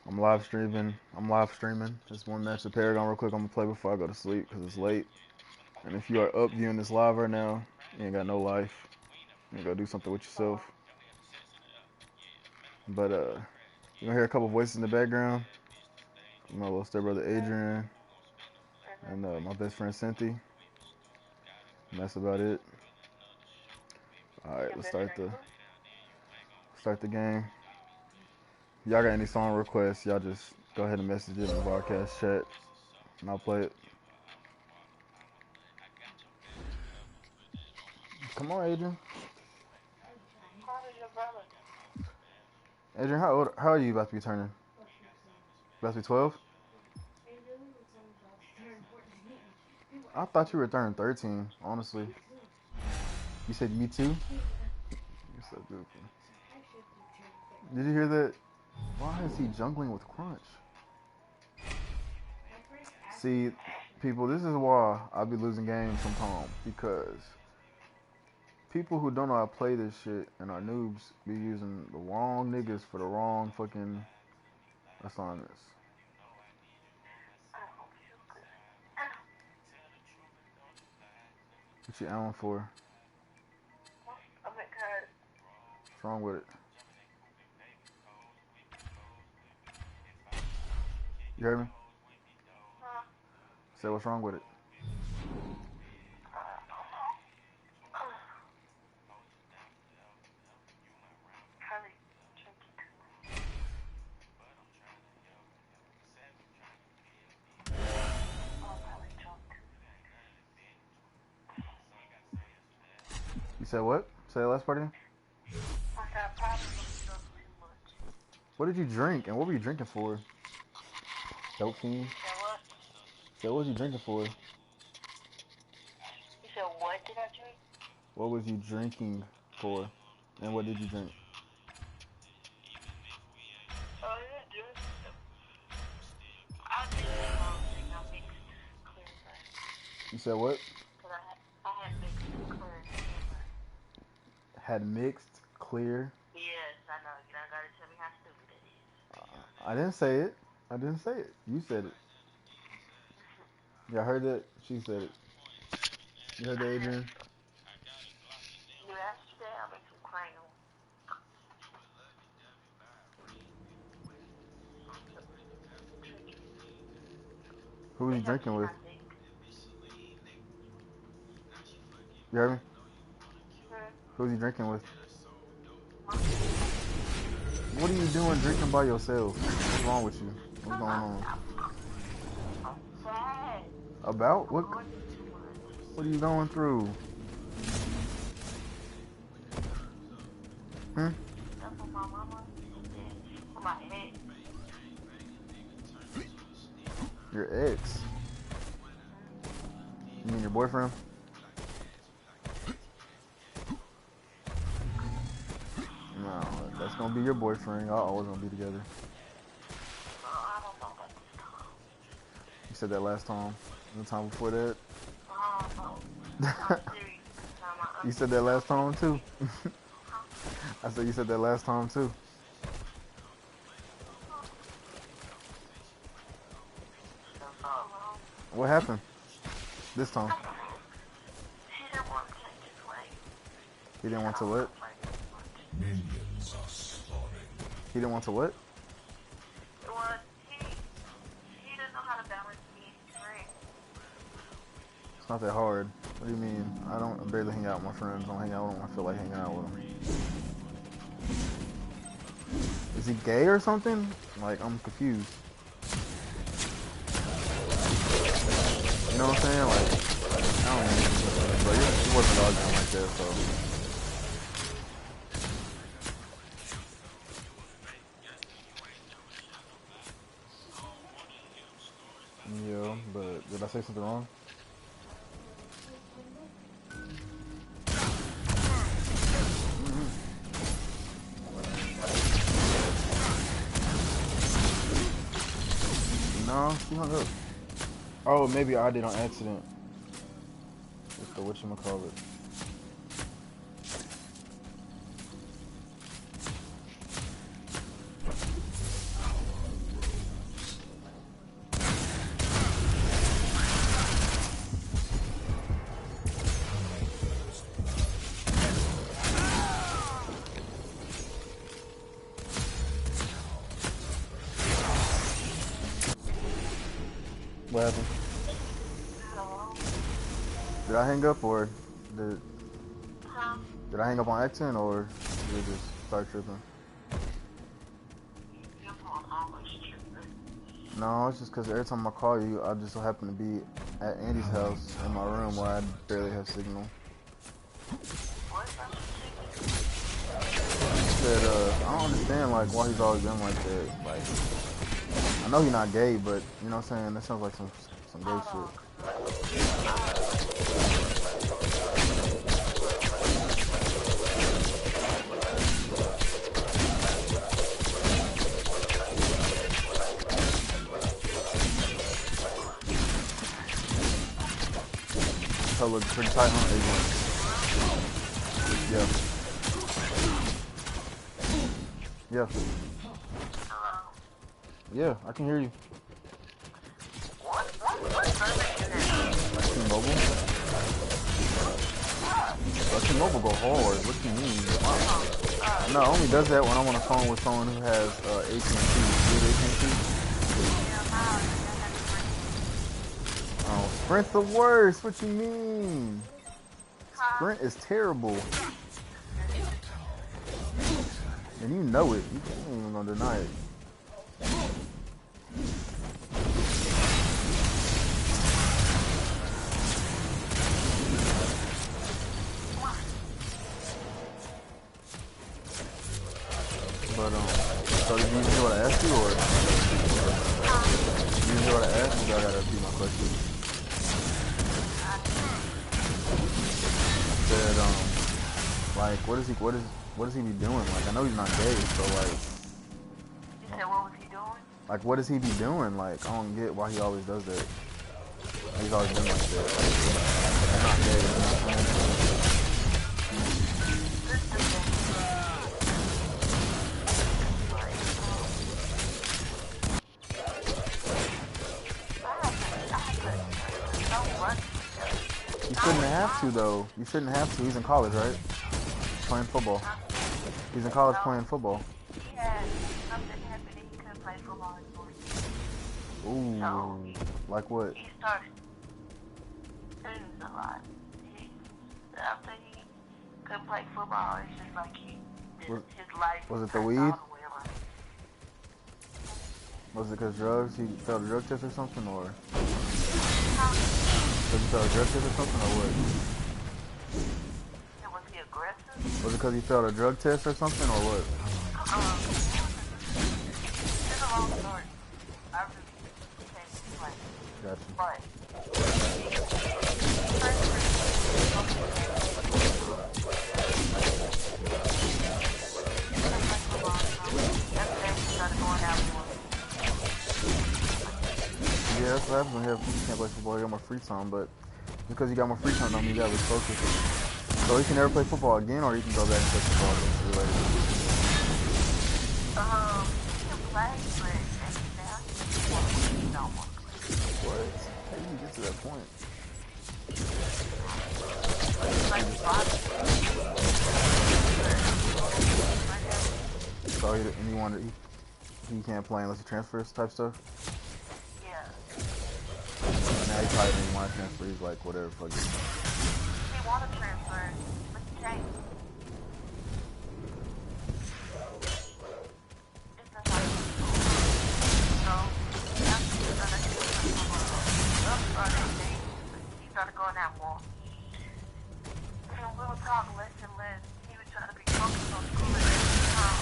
I'm live streaming. I'm live streaming. Just one match of Paragon real quick. I'm gonna play before I go to sleep because it's late. And if you are up viewing this live right now, you ain't got no life. You gotta do something with yourself. But you gonna hear a couple voices in the background. My little stepbrother Adrian and my best friend Cynthia. And that's about it. All right, let's start the game. Y'all got any song requests? Y'all just go ahead and message it in the broadcast chat, and I'll play it. Come on, Adrian. Adrian, how are you about to be turning? About to be 12? I thought you were turning 13, honestly. You said me too? You're so goofy. Did you hear that? Why is he jungling with Crunch? See, people, this is why I be losing games sometimes. Because people who don't know how to play this shit and are noobs be using the wrong niggas for the wrong fucking assignments. What you Allen for? What's wrong with it? You heard me? Say what's wrong with it? You said what? Say the last part again? What did you drink and what were you drinking for? Dope fiend? Say what was you drinking for? What was you drinking for? And what did you drink? You said what? Had mixed, clear. I didn't say it. I didn't say it. You said it. Yeah, I heard that. She said it. You heard that, Adrian? Who was you drinking with? You heard me? Who was you drinking with? What are you doing drinking by yourself? What's wrong with you? What's going on? About? What are you going through? Hmm? Your ex? You mean your boyfriend? No, that's gonna be your boyfriend. Y'all always gonna be together. You said that last time. The time before that. You said that last time too. I said you said that last time too. What happened this time? He didn't want to what? He didn't want to what? It's not that hard. What do you mean? I barely hang out with my friends. I don't hang out with them. I feel like hanging out with them. Is he gay or something? Like, I'm confused. You know what I'm saying? Like, I don't know. But he wasn't arguing like that, so. Yeah, but did I say something wrong? No, she hung up. Oh, maybe I did on accident. With the whatchamacallit. What happened? Did I hang up or did did I hang up on accident or did it just start tripping? No, it's just because every time I call you, I just so happen to be at Andy's house in my room where I barely have signal. Said, I don't understand like why he's always been like that. Like, I know he's not gay, but you know what I'm saying? That sounds like some gay shit. That looks pretty tight, huh? Yeah. Yeah. Yeah, I can hear you. Like T-Mobile? T-Mobile go hard. What do you mean? No, it only does that when I'm on the phone with someone who has AT&T. You have AT&T? Oh, Sprint's the worst. What you mean? Sprint is terrible. And you know it. You ain't even gonna deny it. But so did you even hear what I asked you, or did you hear what I asked you? I gotta repeat my question. I said, like, what is he be doing? Like, I know he's not gay, so like. You said what was he doing? Like, what does he be doing? Like, I don't get why he always does that. He's always been like that. Like, he's not gay. You know what I'm saying? You shouldn't have to, though. You shouldn't have to. He's in college, right? Playing football. He's in college playing football. He had something happen and he couldn't play football anymore. Ooh. Like what? He started doing a lot. After he couldn't play football, it's just like his life was it the weed? Was it because drugs? He failed a drug test or something, or? Because he failed a drug test or something, or what? Was he aggressive? Was it because he failed a drug test or something, or what? It's a long story. I really can't explain. Gotcha. But yeah, that's what happens when you can't play football. You got more free time, but because you got more free time, don't mean you got to focus. So he can never play football again, or he can go back and play football later. he can play, but now he don't want to play. What? How do you get to that point? So he wanted he can't play unless he transfers type stuff. Yeah. Now he probably didn't want to transfer. He's like, whatever, fuck it. He want to transfer, but he can't. It's not like he started going out more. And we would talk less and less. He would try to be focused on school at every time.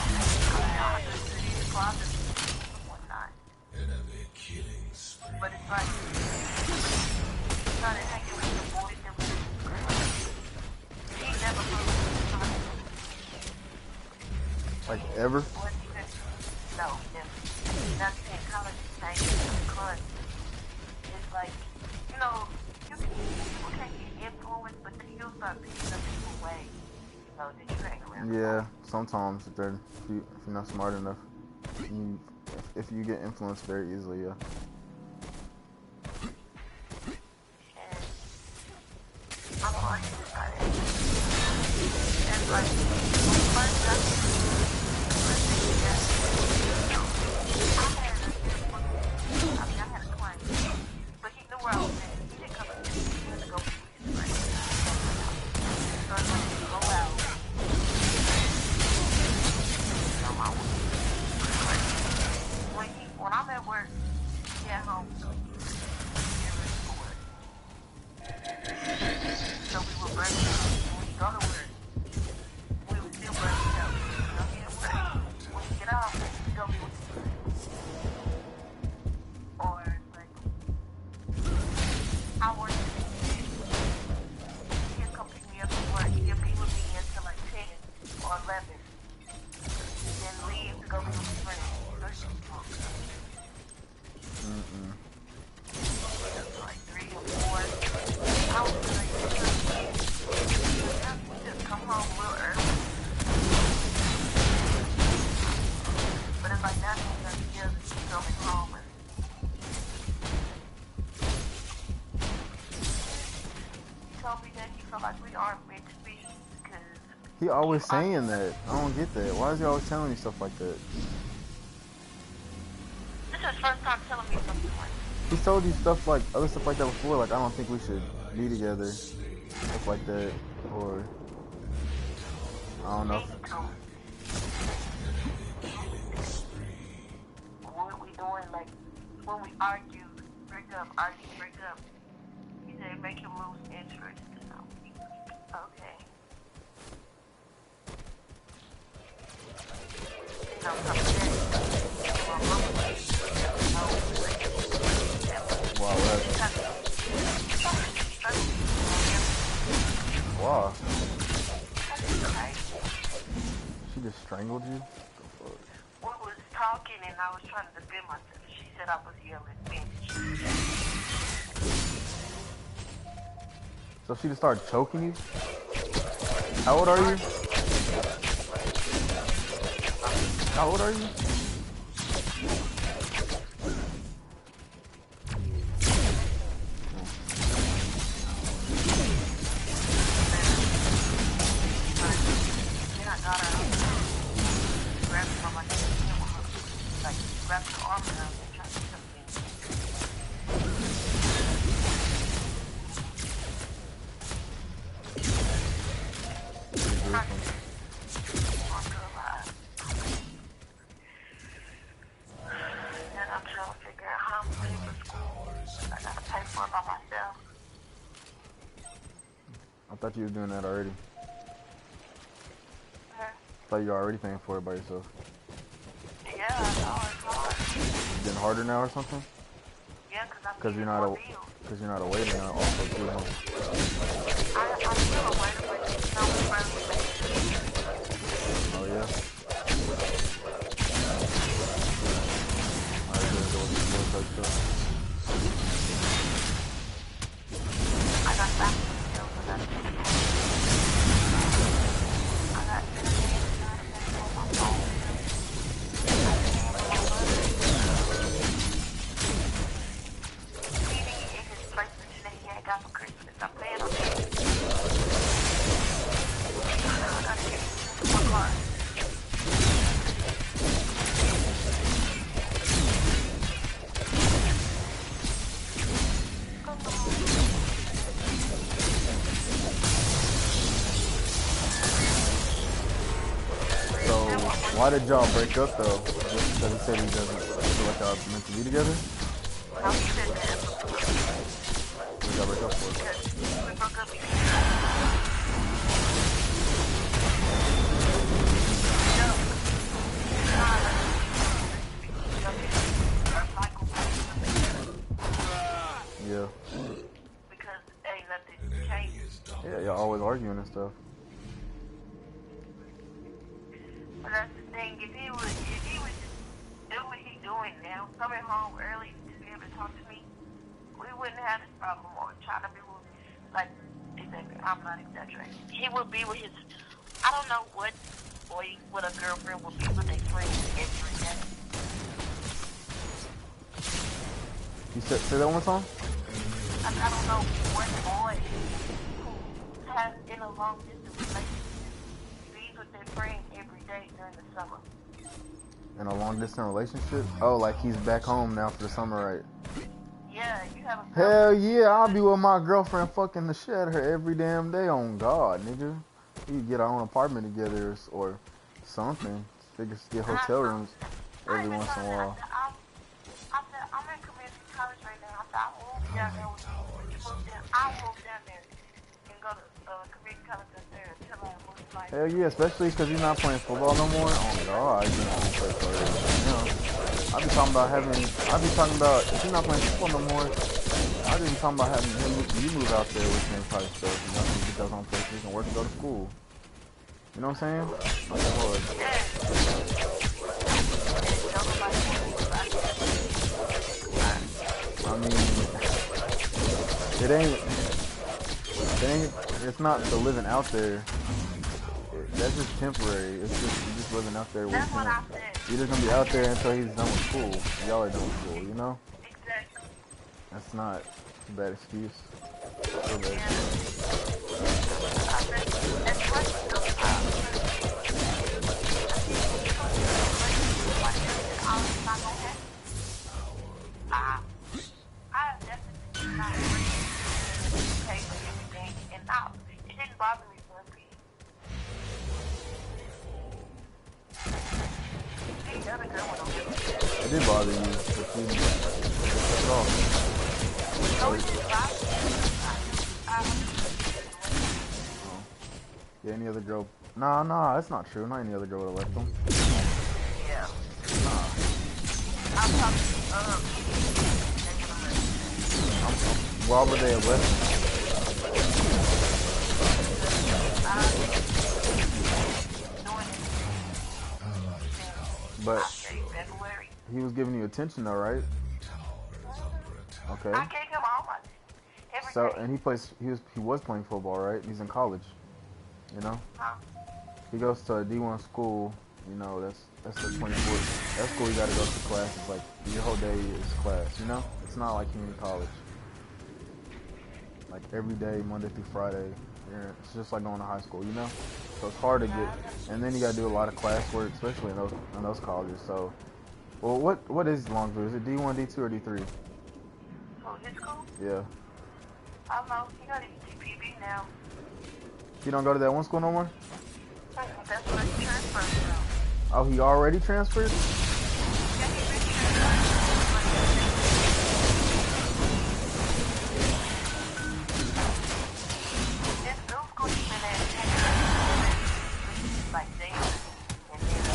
Closets and whatnot. But it's like he started hanging with the boys and with the girls. He never Like ever? No, never. Not saying college is the same because it's like, you know, people can't get influenced, but then you'll start picking up people's ways, you know, that you hang around. Yeah, sometimes if you're not smart enough, if you get influenced very easily, yeah. And I'm like, and like, I had a claim, but work, he at home. Get ready for work. So we would brush up. When he go to work, we would still brush up. You know, he at work. When he get off, he go be with his friends. Or like, I work at the city. He'll come pick me up from work. He'll be with me until like 10 or 11. Then leave to go be with his friends. Like 3 or 4. I was like, just come home a little early. But it's like that's what he does. He's coming home and he told me that he felt like we aren't meant to be because He always saying that. I don't get that. Why is he always telling you stuff like that? this is his first time telling me something like that. He's told you stuff like other stuff like that before. Like I don't think we should be together. Stuff like that, or I don't know. What we doing, like when we argue, break up, he said make him lose interest. Okay. Wow, wow. She just strangled you? We was talking and I was trying to defend myself. She said I was yelling bitch. So she just started choking you? How old are you? How old are you? I thought you were doing that already. I thought you were already paying for it by yourself. Yeah, I know it's hard. It's getting harder now or something? Yeah, because you're not a waiter now also too, huh? I'm still a waiter, but it's no friendly. Oh yeah? Alright, good. Go with the stuff. I got back to the skills of that. I got internet on my phone. TV in his PlayStation that he had got for Christmas. I'm paying on it. I gotta get my car. Why did y'all break up though? Just because he said he doesn't feel like y'all meant to be together? No, he said that. What did y'all break up for? We broke up because yeah. Because ain't nothing changed. Yeah, y'all always arguing and stuff. But that's the thing, if he would just do what he's doing now, coming home early to be able to talk to me, we wouldn't have this problem or try to be with, like, exactly, I'm not exaggerating. He would be with his, I don't know what boy with a girlfriend would be with their friends every day. You say that one more time? I don't know what boy who has in a long distance relationship be with their friends every day during the summer. In a long distance relationship? Oh, like he's back home now for the summer, right? Yeah, you have a Hell yeah, I'll be with my girlfriend fucking the shit out of her every damn day on God, nigga. We could get our own apartment together or something. Figure get hotel rooms every once in a while. I college right now. I said, I will move down there with you. When you move down, I'll move down there and go to community college up there until I move to life. Hell yeah, especially because you're not playing football no more. Oh God, you know, I be talking about having. I be talking about if you're not playing football no more. I be talking about having you move out there with him type stuff. You know, you get those on place, you can work and go to school. You know what I'm saying? I mean, it's not the living out there. That's just temporary. It's just you're just living out there with him. You're just gonna be out there until he's done with school. Y'all are done with school, you know? Exactly. That's not a bad excuse. It didn't bother me for a bit. It did bother you, but you took it off. Yeah, any other girl? Nah, that's not true. Not any other girl would have left them. Yeah. Nah. I'm talking why would they have left them? But he was giving you attention though, right? Okay. I gave him all my everything. So and he was playing football, right? He's in college. You know? Huh? He goes to a D1 school, you know, that's the 24. That school you gotta go to class. It's like your whole day is class, you know? It's not like community college. Like every day, Monday through Friday, it's just like going to high school, you know? So it's hard to get, and then you gotta do a lot of classwork, especially in those colleges. So, well, what is Longview? Is it D1, D2, or D3? Oh, his school? Yeah. I don't know. He got to GPB now. You don't go to that one school no more? That's where he transferred from. Oh, he already transferred? Yeah, he really transferred. This new school he's been at, like daily, and then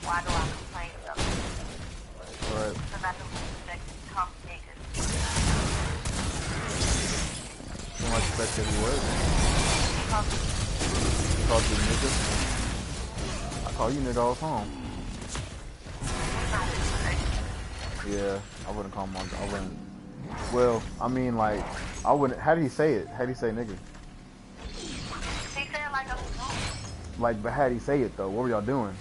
why do I complain about it? Right. Because I know that talk niggas. So much respect that he was. You called you nigga? I call you nigga all the time. Yeah, I wouldn't call him. I wouldn't. Well, I mean, like, I wouldn't. How did he say it? How did he say nigga? He said like a Like, but how did he say it though? What were y'all doing?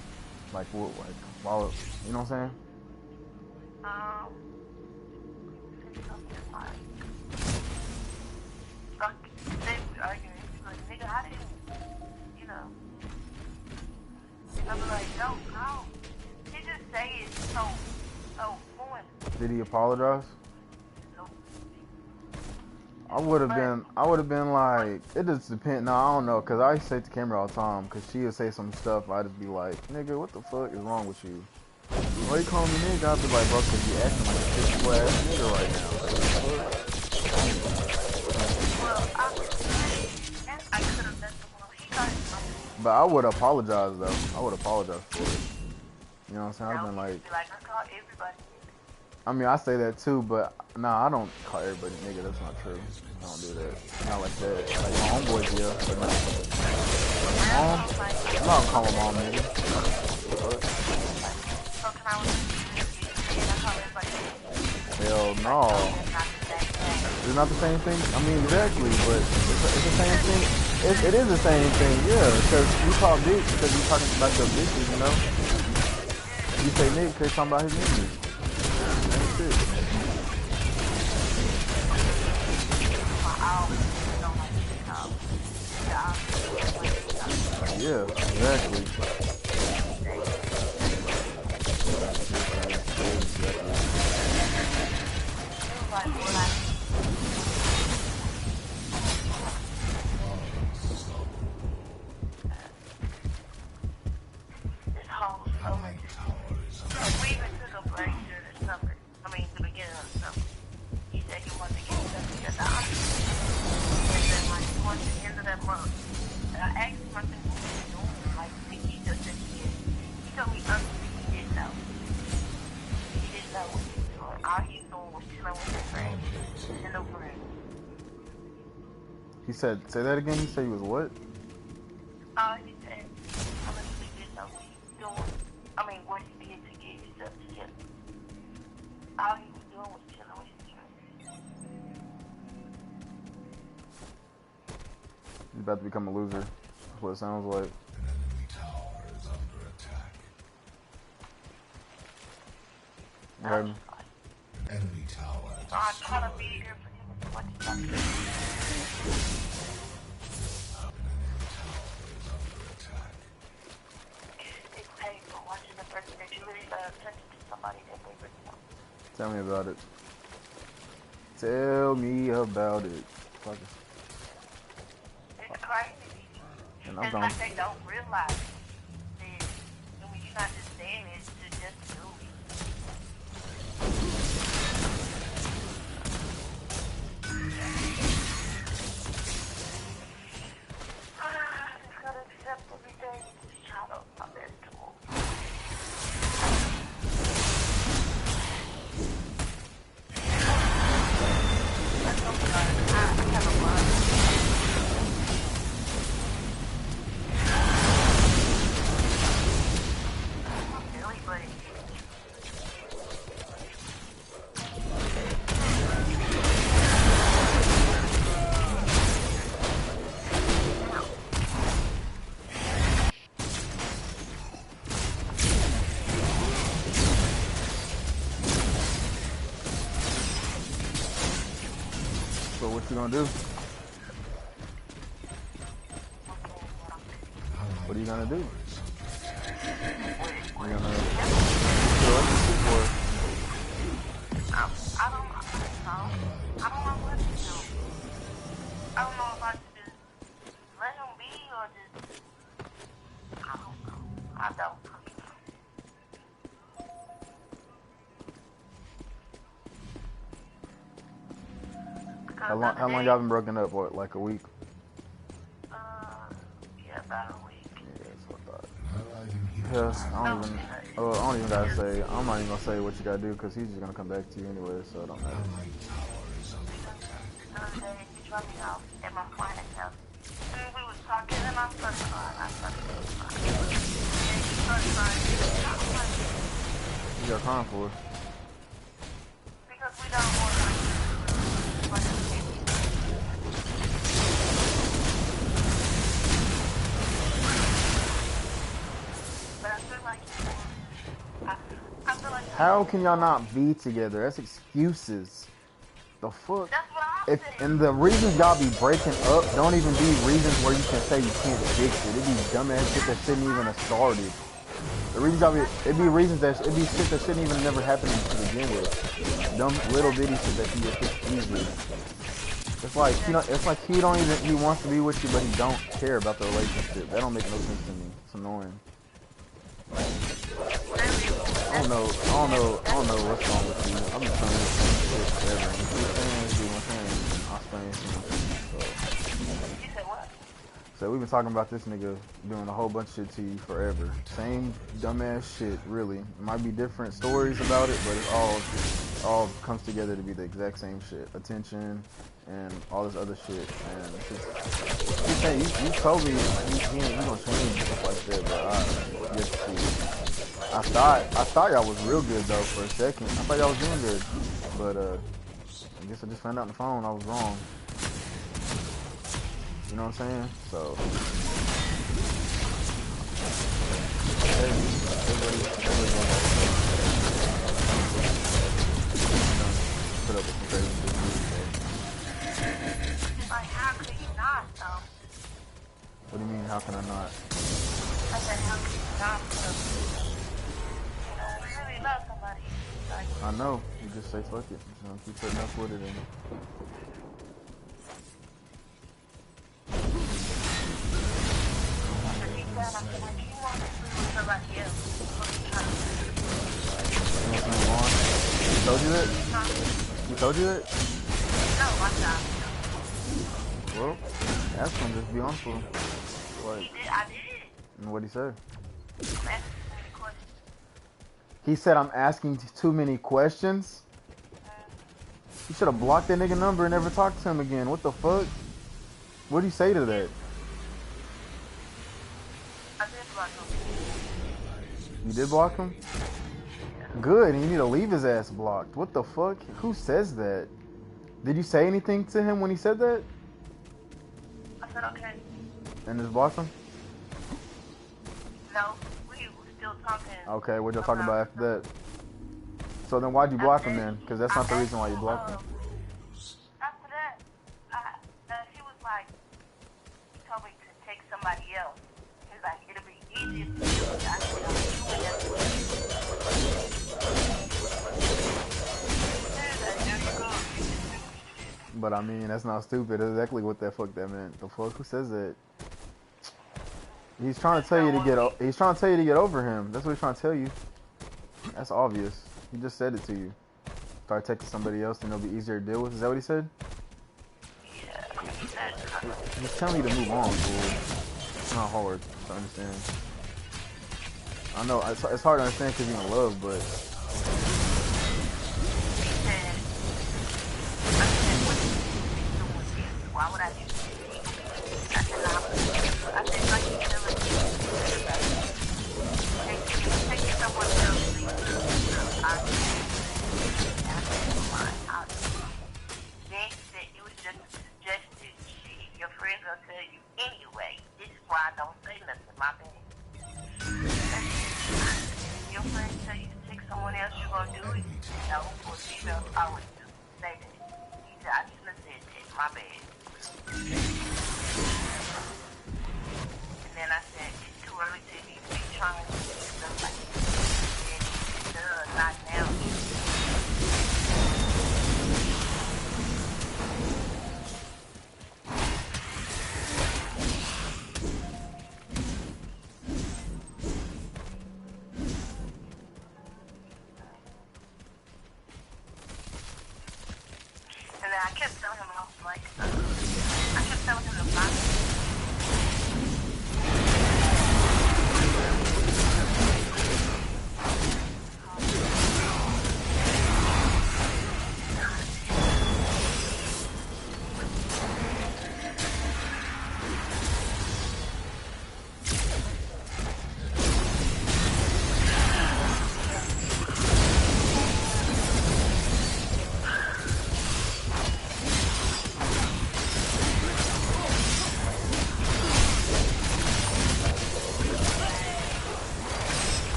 Like, what? Like, while, you know what I'm saying? They were arguing. He was like, nigga, I didn't, you know. I was like, no. He just say it so fluent. Did he apologize? No. I would have been like, it just depends. No, I don't know, cause I say it to camera all the time, cause she would say some stuff. I'd just be like, nigga, what the fuck is wrong with you? Why you calling me nigga? I'd be like, bro, cause you acting like a physical ass nigga right now. Well, I could have done some more. He got it. But I would apologize though. I would apologize for it. You know what I'm saying? I've been like, I call everybody. I mean, I say that too, but nah, I don't call everybody nigga. That's not true. I don't do that. Not like that. Like my homeboys, yeah, but not. Mom, I'm not calling mom nigga. Hell no. It's not the same thing. I mean, exactly, but it's the same thing. It is the same thing, yeah. Because you call bitch because you're talking about your bitches, you know. You say nigga because you're talking about his niggas. Same shit. Yeah, exactly. up. And I asked him, I said, what are you doing? Like, he just said he told me honestly he didn't know. He didn't know what he was doing. All he was doing was chilling with his friends. And no friends. He said, say that again. He said he was what? He said, honestly didn't know what he was doing. I mean, what he did to get himself together. All he was doing was chilling with his friends. He's about to become a loser. That's what it sounds like. An enemy tower is under attack. Okay. Enemy tower So I try to be here for him as much as I can. An enemy tower is under attack. It's painful watching the person that you really love turn into somebody that they really know. Tell me about it. Tell me about it. Fuck it. It's crazy. And It's like they don't realize that when you're not just saying it to just do it. I just gotta accept every day and just try to my best to move. That's okay. I have a lot. Really, but So what you gonna do? What are you gonna do? You gonna kill us or I don't know what to do. I don't know if I should just let him be or just, I don't know. I don't. how long y'all been broken up? What, like a week? Yeah, about a week. Yeah, that's what I thought. Allied inhibitor. Yes, I don't even gotta say. I'm not even gonna say what you gotta do because he's just gonna come back to you anyway, so it don't matter. Allied tower is under attack. The other day, he dropped me off at my client's house. And we was talking and I started crying. And he started crying. You got crying for? Because we don't want to like a baby. But I feel like I feel like How can y'all not be together? That's excuses. The fuck? that's what I'm saying. And the reasons y'all be breaking up don't even be reasons where you can say you can't fix it. It be dumbass shit that shouldn't even have started. The reasons y'all be, it be reasons that, it be shit that shouldn't even never happen to begin with. Dumb little bitty shit that you get fixed easily. It's like, you know, it's like he wants to be with you, but he don't care about the relationship. That don't make no sense to me. It's annoying. I don't know what's wrong with you. I've been trying this shit forever. And if you're saying, do one thing, I'll explain something. You said what? So we've been talking about this nigga doing a whole bunch of shit to you forever. Same dumbass shit, really. It might be different stories about it, but it all comes together to be the exact same shit. Attention and all this other shit. And it's just, you told me you gonna change and stuff like that, but I thought y'all was real good though for a second. I thought y'all was doing good, but I guess I just found out on the phone I was wrong. You know what I'm saying? So put up with some crazy shit. Like, how could you not, though? What do you mean? How can I not? I said, how could you not? You know, you really love somebody. Like, I know. You just say fuck it. You know, keep putting up with it. And deep down, I feel like you want to be with somebody else. What are you trying to do? you want to move on? He told you that? Huh? He told you that? No, my job. What? Well, ask him. Just be honest with him. Like, I did. and what'd he say? I'm asking too many questions. He said I'm asking too many questions. You should have blocked that nigga number and never talked to him again. What the fuck? What'd you say to that? I did block him. You did block him? Good, and you need to leave his ass blocked. What the fuck? Who says that? Did you say anything to him when he said that? I said okay. And just blocked him? No, we were still talking. Okay, what y'all talking about after that? So then why'd you block him then? Because that's not the reason why you blocked him. After that, he was like, he told me to take somebody else. He was like, it'll be easier for you. I said, I'm doing that. But I mean, that's not stupid. That's exactly what that fuck that meant. The fuck? Who says that? He's trying to tell you to get. He's trying to tell you to get over him. That's what he's trying to tell you. That's obvious. He just said it to you. If I text somebody else, then it'll be easier to deal with. Is that what he said? Yeah. He's telling you to move on, fool. It's not hard to understand. I know it's hard to understand because you're in love, but. Why would I do that? I said, no, I said, like you tell us, take someone else, please. Then he said, it was just a suggestion. Your friends will tell you anyway. This is why I don't say nothing, my bad. Your friends tell you to take someone else, you're going to do it? No, or females always do. Say that. He said, I shouldn't have said that, my bad. And then I said, it's too early to be trying to do stuff like this. Not now. And then I kept telling him, I was like, I kept telling him to block me.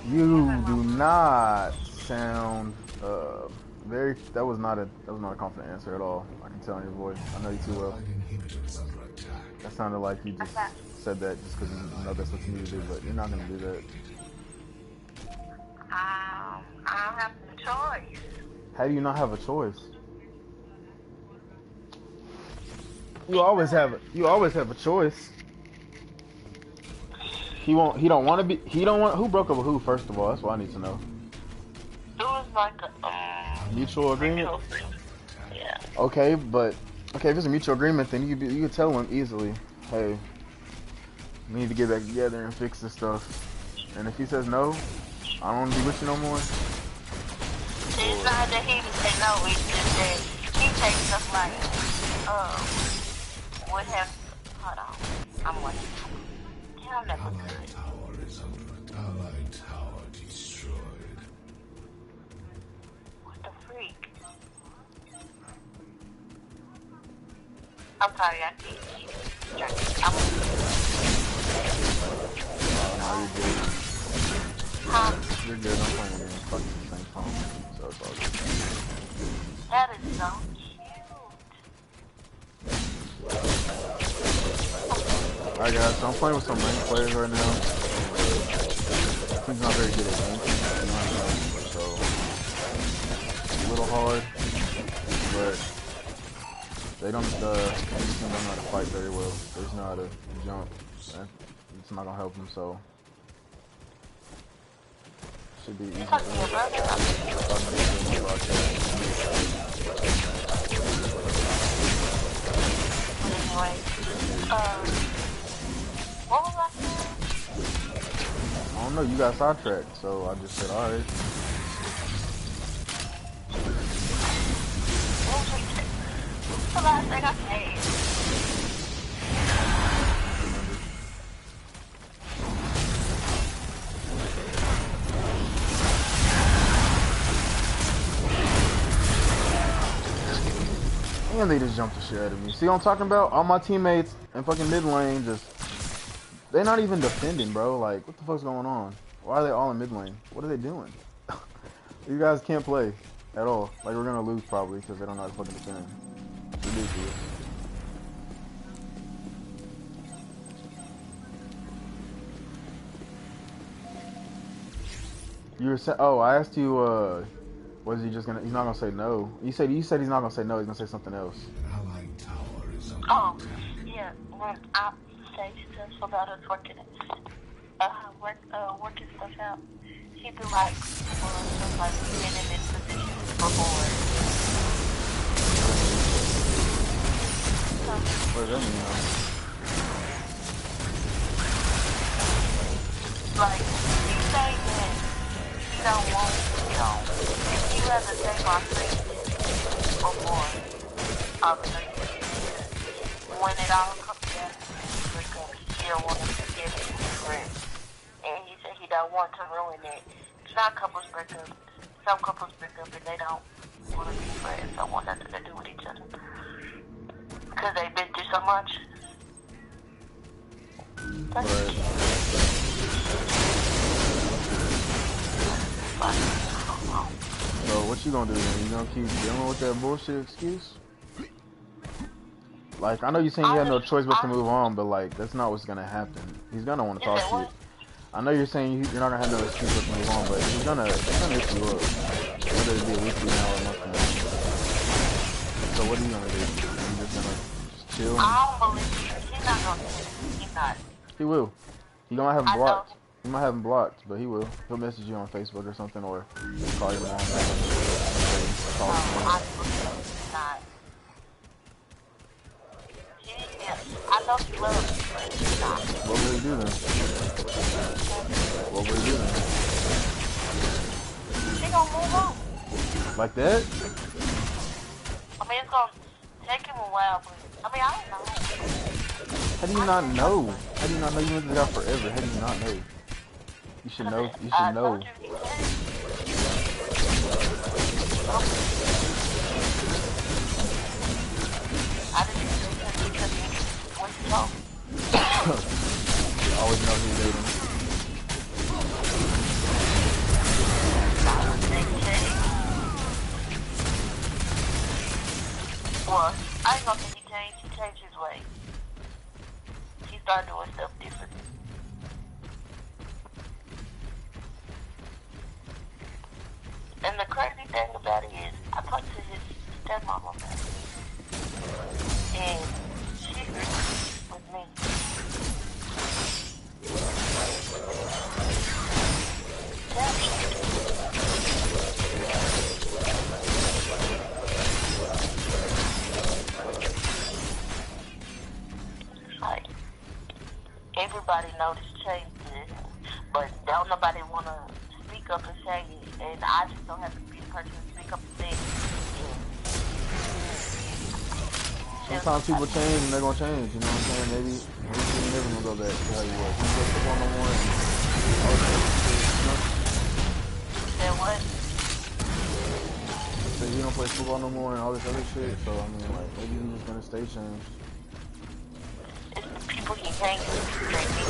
You do not sound very. That was not a confident answer at all. I can tell in your voice. I know you too well. That sounded like you just said that just because you know that's what you need to do, but you're not gonna do that. I don't have a choice. How do you not have a choice? You always have a choice. He don't want to be. He don't want. Who broke up with who? First of all, that's what I need to know. It was like a mutual agreement. Yeah. Okay, if it's a mutual agreement, then you could tell him easily, hey, we need to get back together and fix this stuff. And if he says no, I don't want to be with you no more. It's not that he would say no. It's just that he takes stuff like, what have? Hold on, I'm watching. Allied tower is under Allied tower destroyed. What the freak? I'm sorry, I can't keep distracted. You're good. I'm playing again. Fucking the same phone, so it's all good. That is so Alright guys, so I'm playing with some ranked players right now. He's not very good at ranking, so it's a little hard, but they don't, the team don't know how to fight very well. They just know how to jump. it's not gonna help him. So should be easy. You talking to your brother? Anyway, what was I saying? I don't know. You got sidetracked, so I just said, all right. What's the last thing I said? And they just jumped the shit out of me. See what I'm talking about? All my teammates in fucking mid lane just... They're not even defending, bro. Like, what the fuck's going on? Why are they all in mid lane? What are they doing? You guys can't play at all. Like, we're gonna lose probably because they don't know how to fucking defend. It's ridiculous. You were saying... Oh, I asked you, was he just gonna... He's not gonna say no. You said he's not gonna say no. He's gonna say something else. Allied tower is under Oh, attack. yeah. When I say stuff about us working stuff out, he'd be like, well, stuff like we've been in this position before. What does that mean? Like, you say that you don't want, if you have the same opportunity before, obviously, when it all comes down to it, he still wants to get it different. And he said he don't want to ruin it. Some couples break up and they don't want to be friends, don't want nothing to do with each other. Because they've been through so much. So what you gonna do then? You gonna keep dealing with that bullshit excuse? Like, I know you're saying you have no choice but to move on, but like, that's not what's gonna happen. He's gonna want to talk to you. I know you're saying you're not gonna have no excuse but to move on, but he's gonna hit you up. Whether it be a week from now or a month from now. So what are you gonna do? You just gonna chill? I don't believe he's not gonna do it. He's not. He will. He might have him blocked. He might have him blocked, but he will. He'll message you on Facebook or something, or call you on. No, I believe not. I know he loves you, but he's not. What will he do then? What will he do then? He gonna move on. Like that? I mean, it's gonna take him a while, but I mean, I don't know. How do you not know? How do you not know? You went to this guy forever. How do you not know? You should know. You should know. I didn't know because he went to talk. Always know who you're dating. Well, I ain't gonna say he changed his way. He started doing stuff different. And the crazy thing about it is, I talked to his stepmama about it. And she agreed with me. Damn shit. Like, everybody noticed changes, but don't nobody want to speak up and say it. And I just don't have to be the person to speak up and say it. Sometimes people change and they're gonna change, you know what I'm saying? Maybe you're never gonna go back to how you was. You don't play football no more and all that shit, you know? Say what? So you don't play football no more and all this other shit, so I mean, like, maybe you're just gonna stay changed. It's the people he hangs with, drinking.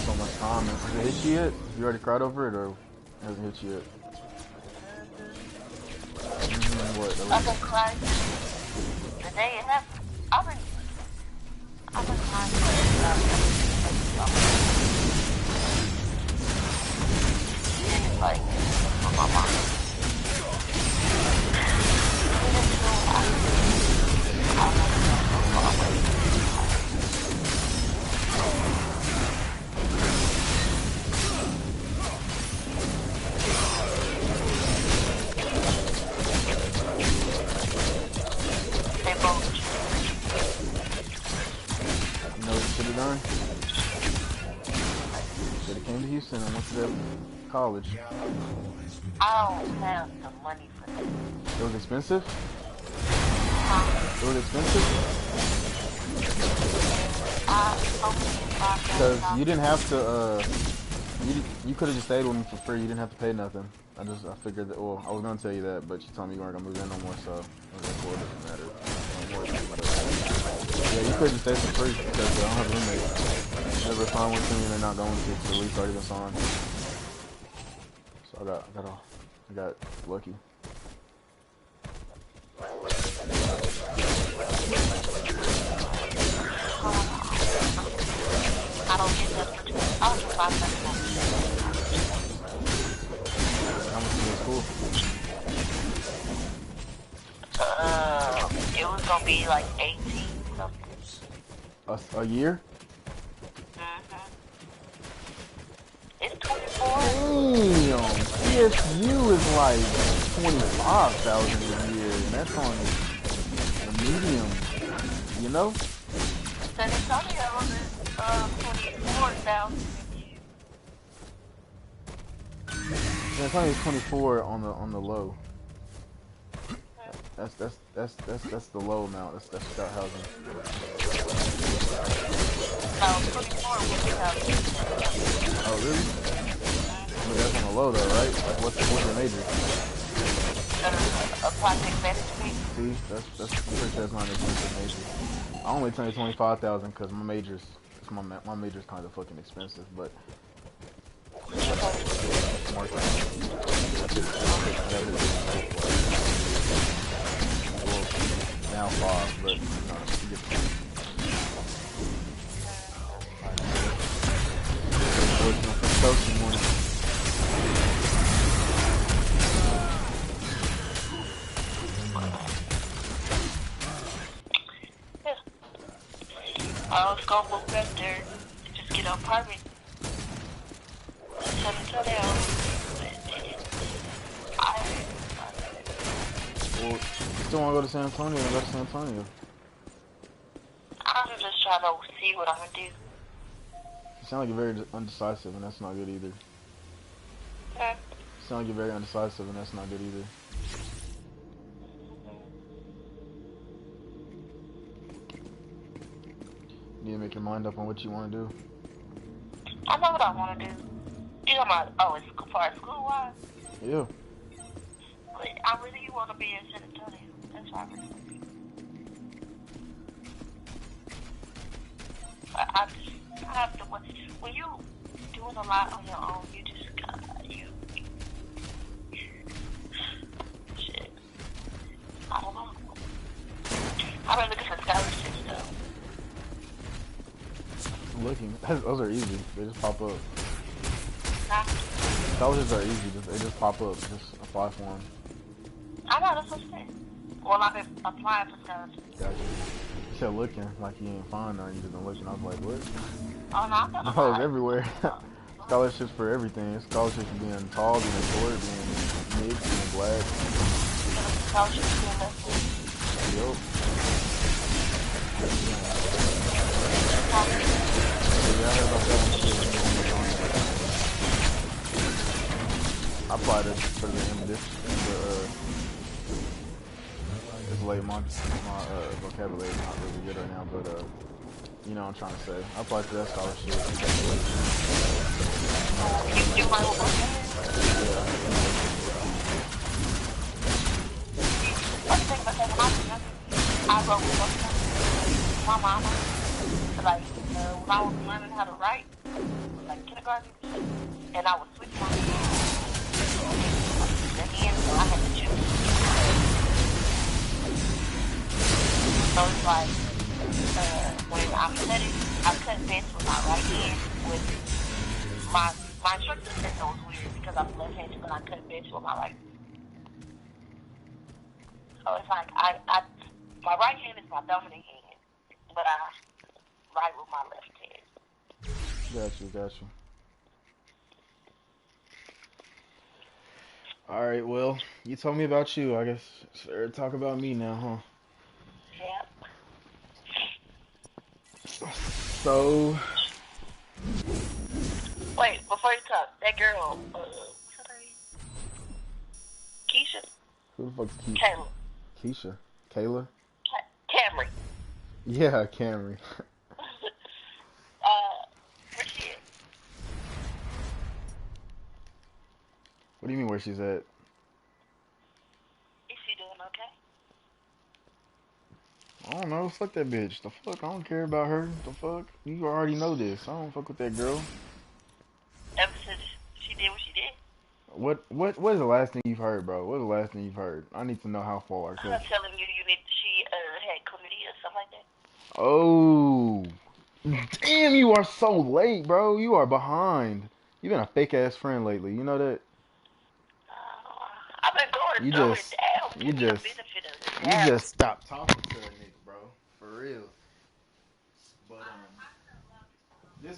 So much time. Has it hit you yet? You already cried over it, or hasn't hit you yet? What? I've been crying the day it happened. I've been crying. Houston and went to that college. I don't have the money for that. It was expensive? It was expensive? Because you didn't have to, you could have just stayed with me for free. You didn't have to pay nothing. I figured that, well, I was going to tell you that, but you told me you weren't going to move in no more, so I was like, well, it doesn't matter. Yeah, you could just stay for free because I don't have a roommate. Never find one to me and they're not going to, so the lease already been signed. So I got lucky. I don't get that much. I'll just buy that. How much is your school? It was gonna be like 18 something. A year? It's 24. Damn, PSU is like 25,000 a year, and that's on the medium, you know? San Antonio is 24,000 a year. San Antonio is 24 on the low. That's the low amount. That's scout housing. No, 24 would be housing. Oh really? But that's on the low though, right? Like what's your major? A project management. See, that's pretty sure that's not an expensive major. I only turned 25,000 because my major's kind of fucking expensive, but market. Well, now 5, but you get the point. Working for coaching morning. I was gonna move back there and just get an apartment. San Antonio. Well, you still want to go to San Antonio? Go to San Antonio. I'm just trying to see what I'm gonna do. You sound like you're very undecisive, and that's not good either. Huh? You sound like you're very undecisive, and that's not good either. You need to make your mind up on what you want to do. I know what I want to do. You know my, as far as school-wise? Yeah. But I really want to be in San Antonio. That's why I really want to be. I have to, when you doing a lot on your own, you just shit. I don't know. I've been looking for scholarships though. I'm looking. Those are easy. They just pop up. Huh? Scholarships are easy. They just pop up. Just apply for them. I know, that's what I'm saying. Well, I've been applying for scholarships. Gotcha. You said looking, like you ain't find none. You just been looking. I was like, what? Oh, no, I'm not. No, it's everywhere. Scholarships for everything. Scholarships for being tall, being short, being mixed, being black. Scholarships being less. Yup. Yeah, I heard about that one too. I applied it for the end of this. It's late. My vocabulary is not really good right now, but you know what I'm trying to say. I applied for that scholarship. You do my homework? Yeah. I wrote with my mama. Like, when I was learning how to write, like kindergarten, and I was switching my hands, so I had to choose. So it's like, when I cut bits with my right hand. With my instructor said that was weird because I'm left-handed, but I cut bits with my right. So it's like my right hand is my dominant hand, but I write with my left hand. Got you. All right, well, you told me about you. I guess talk about me now, huh? Yep. So, What wait, before you talk, that girl, what's her name? Keisha? Who the fuck's Kayla. Keisha? Kayla? Camry. Yeah, Camry. Where she at? What do you mean where she's at? Is she doing okay? I don't know. Fuck that bitch. The fuck? I don't care about her. The fuck? You already know this. I don't fuck with that girl. Ever since she did what she did? What is the last thing you've heard, bro? What is the last thing you've heard? I need to know how far. Her Cause telling you she had chlamydia or something like that. oh, damn, you are so late, bro. You are behind. You've been a fake ass friend lately. You know that? I've been going You through it. just, Damn, you give me the just, benefit of the you doubt. just stopped talking to a nigga, bro. For real. But this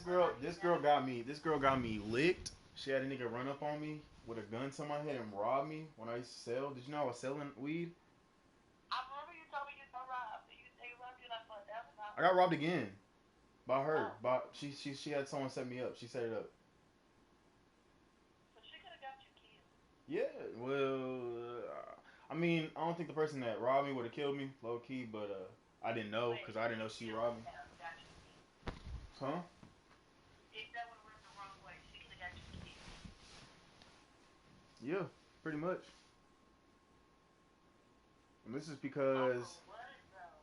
girl got me. This girl got me licked. She had a nigga run up on me with a gun to my head and rob me when I used to sell. Did you know I was selling weed? I remember you told me you got robbed. They robbed you like for $1,000. I got robbed again by her. Oh, By she had someone set me up. She set it up. so she could have got you killed. Yeah. Well, I mean, I don't think the person that robbed me would have killed me, low key, but I didn't know Wait, because I didn't know she robbed me. got you killed. Huh? If that would have went the wrong way, she could have got you killed. Yeah, pretty much. And this is Over because, what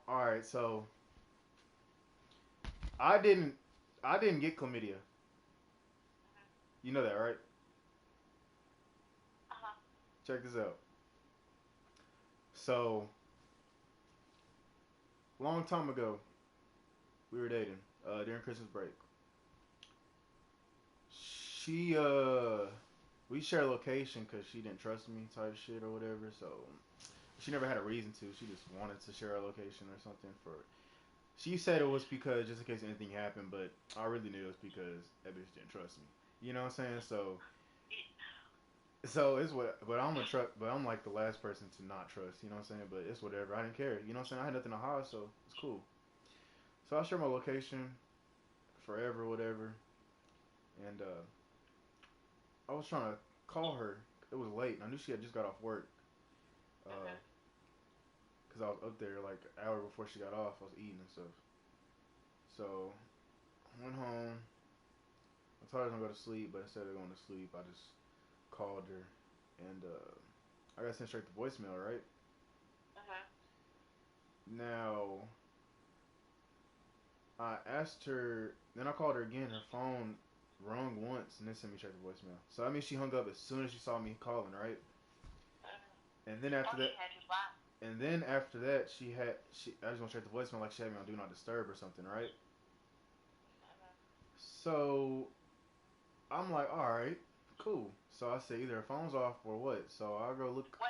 though? all right, so I didn't, I didn't get chlamydia. You know that, right? Uh-huh. Check this out. So, long time ago, we were dating during Christmas break. She we shared a location because she didn't trust me, type shit or whatever. So she never had a reason to. She just wanted to share a location or something for. She said it was because just in case anything happened, but I really knew it was because that bitch didn't trust me. You know what I'm saying? So it's what, but I'm a truck, but I'm like the last person to not trust. You know what I'm saying? But it's whatever. I didn't care. You know what I'm saying? I had nothing to hide, so it's cool. So I share my location forever, whatever, and I was trying to call her. It was late, and I knew she had just got off work. Uh-huh. Cause I was up there like an hour before she got off. I was eating and stuff. So I went home. I told her I was gonna go to sleep, but instead of going to sleep, I just called her, and I got sent straight to voicemail. Right Uh-huh. now, I asked her. Then I called her again. Her phone rung once, and then sent me straight to voicemail. So I mean, she hung up as soon as she saw me calling. Right, and then Oh, after she that, had you blocked. she I just went straight to voicemail like she had me on do not disturb or something. Right. Uh-huh. So I'm like, all right, cool. So I said either her phone's off or what. So I'll go look. Wait.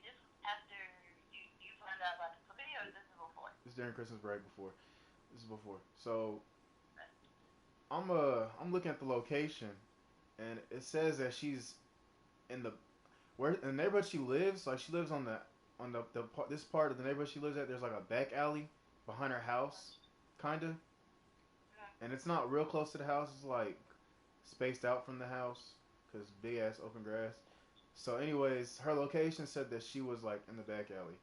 This was after you found out about the chlamydia, or this is before? This is during Christmas break before. This is before. So I'm looking at the location and it says that she's in the where in the neighborhood she lives. Like she lives on the this part of the neighborhood she lives at. There's like a back alley behind her house, kinda, and it's not real close to the house. It's like spaced out from the house because big ass open grass. So, anyways, her location said that she was like in the back alley,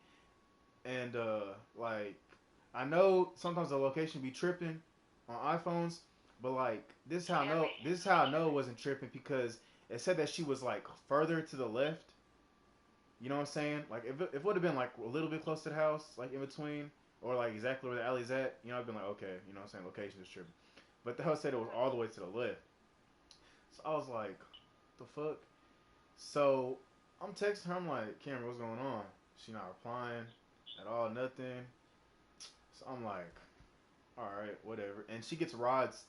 and like I know sometimes the location be tripping on iPhones, but like this is how I know it wasn't tripping because it said that she was like further to the left. You know what I'm saying? Like if it would have been like a little bit close to the house, like in between, or like exactly where the alley's at, you know, I'd been like, okay, you know what I'm saying, location is tripping. But the house said it was all the way to the left. So I was like, the fuck? So I'm texting her. I'm like, Cameron, what's going on? She not replying at all, nothing. So I'm like, all right, whatever. And she gets rides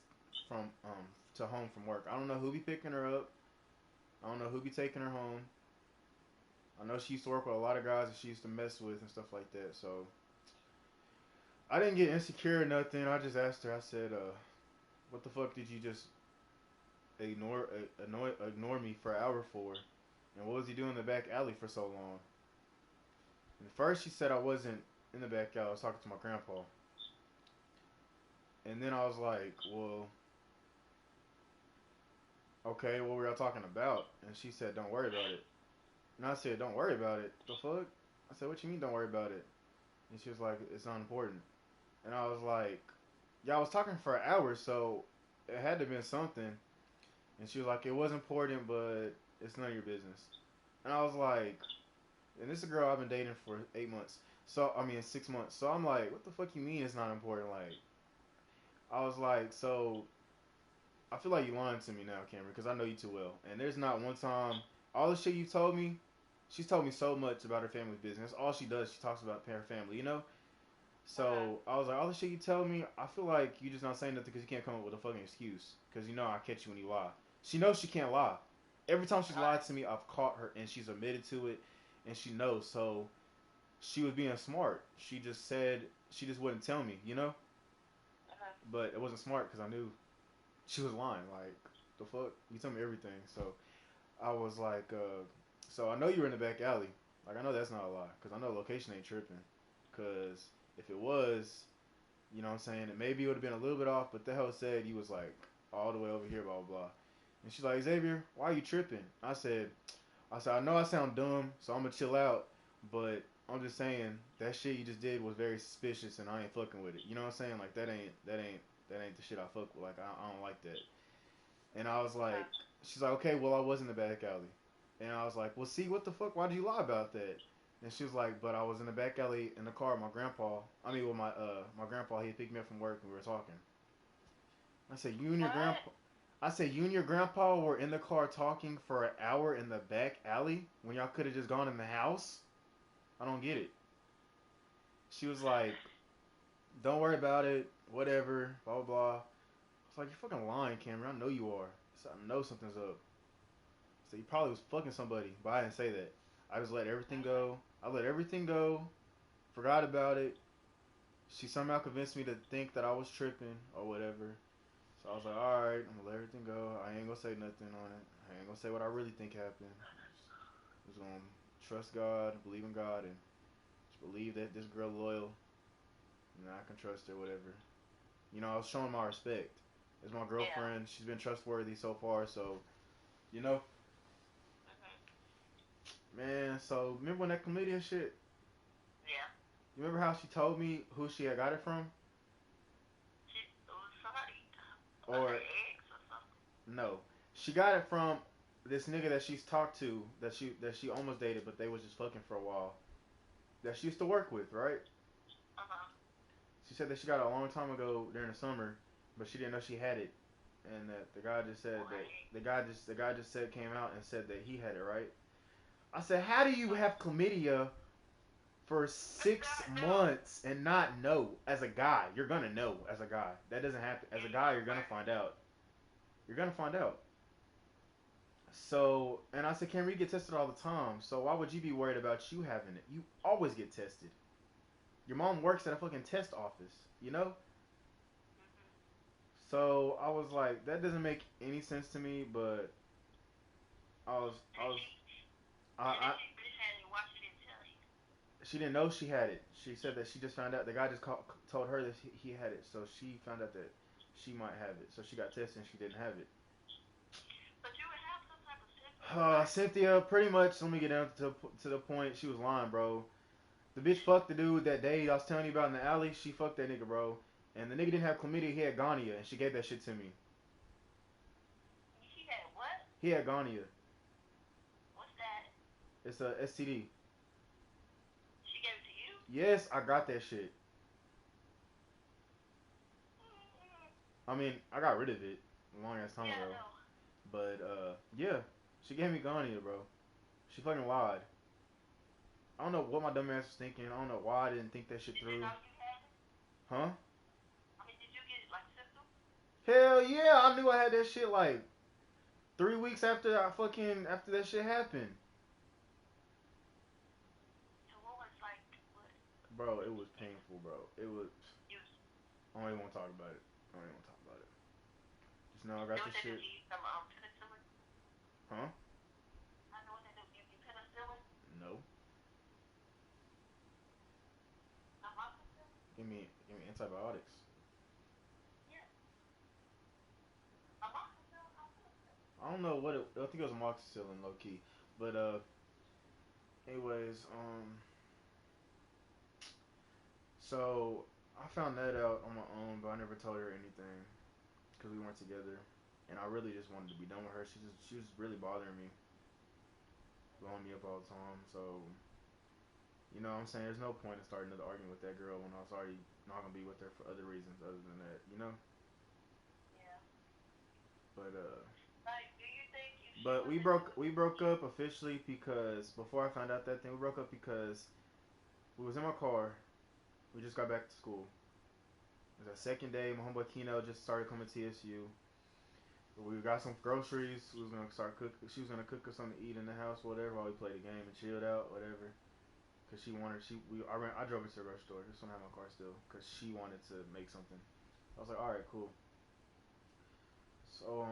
from to home from work. I don't know who be picking her up. I don't know who be taking her home. I know she used to work with a lot of guys that she used to mess with and stuff like that. So I didn't get insecure or nothing. I just asked her. I said, "What the fuck did you just ignore me for an hour for? And what was he doing in the back alley for so long?" And first she said I wasn't in the back alley. I was talking to my grandpa. And then I was like, well, Okay, what were y'all talking about? And she said, don't worry about it. And I said, don't worry about it. The fuck? I said, what you mean, don't worry about it? And she was like, it's not important. And I was like, yeah, I was talking for hours, so it had to have been something. And she was like, it was important, but it's none of your business. And I was like, and this is a girl I've been dating for 8 months. So, I mean, 6 months. So I'm like, what the fuck you mean it's not important? Like, I was like, so I feel like you lying to me now, Cameron, because I know you too well. And there's not one time, all the shit you told me, she's told me so much about her family's business. All she does, she talks about her family, you know? So I was like, all the shit you tell me, I feel like you just not saying nothing because you can't come up with a fucking excuse. Because you know I catch you when you lie. She knows she can't lie. Every time she's lied to me, I've caught her and she's admitted to it and she knows. So she was being smart. She just said, she just wouldn't tell me, you know? But it wasn't smart because I knew she was lying. Like, the fuck? You tell me everything. So I was like, so I know you were in the back alley. Like, I know that's not a lie. Because I know location ain't tripping. Because if it was, you know what I'm saying? And maybe it would have been a little bit off, but the hell said you was like all the way over here, blah, blah, blah. And she's like, Xavier, why are you tripping? I said, I know I sound dumb, so I'm going to chill out. But I'm just saying, that shit you just did was very suspicious and I ain't fucking with it. You know what I'm saying? Like, that ain't the shit I fuck with. Like, I don't like that. And I was like, she's like, okay, well, I was in the back alley. And I was like, well, see, what the fuck? Why did you lie about that? And she was like, but I was in the back alley in the car with my grandpa. I mean, with my grandpa, he picked me up from work and we were talking. I said, you and your What? grandpa. I said, you and your grandpa were in the car talking for an hour in the back alley when y'all could have just gone in the house. I don't get it. She was like, don't worry about it. Whatever. Blah blah blah. I was like, you're fucking lying, Cameron. I know you are. So I know something's up. So he probably was fucking somebody, but I didn't say that. I just let everything go. I let everything go. Forgot about it. She somehow convinced me to think that I was tripping or whatever. So I was like, all right, I'm gonna let everything go. I ain't gonna say nothing on it. I ain't gonna say what I really think happened. Just gonna trust God, believe in God, and just believe that this girl loyal. And I can trust her, whatever. You know, I was showing my respect. As my Yeah. girlfriend, she's been trustworthy so far. So you know, man. So remember when that chlamydia shit? Yeah. You remember how she told me who she had got it from? It was somebody, her Or ex or something. no, she got it from this nigga that she's talked to that she almost dated, but they was just fucking for a while. That she used to work with, right? She said that she got it a long time ago during the summer, but she didn't know she had it, and that the guy just said that Right. the guy just said came out and said that he had it, right? I said, how do you have chlamydia for But you 6 gotta know. months and not know? As a guy, you're gonna know. As a guy, that doesn't happen. As Yeah, a you guy, know you're gonna first. find out. You're gonna find out. So, and I said, Cameron, you get tested all the time. So why would you be worried about you having it? You always get tested. Your mom works at a fucking test office, you know? So I was like, that doesn't make any sense to me. But I And was, she, and then I, she bitch had it. Why she didn't tell you? she didn't know she had it. She said that she just found out. The guy just told her that he had it. So she found out that she might have it. So she got tested and she didn't have it. But you would have some type of symptoms, right? Cynthia, pretty much. Let me get down to the point. She was lying, bro. The bitch fucked the dude that day I was telling you about in the alley. She fucked that nigga, bro. And the nigga didn't have chlamydia. He had gonorrhea, and she gave that shit to me. She had what? He had gonorrhea. What's that? It's a STD. She gave it to you? Yes, I got that shit. I mean, I got rid of it a long ass time Yeah, I ago. know. But yeah, she gave me gonorrhea, bro. She fucking lied. I don't know what my dumb ass was thinking. I don't know why I didn't think that shit Did you through. know you had it? Huh? I mean, did you get like symptoms? Hell yeah, I knew I had that shit like 3 weeks after that shit happened. So what was like, what? Bro, it was painful, bro. It was. You, I don't even want to talk about it. I don't even want to talk about it. Just know I got know this what they do? shit. Give you some penicillin? Huh? I know what they do. Give you penicillin? No. Amoxicillin? Give me antibiotics. Yeah. Amoxicillin? Amoxicillin? I I don't know what I think it was amoxicillin, low key. But anyways, so I found that out on my own, but I never told her anything because we weren't together, and I really just wanted to be done with her. She was really bothering me, blowing me up all the time. So you know what I'm saying, there's no point in starting another argument with that girl when I was already not gonna be with her for other reasons other than that, you know. Yeah. But Like, do you think if she but wasn't doing we what broke she, up officially because before I found out that thing, we broke up because we was in my car. We just got back to school. It was that second day. My homeboy Kino just started coming to TSU. We got some groceries. We was gonna start cook. She was gonna cook us something to eat in the house, whatever. While we played a game and chilled out, whatever. Cause she wanted I drove her to the grocery store. Just don't have my car still. Cause she wanted to make something. I was like, all right, cool. So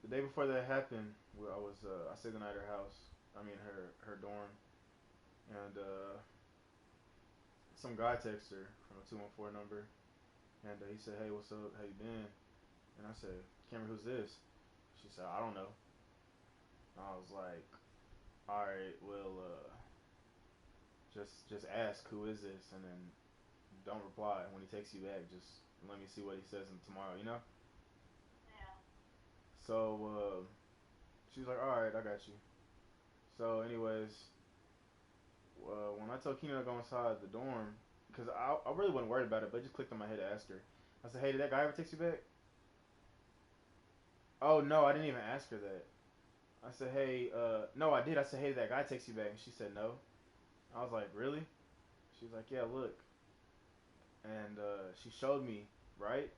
the day before that happened, I stayed the night at her house. I mean her dorm, and some guy texted her from a 214 number, and he said, "Hey, what's up? How you been?" And I said, "Cameron, who's this?" She said, "I don't know." I was like, "All right, well, just ask who is this, and then don't reply when he texts you back. Just let me see what he says tomorrow, you know." yeah. So she was like, "All right, I got you." So, anyways, when I told Kina to go inside the dorm, because I really wasn't worried about it, but it just clicked on my head to ask her. I said, "Hey, did that guy ever text you back?" Oh no, I didn't even ask her that. I said, "Hey, no, I did." I said, "Hey, did that guy text you back?" And she said, "No." I was like, "Really?" She was like, "Yeah, look." And she showed me, right?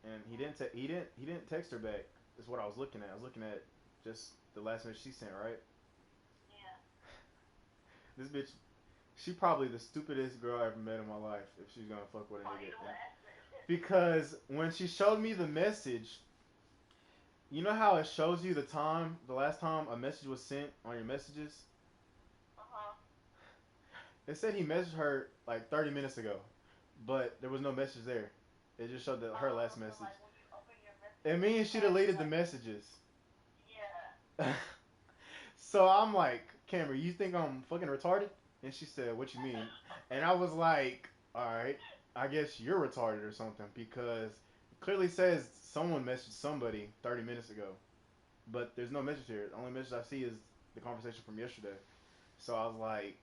And he didn't text her back. Is what I was looking at. I was looking at just the last message she sent, right? Yeah. This bitch, she probably the stupidest girl I ever met in my life if she's gonna fuck with a Why nigga. you laughing? Because when she showed me the message, you know how it shows you the last time a message was sent on your messages? Uh-huh. It said he messaged her like 30 minutes ago, but there was no message there. It just showed her last Oh, so message. like when you open your It messages, means it she has deleted the like, messages. yeah. So I'm like, Cameron, you think I'm fucking retarded? And she said, what you mean? And I was like, alright, I guess you're retarded or something because it clearly says someone messaged somebody 30 minutes ago. But there's no message here. The only message I see is the conversation from yesterday. So I was like,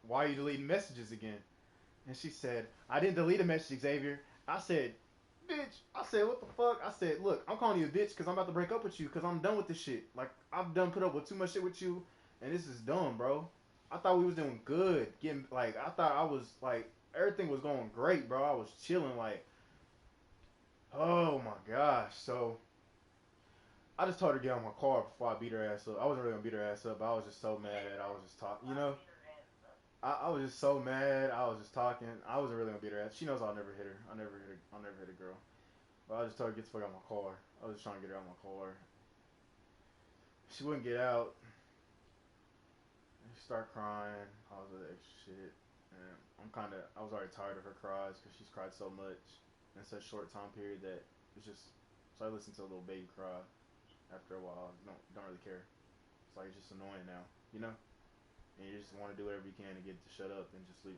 why are you deleting messages again? And she said, I didn't delete a message, Xavier. I said, bitch. I said, what the fuck? I said, look, I'm calling you a bitch because I'm about to break up with you because I'm done with this shit. Like, I've done put up with too much shit with you, and this is dumb, bro. I thought we was doing good. Getting, like, I thought I was, like, everything was going great, bro. I was chilling, like, oh my gosh. So, I just told her to get on my car before I beat her ass up. I wasn't really gonna beat her ass up, but I was just so mad that I was just talking, you Why know? beat her ass up? I was just so mad. I was just talking. I wasn't really gonna beat her ass. She knows I'll never hit her. I'll never hit a girl. But I just told her to get the fuck out of my car. I was just trying to get her out of my car. She wouldn't get out. She started crying. All this other extra shit. And I was already tired of her cries because she's cried so much in such a short time period that it's just. So I listened to a little baby cry after a while. You don't really care. It's like it's just annoying now, you know. And you just want to do whatever you can to get it to shut up and just leave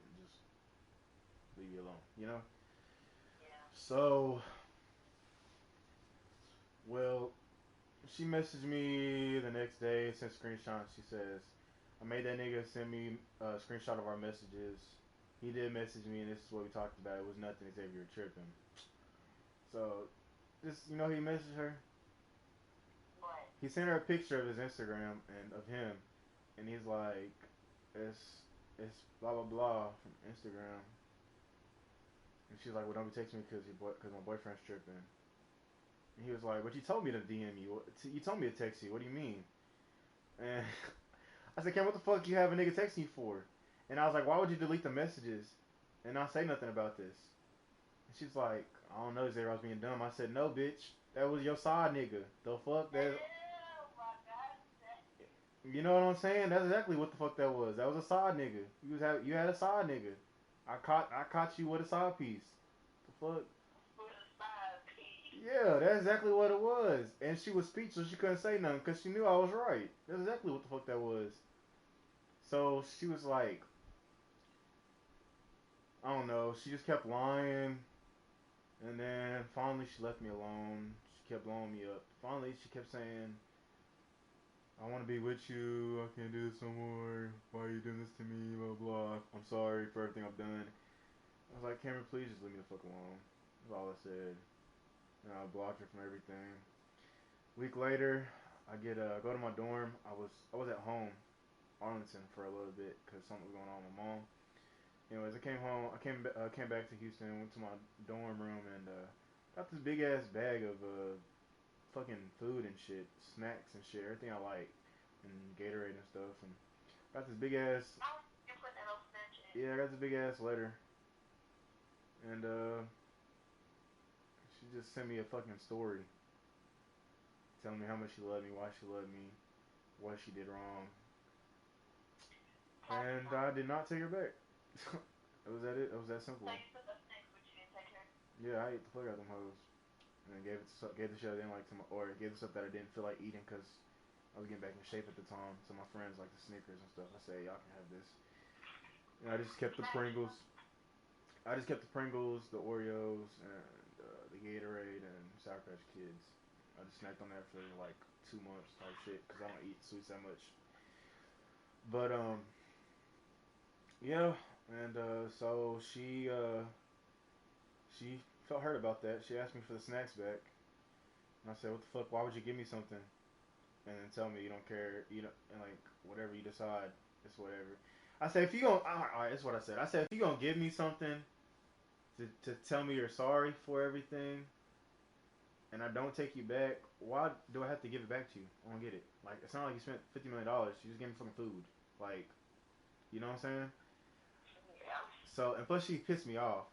you alone, you know. Yeah. So, well, she messaged me the next day, sent a screenshot. She says, I made that nigga send me a screenshot of our messages. He did message me, and this is what we talked about. It was nothing except you were tripping. So, just, he messaged her. What? He sent her a picture of his Instagram and of him, and he's like, it's blah blah blah from Instagram. And she's like, well, don't be texting me because my boyfriend's tripping. And he was like, but you told me to DM you. You told me to text you. What do you mean? And I said, Cam, what the fuck you have a nigga texting you for? And I was like, why would you delete the messages and not say nothing about this? And she's like, I don't know, Zara, I was being dumb. I said, no, bitch. That was your side nigga. The fuck? Oh my God. You know what I'm saying? That's exactly what the fuck that was. That was a side nigga. You had a side nigga. I caught you with a side piece. The fuck? With a side piece. Yeah, that's exactly what it was. And she was speechless. She couldn't say nothing because she knew I was right. That's exactly what the fuck that was. So she was like, I don't know. She just kept lying. And then finally she left me alone. She kept blowing me up. Finally she kept saying, I want to be with you. I can't do this no more. Why are you doing this to me? Blah, blah. I'm sorry for everything I've done. I was like, Cameron, please just leave me the fuck alone. That's all I said. And I blocked her from everything. Week later, I get go to my dorm. I was at home, Arlington, for a little bit because something was going on with my mom. Anyways, I came home. I came back to Houston. Went to my dorm room and got this big ass bag of fucking food and shit, snacks and shit, everything I like, and Gatorade and stuff. And got this big ass. Oh, you put that on Snapchat. Yeah, I got this big ass letter. And she just sent me a fucking story telling me how much she loved me, why she loved me, what she did wrong, and I did not take her back. It was that it. It was that simple. So you took the snacks with you and take her. Yeah, I ate the fuck out of them hoes, and gave the shit I didn't like to my, or gave the stuff that I didn't feel like eating because I was getting back in shape at the time. So my friends like the Snickers and stuff. I said, y'all can have this. And I just kept the Pringles. I just kept the Pringles, the Oreos, and the Gatorade and Sour Patch Kids. I just snacked on that for like 2 months type shit because I don't eat sweets that much. But yeah, and so she felt hurt about that. She asked me for the snacks back, and I said, "What the fuck? Why would you give me something and then tell me you don't care? You know, and like whatever you decide, it's whatever." I said, "If you gonna, all right, that's what I said. I said if you gonna give me something to tell me you're sorry for everything, and I don't take you back, why do I have to give it back to you? I don't get it. Like it's not like you spent $50 million. You just gave me fucking food. Like, you know what I'm saying?" Yeah. So and plus she pissed me off.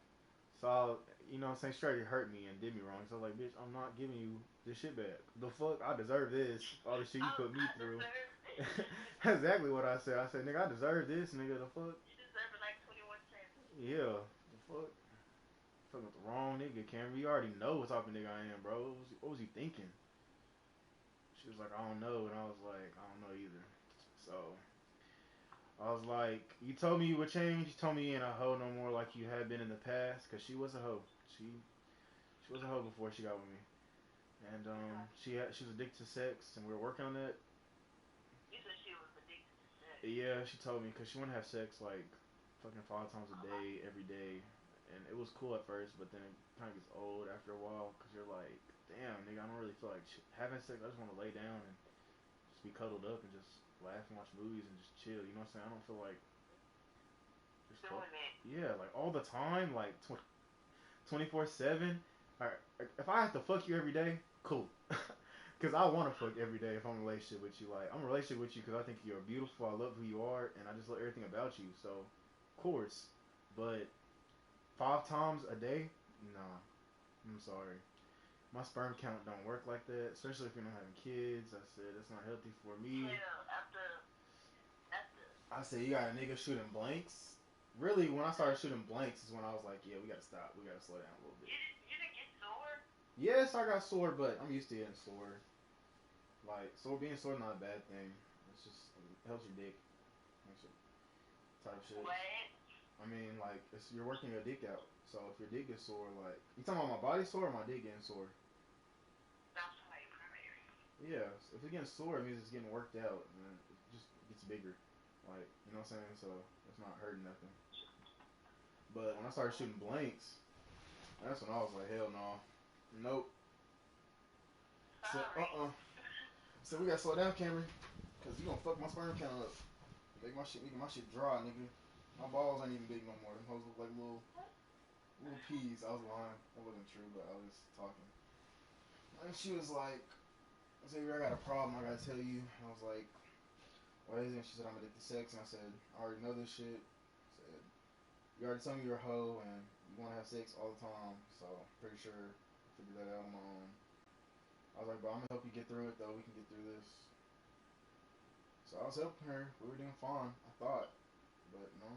So you know what I'm saying, straight hurt me and did me wrong. So like, bitch, I'm not giving you this shit back. The fuck, I deserve this. All the shit you put me I through. deserve it. That's exactly what I said. I said, nigga, I deserve this, nigga. The fuck. You deserve it like 21 cents. Yeah. The fuck. Fucking with the wrong nigga, Cameron. You already know what type of nigga I am, bro. What was you thinking? She was like, I don't know, and I was like, I don't know either. So I was like, you told me you would change. You told me you ain't a hoe no more like you had been in the past, cause she was a hoe. She was a hoe before she got with me. And she was addicted to sex, and we were working on that. You said she was addicted to sex. Yeah, she told me because she wanted to have sex like fucking 5 times a day, every day, and it was cool at first, but then it kind of gets old after a while because you're like, damn, nigga, I don't really feel like having sex. I just want to lay down and just be cuddled up and just laugh and watch movies and just chill. You know what I'm saying? I don't feel like just fuck. Doing it. Yeah, like all the time, like 24/7. Alright, if I have to fuck you every day, cool. Because I want to fuck every day if I'm in a relationship with you. Like, I'm in a relationship with you because I think you're beautiful, I love who you are, and I just love everything about you. So, of course. But 5 times a day? Nah. I'm sorry. My sperm count don't work like that, especially if you're not having kids. I said, that's not healthy for me. Hell, after. I said, you got a nigga shooting blanks? Really, when I started shooting blanks is when I was like, yeah, we gotta stop. We gotta slow down a little bit. You didn't get sore? Yes, I got sore, but I'm used to getting sore. Like, sore, being sore is not a bad thing. It's just, it helps your dick. Makes it type shit. What? I mean, like, you're working your dick out. So if your dick gets sore, like, you talking about my body sore or my dick getting sore? That's why you're primary. Yeah, if it's getting sore, it means it's getting worked out, and then it just gets bigger. Like, you know what I'm saying? So it's not hurting nothing. But when I started shooting blanks, that's when I was like, hell no. Nope. Said, Sorry. So we gotta slow down, Cameron. Cause you gonna fuck my sperm count up. Make my shit dry, nigga. My balls ain't even big no more. Them hoes look like little peas. I was lying. That wasn't true, but I was talking. And she was like, Xavier, I got a problem. I gotta tell you. I was like, what is it? She said, I'm addicted to sex. And I said, I already know this shit. I said, you already told me you're a hoe and you wanna have sex all the time. So, pretty sure I figured that out on my own. I was like, bro, I'm gonna help you get through it though. We can get through this. So I was helping her. We were doing fine, I thought. But no.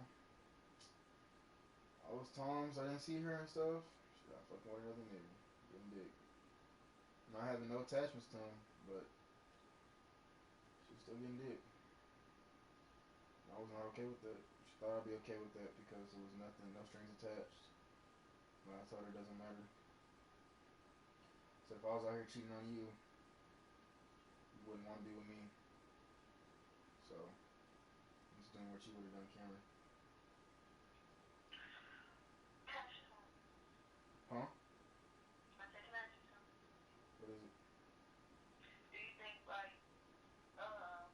All those times I didn't see her and stuff, she got fucking with another nigga. Getting dick. not having no attachments to him, but she was still getting dick. I was not okay with that. She thought I'd be okay with that because there was nothing, no strings attached. But I told her it doesn't matter. So if I was out here cheating on you, you wouldn't want to be with me. So I'm just doing what you would have done, Cameron. Huh? I said, can I ask you something? What is it? Do you think, like, um,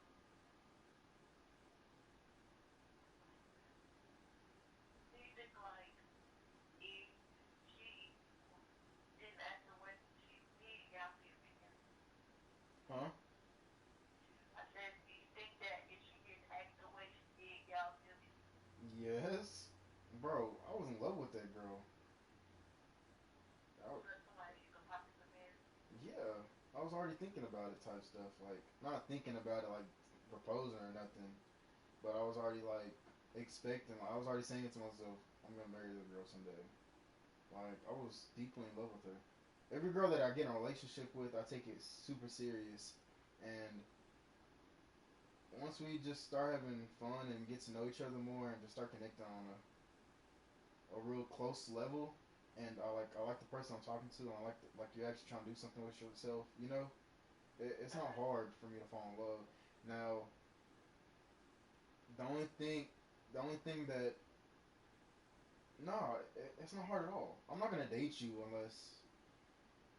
do you think, like, if she didn't act the way she did, y'all still be together? Huh? I said, do you think that if she didn't act the way she did, y'all still be together? Yes. Bro, I was in love with that girl. I, So that's somebody you could possibly marry? yeah. I was already thinking about it type stuff. Like, not thinking about it like proposing or nothing. But I was already like expecting, like, I was already saying it to myself, I'm gonna marry this girl someday. Like, I was deeply in love with her. Every girl that I get in a relationship with, I take it super serious. And once we just start having fun and get to know each other more and just start connecting on a real close level, and I like the person I'm talking to, and I like you're actually trying to do something with yourself. You know, it's not hard for me to fall in love. Now, the only thing, the only thing that no, it's not hard at all. I'm not gonna date you unless.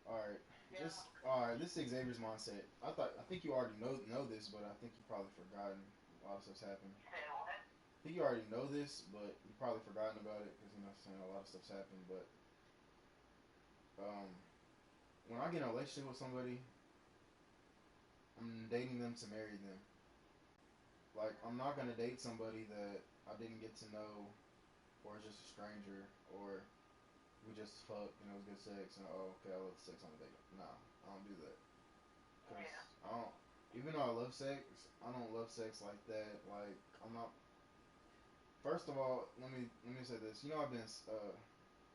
All right, Yeah, just okay. all right. This is Xavier's mindset. I think you already know this, but I think you probably forgotten a lot of stuff's happened. You said what? I think you already know this, but you probably forgotten about it because you know saying a lot of stuff's happened. But when I get in a relationship with somebody, I'm dating them to marry them. Like I'm not gonna date somebody that I didn't get to know, or is just a stranger, or we just fucked and it was good sex, and oh okay, I love sex on the date. Nah, I don't do that. Cause Yeah. I don't. Even though I love sex, I don't love sex like that. Like I'm not. First of all, let me say this. You know I've been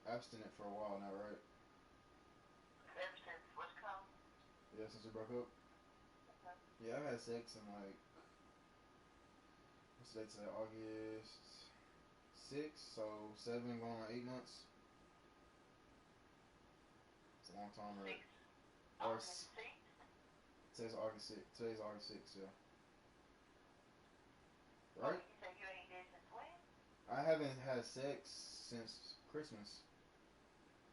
abstinent for a while now, right? Ever since what's called? Yeah, since we broke up. Okay. Yeah, I've had sex in like what's the date today? August 6th, so 7 going on 8 months. It's a long time, right? 6, Or August 6th? today's August 6th. Today's August 6th, yeah. Oh, Right? you say you ain't did since when? I haven't had sex since Christmas.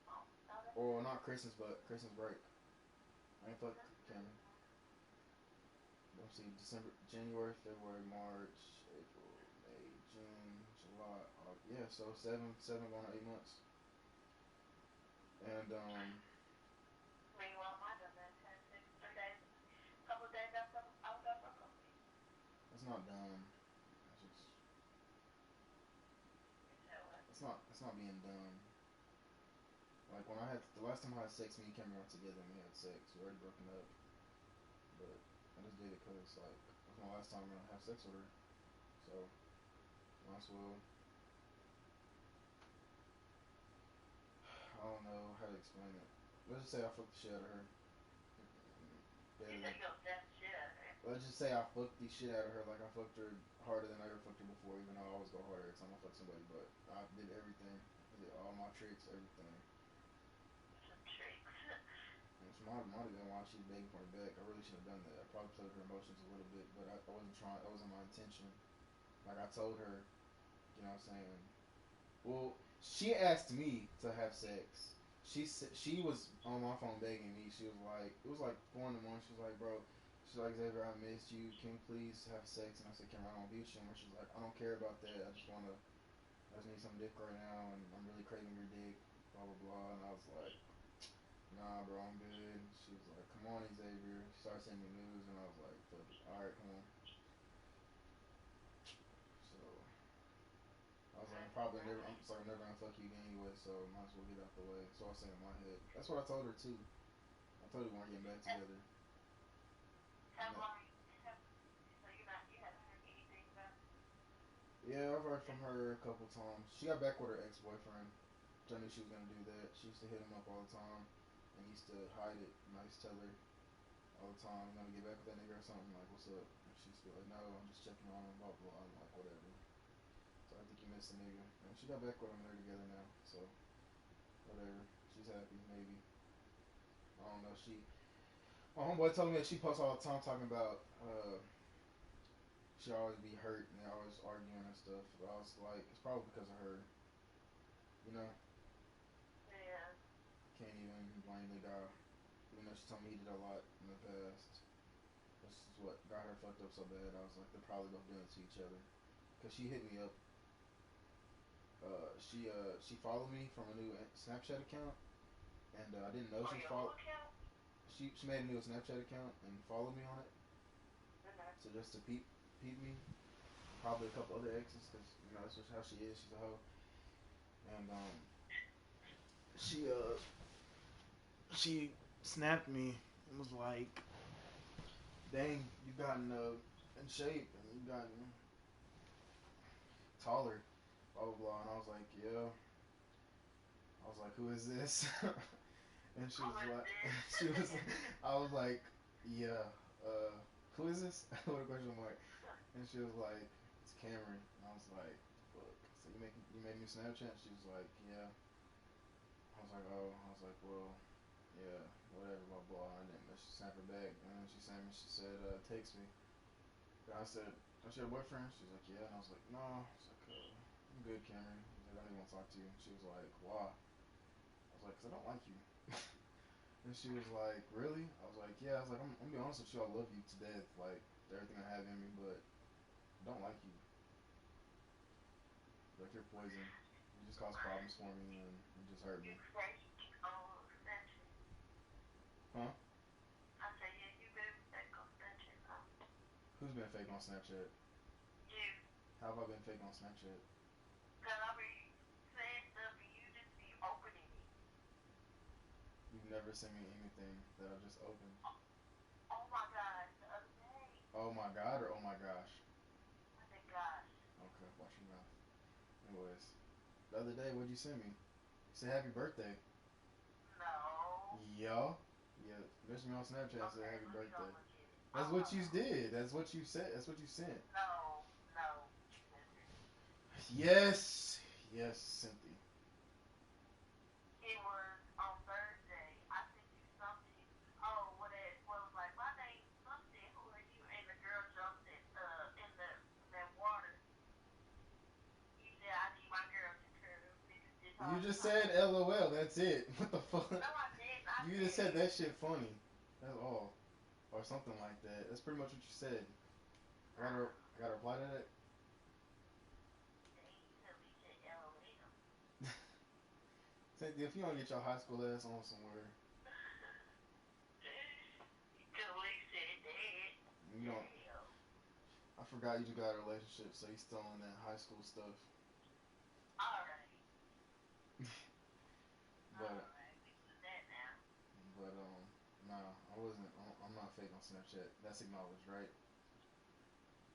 Oh, no, that's Or good. not Christmas, but Christmas break. I ain't fucked That's good. Cameron. Let's see, December, January, February, March, April, May, June, July, August. Yeah, so seven going on 8 months. And Meanwhile, my dumb ass had 6 3 days, couple of days after I got broke up with. that's not dumb. That's just You said what? that's not being dumb. Like when I had the last time I had sex, me and Cameron were together and we had sex. We already broken up, but I just did it because like it was my last time I'm gonna have sex with her. So might as well. I don't know how to explain it. Let's just say I fucked the shit out of her. You Better said than you gonna stab the shit out of her. let's just say I fucked the shit out of her. Like I fucked her harder than I ever fucked her before. Even though I always go harder every time I fuck somebody, but I did everything. I did all my tricks, everything. Some tricks. And she might have been why she was begging for me back. I really should have done that. I probably played with her emotions a little bit, but I wasn't trying. That wasn't my intention. Like I told her, you know what I'm saying. Well, she asked me to have sex. She was on my phone begging me. She was like, it was like 4 in the morning. She was like, bro, she's like, Xavier, I missed you. Can we please have sex? And I said, Cameron, I don't be with you anymore. She's like, I don't care about that. I just need some dick right now, and I'm really craving your dick. Blah blah blah. And I was like, nah, bro, I'm good. She was like, come on, Xavier. She started sending me news, and I was like, fuck it. All right, come on. So I was like, I'm sorry, I'm never gonna fuck you again anyway, so might as well get out the way. So I was saying in my head. That's what I told her too. I told her we weren't getting back together. How Yeah, long have, so you haven't heard anything about it? yeah, I've heard from her a couple times. She got back with her ex-boyfriend, which I knew she was gonna do that. She used to hit him up all the time. and he used to hide it. You know, he used to tell her all the time, you know, to get back with that nigga or something. Like, what's up? And she used to be like, no, I'm just checking on him, blah blah. I'm like, whatever. So I think you missed the nigga, and she got back with him. They're together now, so whatever. She's happy, maybe. I don't know. My homeboy told me that she posts all the time talking about she always be hurt and they always arguing and stuff. But I was like, it's probably because of her. You know, Yeah. can't even blame the guy. You know, she told me he did a lot in the past. This is what got her fucked up so bad. I was like, they're probably both doing it to each other. Cause she hit me up. She followed me from a new Snapchat account, and I didn't know On she your followed. who account? She made a new Snapchat account and followed me on it. Mm-hmm. So just to peep me. Probably a couple other exes, cause you know that's just how she is. She's a hoe. And she she snapped me and was like, "Dang, you've gotten in shape and you've gotten taller, blah blah blah." And I was like, "Yeah." I was like, "Who is this?" And she Who was is like, this? "She was." I was like, "Yeah, who is this?" What a question mark. And she was like, "It's Cameron." And I was like, "Fuck." So you made me Snapchat? She was like, "Yeah." I was like, "Oh." I was like, "Well, yeah, whatever, blah blah." I didn't snap her back, and then she sent me. She said, "Text me." And I said, "Is she your boyfriend?" She was like, "Yeah." And I was like, "No." I was like, "I'm good, Cameron." I was like, "I don't even want to talk to you." She was like, "Why?" I was like, "Cause I don't like you." And she was like, "Really?" I was like, "Yeah." I was like, I'm gonna be honest with you. I love you to death, like everything I have in me, but I don't like you. Like you're poison. You just cause problems for me, and you just hurt me." You fake on Snapchat. Huh? I say, yeah, you very fake on Snapchat, huh? Who's been fake on Snapchat? You. How have I been fake on Snapchat? Cause I be saying stuff and you just be opening it. You've never sent me anything that I've just opened. Oh my gosh, the other day. Oh my god or oh my gosh? I said, gosh. Okay, watch your mouth. Anyways, the other day, what'd you send me? You said happy birthday. No. Yeah. Yeah, messaged me on Snapchat and said Okay, happy let me go birthday. look at it. That's Oh, what hold you on. did. That's what you said. That's what you sent. No, no, you didn't. Yes. Yes, Cynthia. It was on Thursday. I sent you something. Oh, what was like, my name something. Who are you? And the girl jumped in that water. You said I need my girl to curve. Niggas just You all the just time. said LOL. That's it. What the fuck? No, I didn't. I You just said said that shit funny. That's all, or something like that. That's pretty much what you said. I gotta reply to that. dang, you tell me you said LOL. Cynthia, if you don't get your high school ass on somewhere, You could have said that. you don't. Damn. I forgot you just got a relationship, so you still on that high school stuff. Alright. But Alright. We put that now. but nah, I wasn't. I'm not fake on Snapchat. That's acknowledged, right?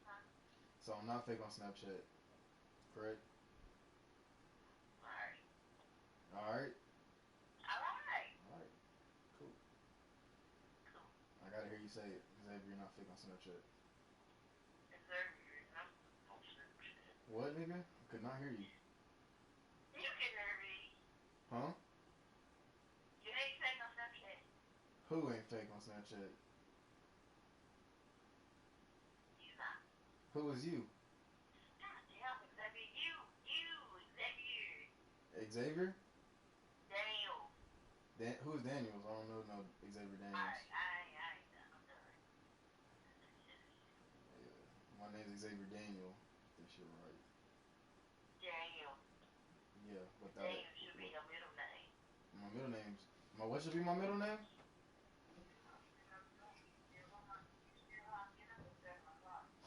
Huh? So I'm not fake on Snapchat, correct? Alright. All right, Alright. all right, cool. Cool. I gotta hear you say it, Xavier. You're not fake on Snapchat. Xavier is not on Snapchat. What, nigga? I could not hear you. You can hear me. Huh? You ain't fake on Snapchat. Who ain't fake on Snapchat? You not. Who is you? God damn, Xavier. You, Xavier. Xavier? Daniel. Who is Daniels? I don't know no Xavier Daniels. Alright, I ain't done. I'm done. Yeah. My name's Xavier Daniel. I think you're right. Daniel. Yeah, without it. Daniel should be your middle name. My middle name's. What should be my middle name?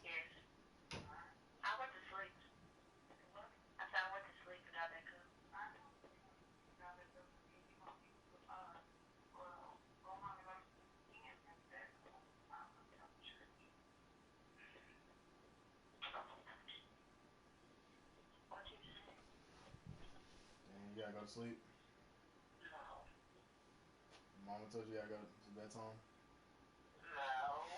Yes. I went to sleep. I said I went to sleep and got back up. What you say? And you gotta go to sleep. No. Mama told you I got to bedtime. No.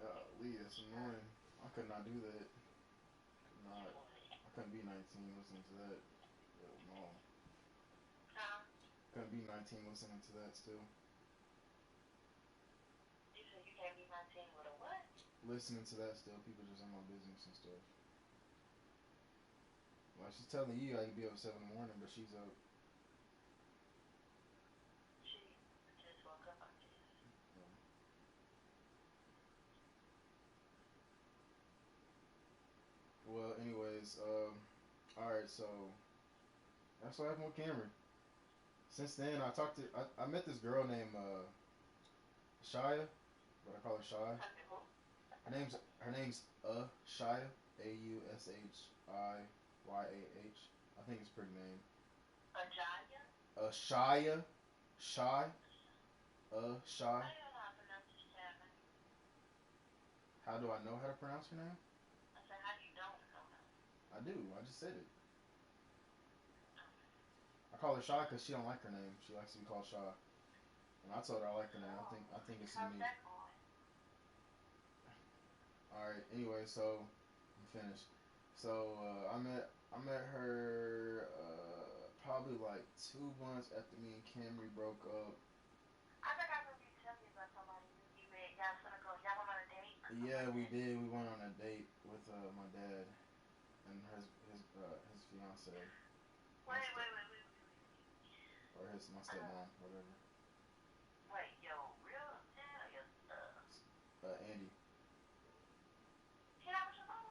Golly, that's annoying. I could not do that. Could not. I couldn't be 19 listening to that. Hell no. Huh? Couldn't be 19 listening to that still. You said you can't be 19 with a what? Listening to that still. People just in my business and stuff. Like she's telling you I can be up 7 in the morning, but she's up. She just woke up, I guess. Well, anyways, all right. So that's what happened with Cameron. Since then, I met this girl named Shia, but I call her Shy. I said, who? Her name's Shia, Aushiyah. I think it's a pretty name. A Jaya? Shia, Shy, Shy. How do you know how to pronounce this child name? How do I know how to pronounce her name? I said, how do you don't know how? I do. I just said it. I call her Shy because she don't like her name. She likes to be called Shy. And I told her I like her name. I think it's How's unique. that going? All right. Anyway, so I'm finished. So I met her probably like 2 months after me and Camry broke up. I think I remember you telling me about somebody you met. Y'all gonna go, y'all went on a date or something Yeah, like we that. did. We went on a date with my dad and his fiance, my Wait, step wait, wait, wait, wait, wait, wait. or his my stepmom, whatever. Wait, yo, real dad or your Andy. He not with your mom?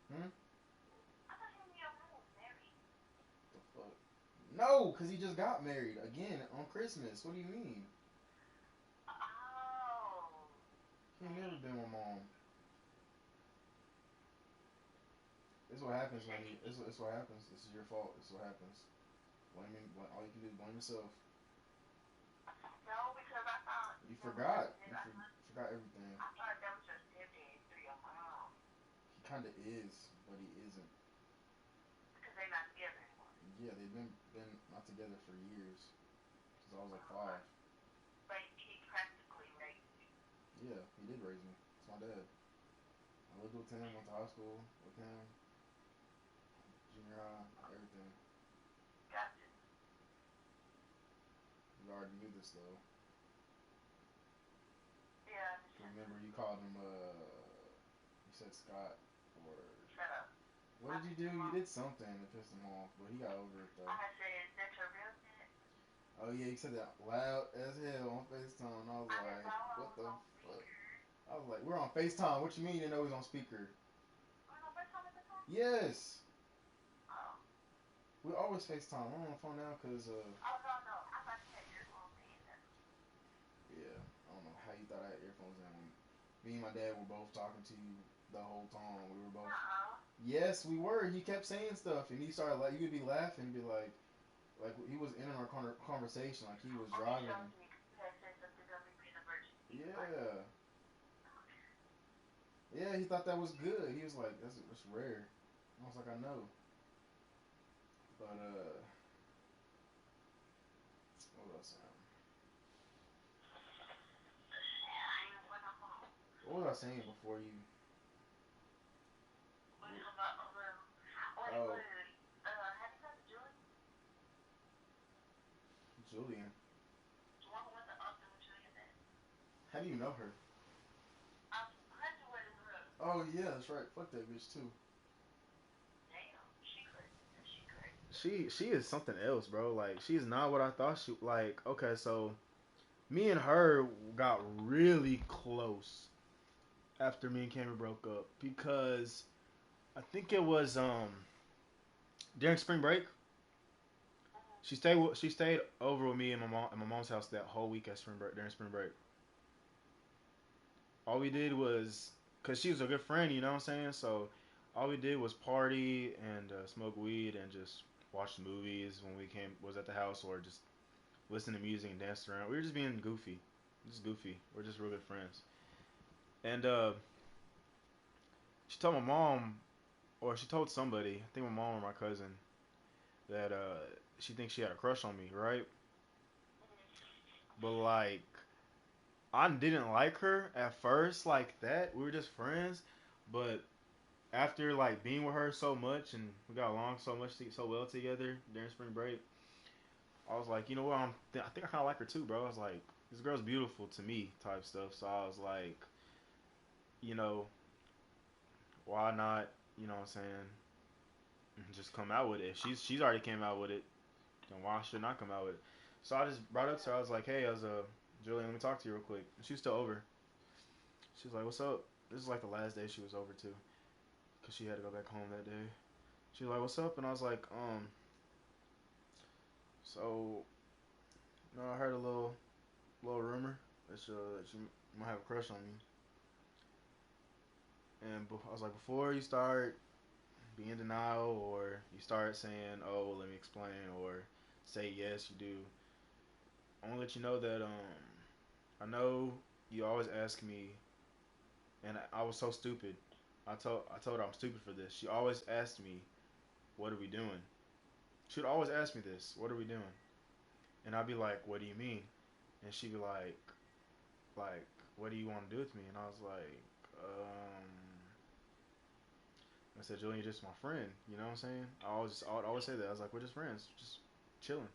Hmm. I thought him and your mom was married. The fuck? No, cause he just got married again on Christmas. What do you mean? Oh, He ain't never dang. been with mom. This is what happens Shit, when you. This is what happens. This is your fault. This is what happens. All you can do is blame yourself. no, because I thought You that was your forgot. step. Forgot everything. I thought that was your stepdad through your mom He kind of is, but he isn't. because they're not together anymore. Yeah, they've been not together for years since I was like Okay. 5. But he practically raised you. Yeah, he did raise me. It's my dad. I lived with him, went to high school with him, junior high, everything. Gotcha. You already knew this though. Yeah, I just Cause had to remember you called him you said Scott or shut up. what I did you pissed do? him You off. did something to piss him off, but he got over it though. I had said, is that your real dad? Oh yeah, you said that loud as hell on FaceTime. And I was I didn't like, know I what was the on fuck? speaker. I was like, we're on FaceTime. What you mean you didn't know he was on speaker? Was on FaceTime at the time? Yes. Oh. We always FaceTime. I'm on the phone now because Oh, no, no. I thought you had earphones in. That's yeah, I don't know how you thought I had earphones in when me and my dad were both talking to you the whole time. We were both. nuh-uh. Yes, we were. He kept saying stuff, and he started like you would be laughing, and be like he was in our conversation, like he was Oh, he showed driving. me because you had said something about me being a virgin. He was like, Yeah, okay. yeah. He thought that was good. He was like, that's rare. I was like, I know, but what was I saying? I ain't want no more. What was I saying before you? We talking about, wait, wait, Oh, wait. Have you talked to Julie? Julian. The one who went to Austin with you and your dad? How do you know her? I'm hunting with his brother. Oh yeah, that's right. Fuck that bitch too. Damn, she crazy. Yeah, she crazy. She is something else, bro. Like she's not what I thought she like. Okay, so me and her got really close after me and Cameron broke up because I think it was during spring break. Mm-hmm. She stayed over with me and my mom at my mom's house that whole week at spring break during spring break. All we did Mm-hmm. was because she was a good friend, you know what I'm saying. So all we did was party and smoke weed and just watch movies when we came was at the house or just listen to music and dance around. We were just being goofy, just goofy. We're just real good friends. And she told my mom, or she told somebody, I think my mom or my cousin, that she thinks she had a crush on me, right? Mm-hmm. But like I didn't like her at first like that. We were just friends, but after like being with her so much and we got along so much so well together during spring break, I was like, you know what? I think I kind of like her too, bro. I was like, this girl's beautiful to me, type stuff. So I was like, you know, why not? You know what I'm saying? Just come out with it. If she's already came out with it, then why should not come out with it? So I just brought it up to her. I was like, hey, I was Julian, let me talk to you real quick. And she was still over. She was like, what's up? This is like the last day she was over too, cause she had to go back home that day. She was like, what's up? And I was like, so I heard a little rumor that you might have a crush on me. And I was like, before you start being in denial or you start saying, oh, well, let me explain, or say yes, you do, I want to let you know that I know you always ask me, and I was so stupid. I told her I'm stupid for this. She always asked me, what are we doing? She'd always ask me this, what are we doing? And I'd be like, what do you mean? And she'd be like, what do you want to do with me? And I was like, I said, Julian, you're just my friend. You know what I'm saying? I would always say that. I was like, we're just friends, just chilling.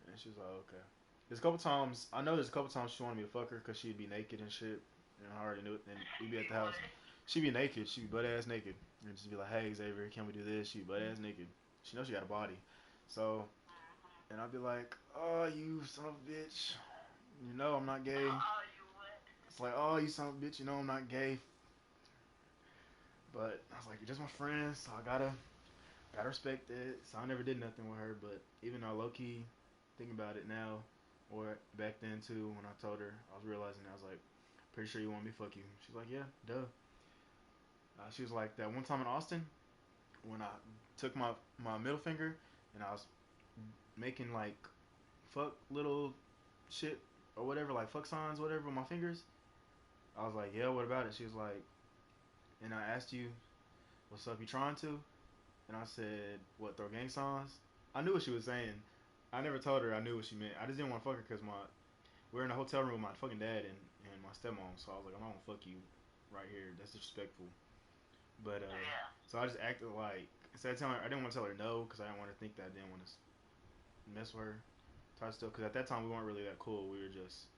And she was like, okay. There's a couple times, I know there's a couple times she wanted me to fuck her because she'd be naked and shit. And I already knew it. And we'd be at She the house. would. She'd be naked. She'd be butt ass naked. And just be like, hey, Xavier, can we do this? She'd be butt ass naked. She knows she got a body. So, Mm-hmm. and I'd be like, oh, you son of a bitch. You know I'm not gay. Oh, you would. It's like, oh, you son of a bitch. You know I'm not gay. But I was like, you're just my friend. So gotta respect it. So I never did nothing with her, but even though low key thinking about it now, or back then too, when I told her, I was realizing I was like, pretty sure you want me to fuck you. She's like, yeah, duh. She was like that one time in Austin when I took my middle finger and I was making like fuck little shit or whatever, like fuck signs, whatever, with my fingers. I was like, yeah, what about it? She was like, and I asked you, what's up? You trying to? And I said, what, throw gang signs? I knew what she was saying. I never told her I knew what she meant. I just didn't want to fuck her because we were in a hotel room with my fucking dad and my stepmom. So I was like, I'm not gonna fuck you right here. That's disrespectful. But Yeah. so I just acted like instead of telling her, I didn't want to tell her no because I didn't want her to think that I didn't want to mess with her. Type stuff. Because at that time we weren't really that cool. We were just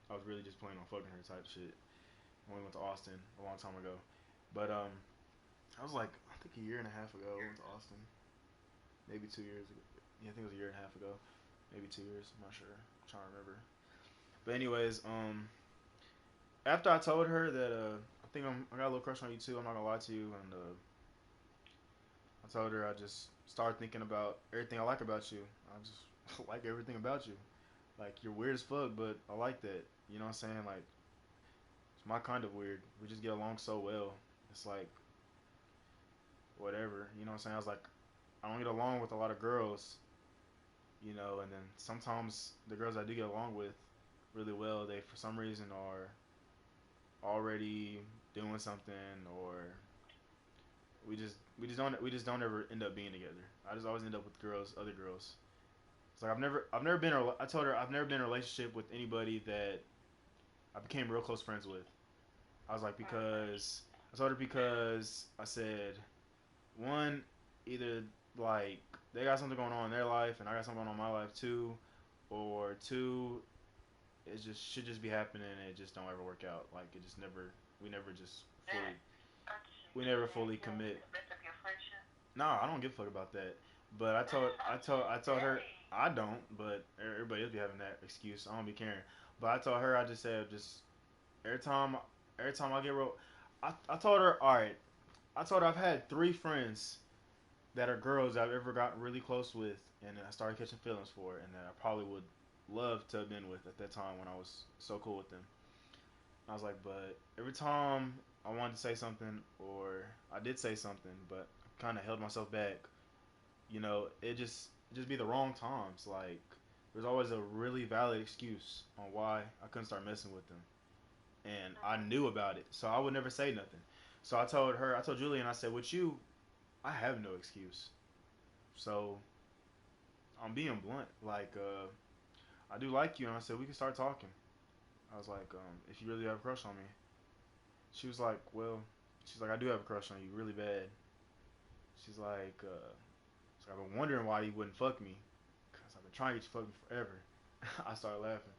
I was really just planning on fucking her type shit. When we went to Austin a long time ago. But I was like I think a year and a half ago. I went to Austin. Maybe 2 years ago. Yeah, I think it was a year and a half ago. Maybe 2 years. I'm not sure. I'm trying to remember. But anyways, after I told her that I got a little crush on you too. I'm not gonna lie to you, and I told her I just started thinking about everything I like about you. I just like everything about you. Like you're weird as fuck, but I like that. You know what I'm saying? Like it's my kind of weird. We just get along so well. It's like whatever. You know what I'm saying? I was like I don't get along with a lot of girls, and then sometimes the girls I do get along with really well, they for some reason are already doing something, or we just don't ever end up being together. I just always end up with other girls. It's like I've never been. I told her I've never been in a relationship with anybody that I became real close friends with. I was like because I told her because I said one either like they got something going on in their life and I got something going on in my life too, or two it just should just be happening and it just don't ever work out. Like it just never we never just That fully hurts you. we Does never that fully go to commit. the best of your friendship? No, I don't give a fuck about that. But I'm just I told her saying. I don't, but everybody else be having that excuse. I don't be caring. But I told her I just said just every time every time I get real I told her, all right, I told her I've had three friends that are girls I've ever gotten really close with and I started catching feelings for and that I probably would love to have been with at that time when I was so cool with them. I was like, but every time I wanted to say something or I did say something, but I kind of held myself back. It just be the wrong times. Like there's always a really valid excuse on why I couldn't start messing with them, and I Mm-hmm. knew about it, so I would never say nothing. So I told Julian, I said, with you, I have no excuse. So I'm being blunt. Like, I do like you, and I said we can start talking. I was like, if you really have a crush on me. She was like, well, she's like, I do have a crush on you, really bad. She's like, so I've been wondering why you wouldn't fuck me, cause I've been trying to get you to fuck me forever. I started laughing,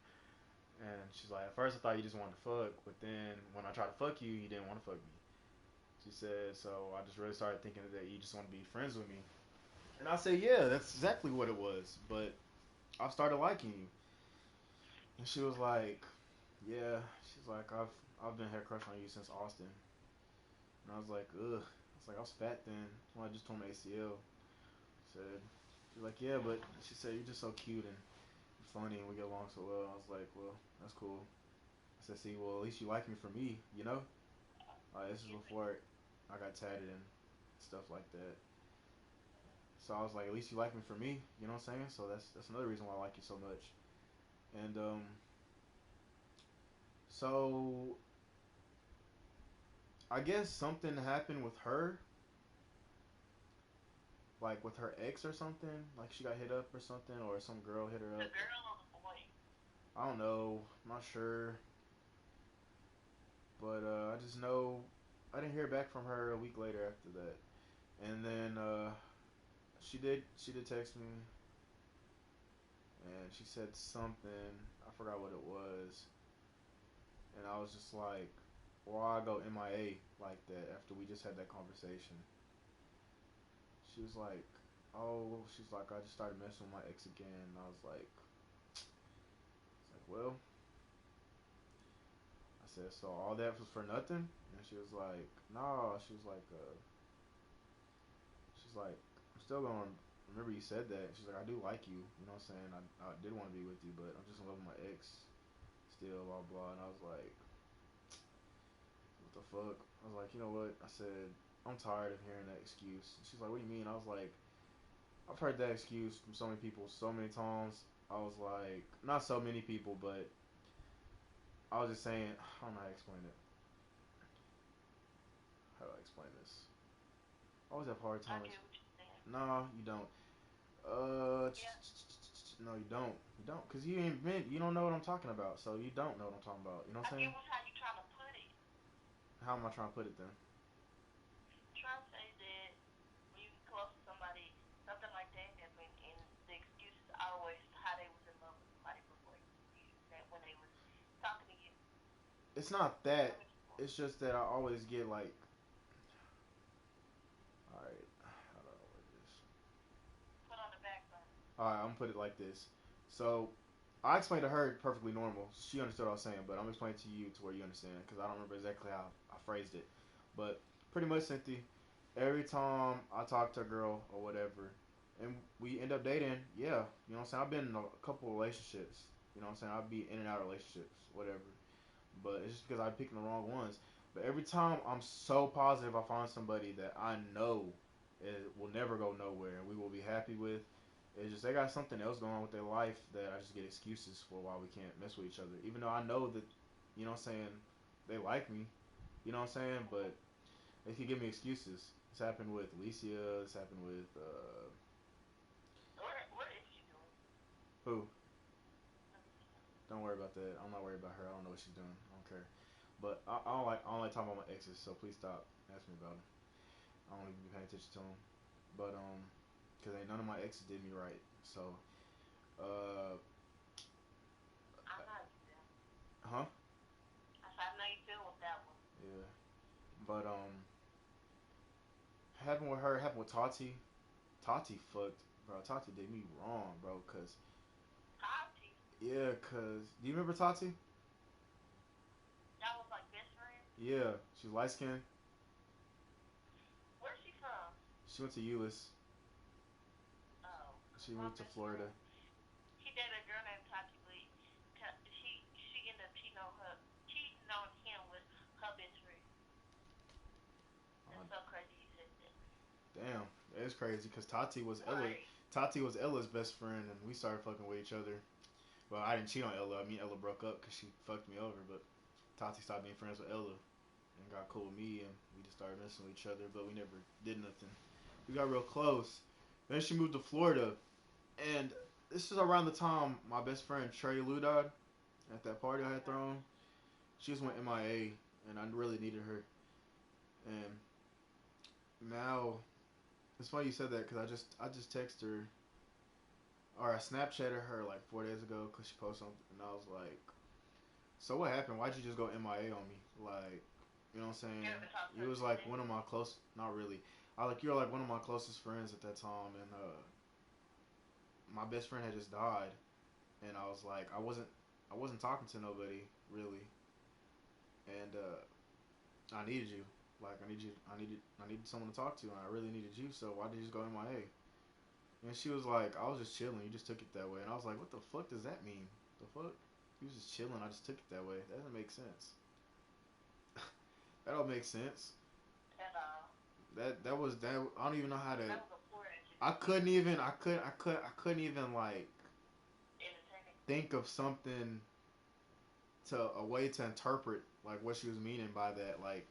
and she's like, at first I thought you just wanted to fuck, but then when I tried to fuck you, you didn't want to fuck me. She said, so I just really started thinking that you just want to be friends with me. And I said, yeah, that's exactly what it was. But I started liking you. And she was like, yeah. She's like, I've been had a crush on you since Austin. And I was like, ugh. I was like, I was fat then. When I just tore my ACL. Said, she's like, yeah, but she said you're just so cute and funny and we get along so well. I was like, well, that's cool. I said, see, well, at least you like me for me, you know? This is before I got tatted and stuff like that. So I was like, at least you like me for me, you know what I'm saying? So that's another reason why I like you so much. And so I guess something happened with her, like with her ex or something. Like she got hit up or something, or some girl hit her The up. girl or the boy? I don't know. I'm not sure. But I just know I didn't hear back from her a week later after that. And then she did text me and she said something. I forgot what it was. And I was just like, why go MIA like that after we just had that conversation? She was like, oh, she's like, I just started messing with my ex again. And I was like, well, I said, so all that was for nothing? And she was like, nah. She's like, I'm still gonna remember you said that. She's like, I do like you. You know what I'm saying? I did want to be with you, but I'm just in love with my ex still, blah, blah. And I was like, what the fuck? I was like, you know what? I said, I'm tired of hearing that excuse. She's like, what do you mean? I was like, I've heard that excuse from so many people so many times. I was like, not so many people, but I was just saying, I don't know how to explain it. How do I explain this? I always have a hard I time. get what you're saying. No, you don't. Uh, Yeah, no, you don't. You don't, cause you ain't been. You don't know what I'm talking about, so you don't know what I'm talking about. You know I what I'm get saying? how you trying to put it. How am I trying to put it then? Trying to say that when you get close to somebody, something like that happened, and the excuse is always how they was in love with somebody before you. That when they was talking to you. It's not So that. many people It's just that I always get like, all right, how do I word this? put on the back burner. All right, I'm gonna put it like this. So, I explained to her perfectly normal. She understood what I was saying, but I'm explaining to you to where you understand because I don't remember exactly how I phrased it. But pretty much, Cynthia, every time I talk to a girl or whatever, and we end up dating, yeah, you know what I'm saying? I've been in a couple of relationships. You know what I'm saying? I'll be in and out of relationships, whatever. But it's just because I'm picking the wrong ones. But every time I'm so positive I find somebody that I know it will never go nowhere and we will be happy with. It's just they got something else going on with their life that I just get excuses for why we can't mess with each other. Even though I know that, you know what I'm saying, they like me. You know what I'm saying? But they can give me excuses. This happened with Alicia. This happened with, What is she doing? who? Let me see. Don't worry about that. I'm not worried about her. I don't know what she's doing. I don't care. But I don't like talking about my exes, so please stop asking me about them. I don't even be paying attention to them. But cause ain't none of my exes did me right. So uh, I know you feel. huh? I said I know you feel with that one. Yeah. But happened with her. Happened with Tati. Tati fucked, bro. Tati did me wrong, bro. Cause Tati, yeah, cause do you remember Tati? y'all was like best friends. Yeah, she's light skinned. Where's she from? She went to ULIS. Oh, cause She my moved to best Florida. friend, he dated a girl named Tati, but she ended up cheating on him with her best friend. Uh, That's so crazy you said that. damn, it's crazy. Cause Tati was Ella. Right. Tati was Ella's best friend, and we started fucking with each other. Well, I didn't cheat on Ella. Me and Ella broke up because she fucked me over. But Tati stopped being friends with Ella and got cool with me, and we just started messing with each other. But we never did nothing. We got real close, Then she moved to Florida, and this is around the time my best friend Trey Lou died at that party I had thrown. She just went MIA, and I really needed her. And now it's funny you said that because I just texted her or I Snapchatted her like 4 days ago because she posted something, and I was like, "So what happened? Why'd you just go MIA on me? Like, you know what I'm saying? You was like one of my close, not really. I like you were like one of my closest friends at that time, and my best friend had just died, and I was like, I wasn't talking to nobody really, and I needed you. Like I needed someone to talk to, and I really needed you. So why did you just go MIA?" And she was like, "I was just chilling. You just took it that way." And I was like, "What the fuck does that mean? The fuck? You was just chilling. I just took it that way. That doesn't make sense. That don't make sense. At all. That was that. I don't even know how to. That was a poor I education. couldn't even. I couldn't even like Entertaining. think of something to a way to interpret like what she was meaning by that. Like,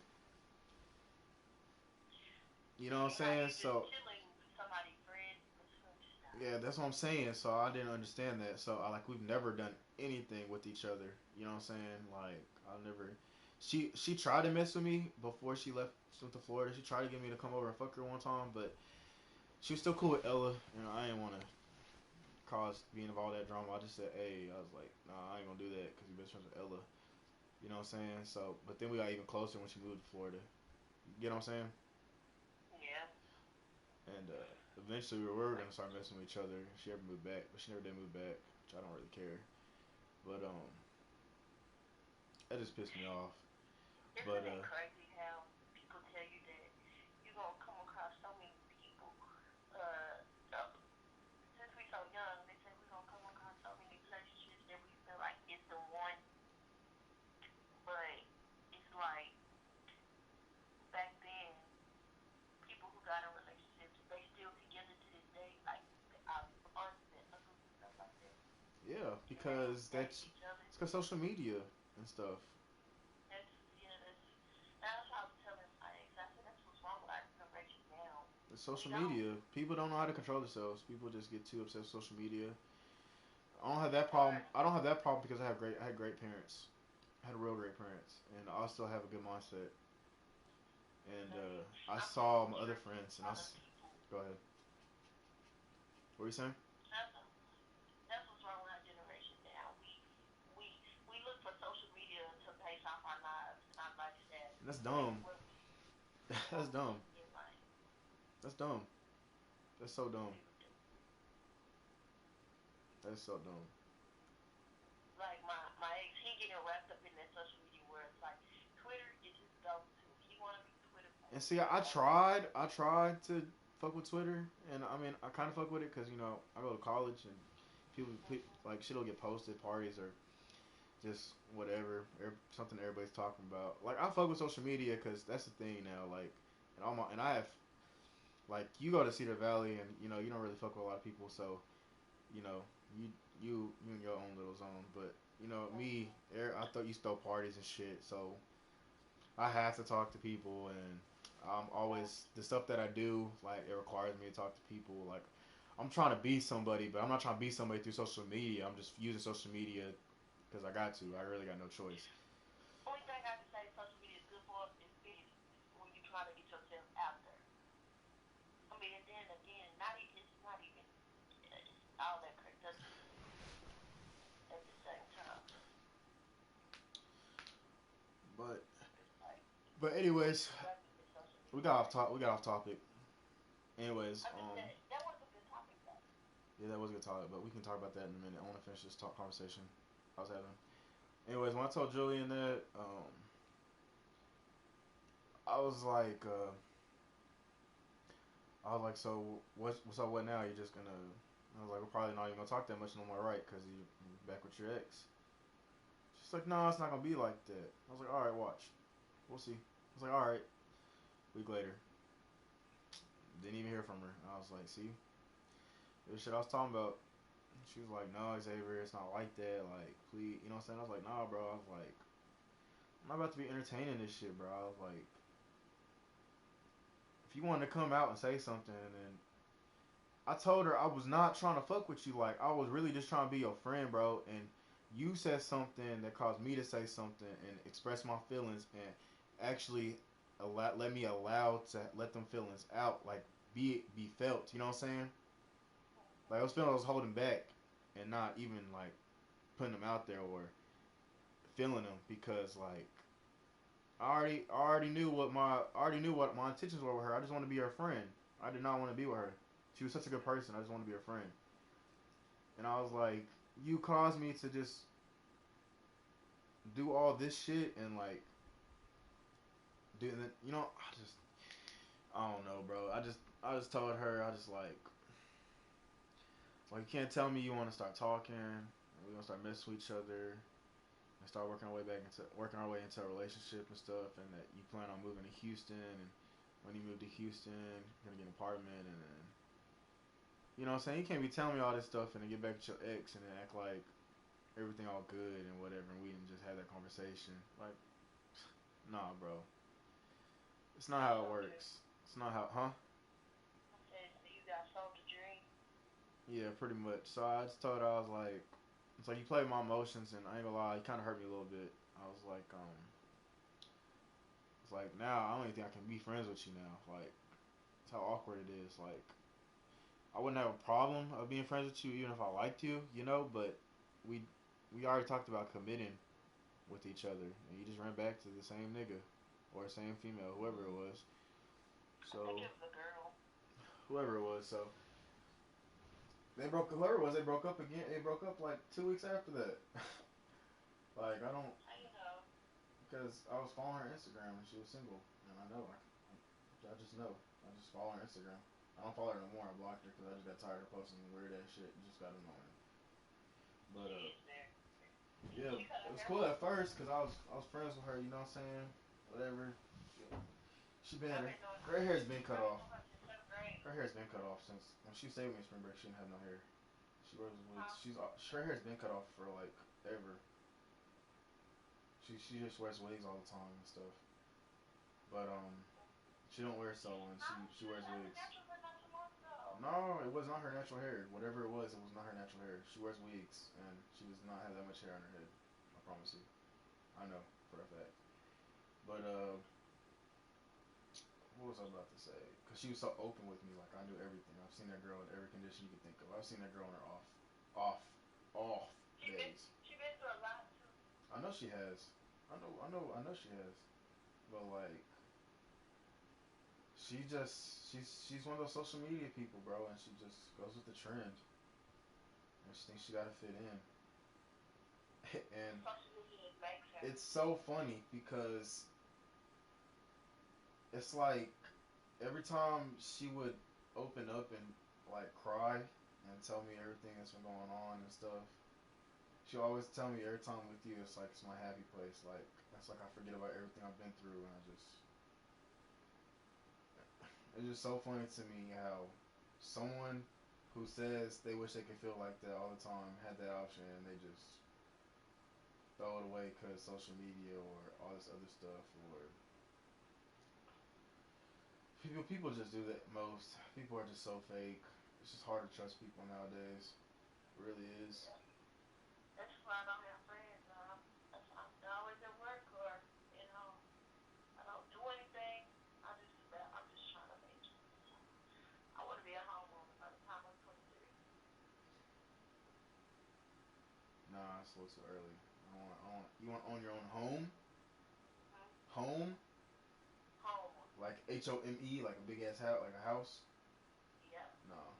you know what I'm You know, saying? you just So chilling with somebody's friend, but you just not. yeah, that's what I'm saying. So I didn't understand that. So I like we've never done anything with each other. You know what I'm saying? Like I never. She tried to mess with me before she left. She went to Florida. She tried to get me to come over and fuck her one time, but she was still cool with Ella. You know, I didn't want to cause being involved in that drama. I just said, hey, I was like, nah, I ain't gonna do that because you best friends with Ella. You know what I'm saying? So, but then we got even closer when she moved to Florida. You know what I'm saying? Yeah. And eventually we were gonna start messing with each other. She ever moved back, but she never did move back, which I don't really care. But that just pissed me off. But Isn't it crazy how people tell you that you're gonna come across so many people? So since we're so young, they say we're gonna come across so many relationships that we feel like it's the one, but it's like back then, people who got in relationships, they still together to this day, like our aunts and uncles and stuff like that, yeah, and they don't because date that's each other. it's cause social media and stuff. That's yeah, that's what I was telling my ex. I said that's what's wrong with our generation now. It's We social don't. media. People don't know how to control themselves. People just get too obsessed with social media. I don't have that Or problem. I don't have that problem because I had great parents. I had real great parents, and I still have a good mindset. And see, I I'm just saw my other tripping friends, and on the people. go ahead. What were you saying? That's that's what's wrong with our generation now. We look for social media to base off our lives and our lifestyle That's and dumb. what we That's want dumb. in life. That's dumb. That's so dumb. People do. That's so dumb. Like my ex, he getting wrapped up in that social media where it's like Twitter is his go-to. He want to be Twitter And boy. see, I tried. I tried to fuck with Twitter, and I mean, I kind of fuck with it because I go to college and like shit'll get posted, parties or just whatever, something everybody's talking about. Like I fuck with social media because that's the thing now. Like, and I have like you go to Cedar Valley and you don't really fuck with a lot of people, so you know you you in your own little zone. But me, I thought you throw parties and shit, so I have to talk to people, and I'm always the stuff that I do. Like it requires me to talk to people. Like I'm trying to be somebody, but I'm not trying to be somebody through social media. I'm just using social media because I got to. I really got no choice. Only thing I can say social media is good for is business when you try to get yourself out there. I mean, and then again, it's not even all that productive at the same time. But It's like but we anyways, productive in social we media got off right top. now. We got off topic. Anyways, I mean, that was a good topic though. yeah, that was a good topic, but we can talk about that in a minute. I want to finish this talk conversation I was having. Anyways, when I told Julian that, I was like, so what's up? What now? You're just gonna? I was like, we're probably not even gonna talk that much no more, right? Because you're back with your ex. She's like, no, it's not gonna be like that. I was like, all right, watch, we'll see. I was like, all right. Week later, didn't even hear from her. I was like, see, it was shit I was talking about. She was like, no, Xavier, it's not like that. Like, please, you know what I'm saying? I was like, nah, bro. I was like, I'm not about to be entertaining this shit, bro. I was like, if you wanted to come out and say something, then I told her I was not trying to fuck with you. Like I was really just trying to be your friend, bro. And you said something that caused me to say something and express my feelings and actually let me allow to let them feelings out, like be felt. You know what I'm saying? Like those feelings I was holding back and not even like putting them out there or feeling them because like I already knew what my intentions were with her. I just want to be her friend. I did not want to be with her. She was such a good person. I just want to be her friend. And I was like, you caused me to just do all this shit and like do that. You know, I don't know, bro. I just told her I just like you can't tell me you want to start talking. And we're gonna start messing with each other and start working our way into a relationship and stuff. And that you plan on moving to Houston and when you move to Houston, you're gonna get an apartment and then you know what I'm saying? You can't be telling me all this stuff and then get back at your ex and then act like everything all good and whatever and we didn't just have that conversation. Like, nah, bro. It's not Got how it sold it. works. It's not how, huh? I said, so you got sold the dream. Yeah, pretty much. So I just told her, I was like, it's like you play with my emotions and I ain't gonna lie, it kind of hurt me a little bit. I was like, it's like now I don't even think I can be friends with you now. Like, it's how awkward it is. Like, I wouldn't have a problem of being friends with you even if I liked you, you know, but we we already talked about committing with each other, and you just ran back to the same nigga or same female, whoever it was. I think So it was a girl. whoever it was, so they broke. Whoever it was, they broke up again. They broke up like 2 weeks after that. Like I don't, How you know? because I was following her Instagram and she was single, and I know. I just know. I just follow her Instagram. I don't follow her no more. I blocked her because I just got tired of posting weird ass shit. It just got annoying. But She is there. yeah, She cut it her was hair cool off. at first because I was friends with her. You know what I'm saying? Whatever. She been I've been doing. her hair's been Been cut friends off. with her since seventh grade. Her hair's been cut off since when she stayed with me in spring break. She didn't have no hair. She wears wigs. Huh? Her hair's been cut off for like ever. She just wears wigs all the time and stuff. But she don't wear so and No, she she was wears having wigs. natural hair not too long ago. No, it was not her natural hair. Whatever it was not her natural hair. She wears wigs and she does not have that much hair on her head. I promise you. I know for a fact. But what was I about to say? Because she was so open with me, like I knew everything. I've seen that girl in every condition you could think of. I've seen that girl in her off, off days. She been through a lot too. I know she has. I know she has. But like, she's one of those social media people, bro, and she just goes with the trend, and she thinks she gotta fit in. And Social media makes her. it's so funny because it's like every time she would open up and like cry and tell me everything that's been going on and stuff, she always tell me every time with you it's like it's my happy place. Like that's like I forget about everything I've been through and I just it's just so funny to me how someone who says they wish they could feel like that all the time had that option and they just throw it away because social media or all this other stuff or people just do that most. People are just so fake. It's just hard to trust people nowadays. It really is. Yeah. That's why I don't have friends. That's why I'm always at work or you know I don't do anything. I'm just trying to make it. I want to be a homeowner by the time I'm 23. Nah, it's a little too early. You want to own your own home? Hmm? Home? Home. Like HOME, like a big ass house, like a house? Yeah. No.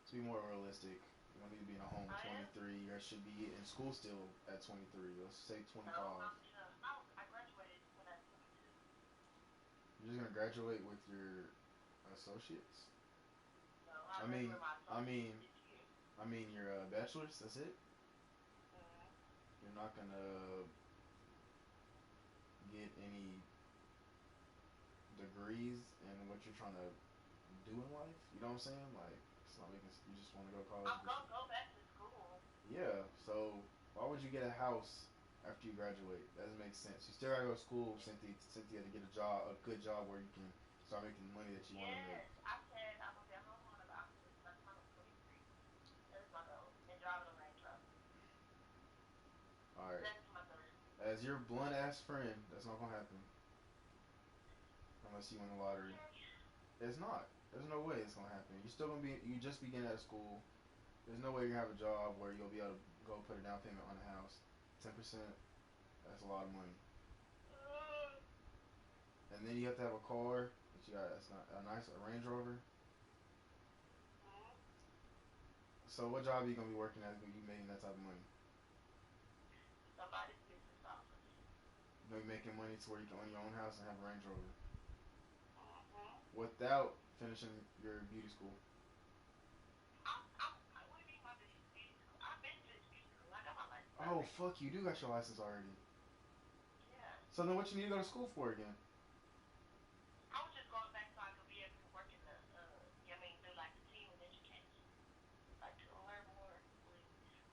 To be more realistic, you don't need to be in a home at I am. 23. You should be in school still at 23. Let's say No, 25. I'm in a. No, I graduated when I was 22. You're just gonna graduate with your associates. No, I I mean, graduated my I associates mean, this year. your bachelor's. That's it. Mm-hmm. You're not gonna get any degrees in what you're trying to do in life. You know what I'm saying? Like, it's not making. You just want to go to college. I'm gonna go back to school. Yeah. So why would you get a house after you graduate? That doesn't make sense. You still gotta go to school, Cynthia, to get a job, a good job where you can start making the money that you want to make. Yes, I said I'm gonna be a homeowner after by the time I'm as your blunt ass friend, that's not gonna happen unless you win the lottery. It's not. There's no way it's gonna happen. You still gonna be. You just begin at school. There's no way you're gonna have a job where you'll be able to go put a down payment on a house. 10%. That's a lot of money. And then you have to have a car that you got. That's not a nice a Range Rover. So what job are you gonna be working at when you making that type of money? Somebody's business office. You're gonna be making money to where you can own your own house and have a Range Rover Mm-hmm. without finishing your beauty school. What do you mean my beauty school? I've been to this beauty school. I got my license Oh already. fuck, you do got your license already. Yeah. So then what you need to go to school for again? I was just going back so I could be able to work in the, do like the team in education. Like to learn more.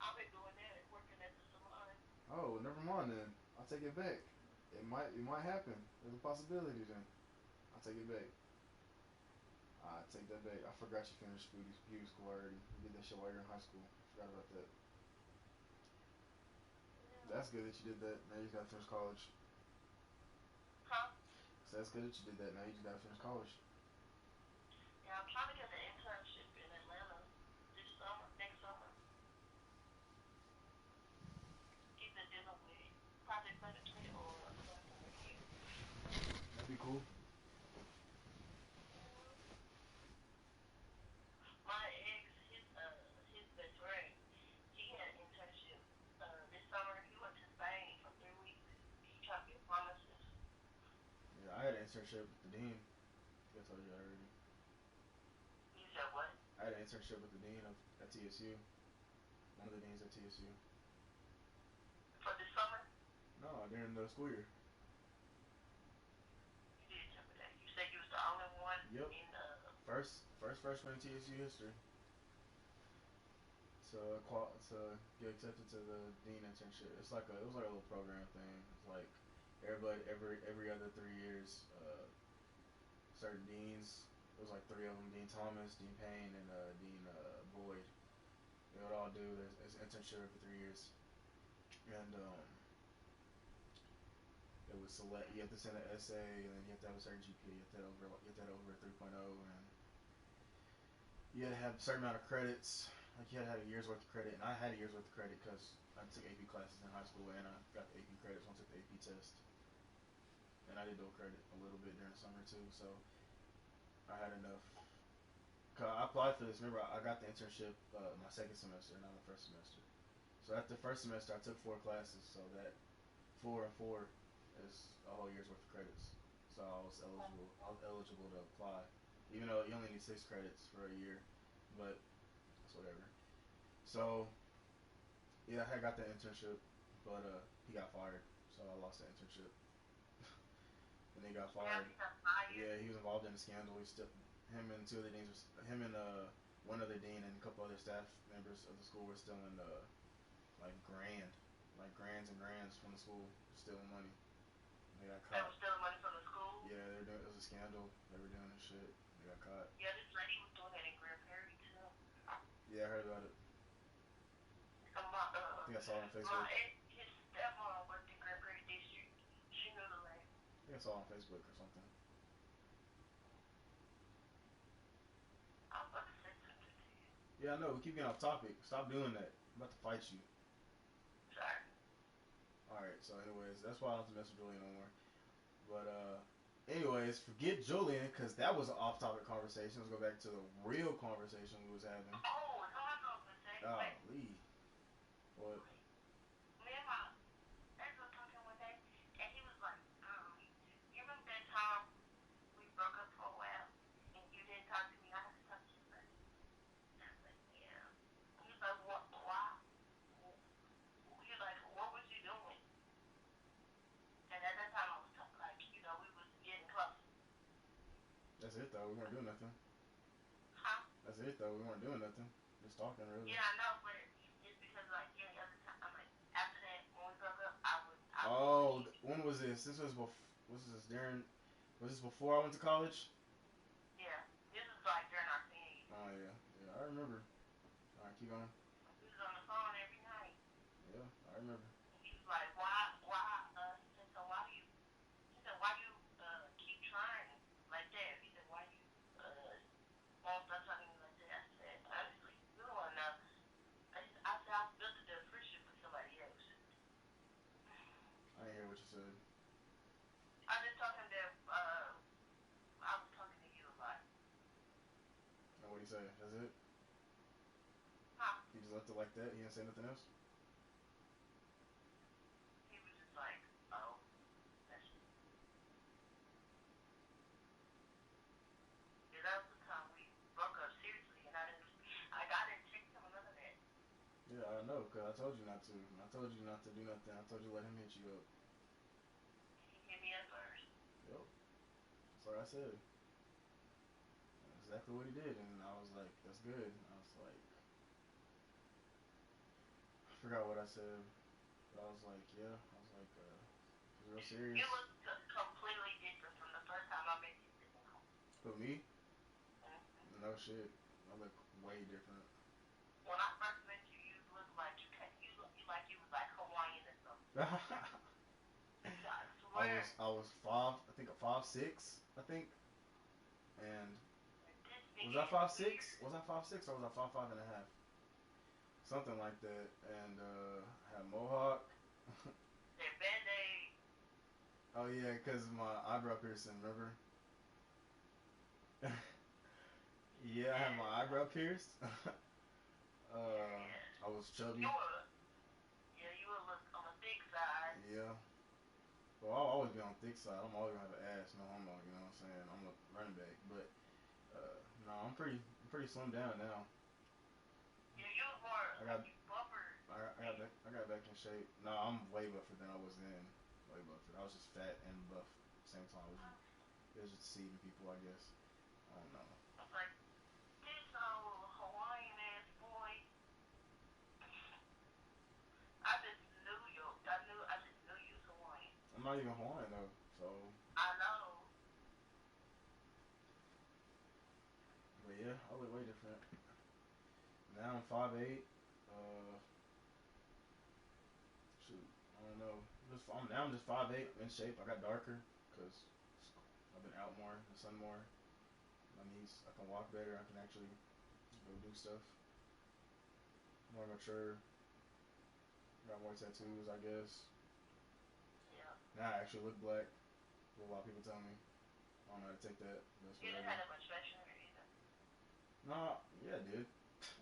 I've been doing that, working at the salon. Oh, never mind then. I'll take it back. It might happen. There's a possibility then. I'll take it back. I take that back. I forgot you finished beauty school already. You did that shit while you were in high school. Forgot about that. Yeah. That's good that you did that. Now you just gotta finish college. Huh? So that's good that you did that. Now you just gotta finish college. Yeah, I'm trying to get an internship in Atlanta this summer, next summer. Either dealing with project management or something with you. That'd be cool. My ex, his best friend, he had an internship this summer. He went to Spain for 3 weeks. He tried to be a pharmacist. Yeah, I had an internship with the dean. I think I told you that already. You said what? I had an internship with the dean at TSU. One of the deans at TSU. For this summer? No, during the school year. You did tell me that. You said you was the only one Yep. in First freshman in TSU history. To get accepted to the dean internship. It was like a little program thing. It's like everybody every other 3 years, certain deans. It was like three of them: Dean Thomas, Dean Payne, and Dean Boyd. They would all do this internship every 3 years, and it was select. You have to send an essay, and then you have to have a certain GPA. You have to have over a 3.0, and you had to have a certain amount of credits. Like you had to have a year's worth of credit, and I had a year's worth of credit because I took AP classes in high school, and I got the AP credits once I took the AP test. And I did dual credit a little bit during the summer too, so I had enough. Cause I applied for this. Remember, I got the internship my second semester, not my first semester. So after the first semester, I took 4 classes. So that 4 and 4 is a whole year's worth of credits. So I was eligible. I was eligible to apply, even though you only need 6 credits for a year, but it's whatever. So yeah, I got that internship, but he got fired, so I lost the internship. And he got fired. Yeah, he was involved in a scandal. Him and two other deans, him and one other dean and a couple other staff members of the school were stealing like grands and grands from the school, stealing money. And they got They caught. were stealing money from the school? Yeah, it was a scandal. They were doing this shit. They got caught. Yeah, this lady was doing that in Grand Prairie too. Yeah, I heard about it. I think I saw it on Facebook. His stepmom worked in Grand Prairie District. She knew the lady. I think I saw it on Facebook or something. I was about to say something to you. Yeah, I know. We keep getting off topic. Stop doing that. I'm about to fight you. Sorry. Alright, so anyways, that's why I don't have to mess with Julian no more. But anyways, forget Julian, because that was an off-topic conversation. Let's go back to the real conversation we was having. Oh, no, I know what I'm saying. Golly. What? Me and my ex was talking one day, and he was like, you remember that time we broke up for a while, and you didn't talk to me? I had to talk to you first. I was like, yeah. He was like, what? Why? He was like, what was you doing? And at that time, I was like, we was getting close. That's it, though. We weren't doing nothing. Huh? That's it, though. We weren't doing nothing. Just talking, really. Yeah, I know, but it's because, like, any other time, like, after that, when we broke up, I would when was this? Was this before I went to college? Yeah, this was, like, during our senior year. Oh, yeah. Yeah, I remember. Alright, keep going. We was on the phone every night. Yeah, I remember. He was like, why say? That's it? Huh? He just left it like that? He didn't say nothing else? He was just like, oh, that's yeah, that was the time we broke up seriously, and I didn't text him or none of that. Yeah, I know, because I told you not to. I told you not to do nothing. I told you to let him hit you up. He hit me up first. Yep. That's what I said. That's exactly what he did. And I was like, that's good. I was like, I forgot what I said. But I was like, yeah. I was like, he's real You serious. look completely different from the first time I met you to now. Who, me? Mm-hmm. No shit. I look way different. When I first met you, you looked like you like you was like Hawaiian or something. I swear. I was five. I think a 5'6". I think. And This was nigga I is 5'6"? weird. Was I 5'6" or was I 5'5" and a half? Something like that. And I had a mohawk. That band-aid. Oh yeah, cause my eyebrow piercing. Remember? Yeah, I had my Yeah. eyebrow pierced. Yeah. I was chubby. You would look on the thick side. Yeah. Well, I'll always be on the thick side. I'm always gonna have an ass, no homo. You know what I'm saying? I'm a running back, but no, I'm pretty slim down now. Yeah, you was more I like got, you buffer. I got back in shape. No, I'm way buffer than I was then. Way buffer. I was just fat and buff at the same time. It was just deceiving people, I guess. I don't know. I was like, this old Hawaiian ass boy. I just knew you was Hawaiian. I'm not even Hawaiian though, so. I know. But yeah, I look way different. Now I'm 5'8". Shoot, I don't know. Now I'm just 5'8". I'm in shape. I got darker because I've been out more, in the sun more. My knees, I can walk better. I can actually go do stuff. More mature. Got more tattoos, I guess. Yeah. Now I actually look black. What a lot of people tell me. I don't know how to take that. That's You didn't whatever. have that much facial hair either. Nah, yeah, I did.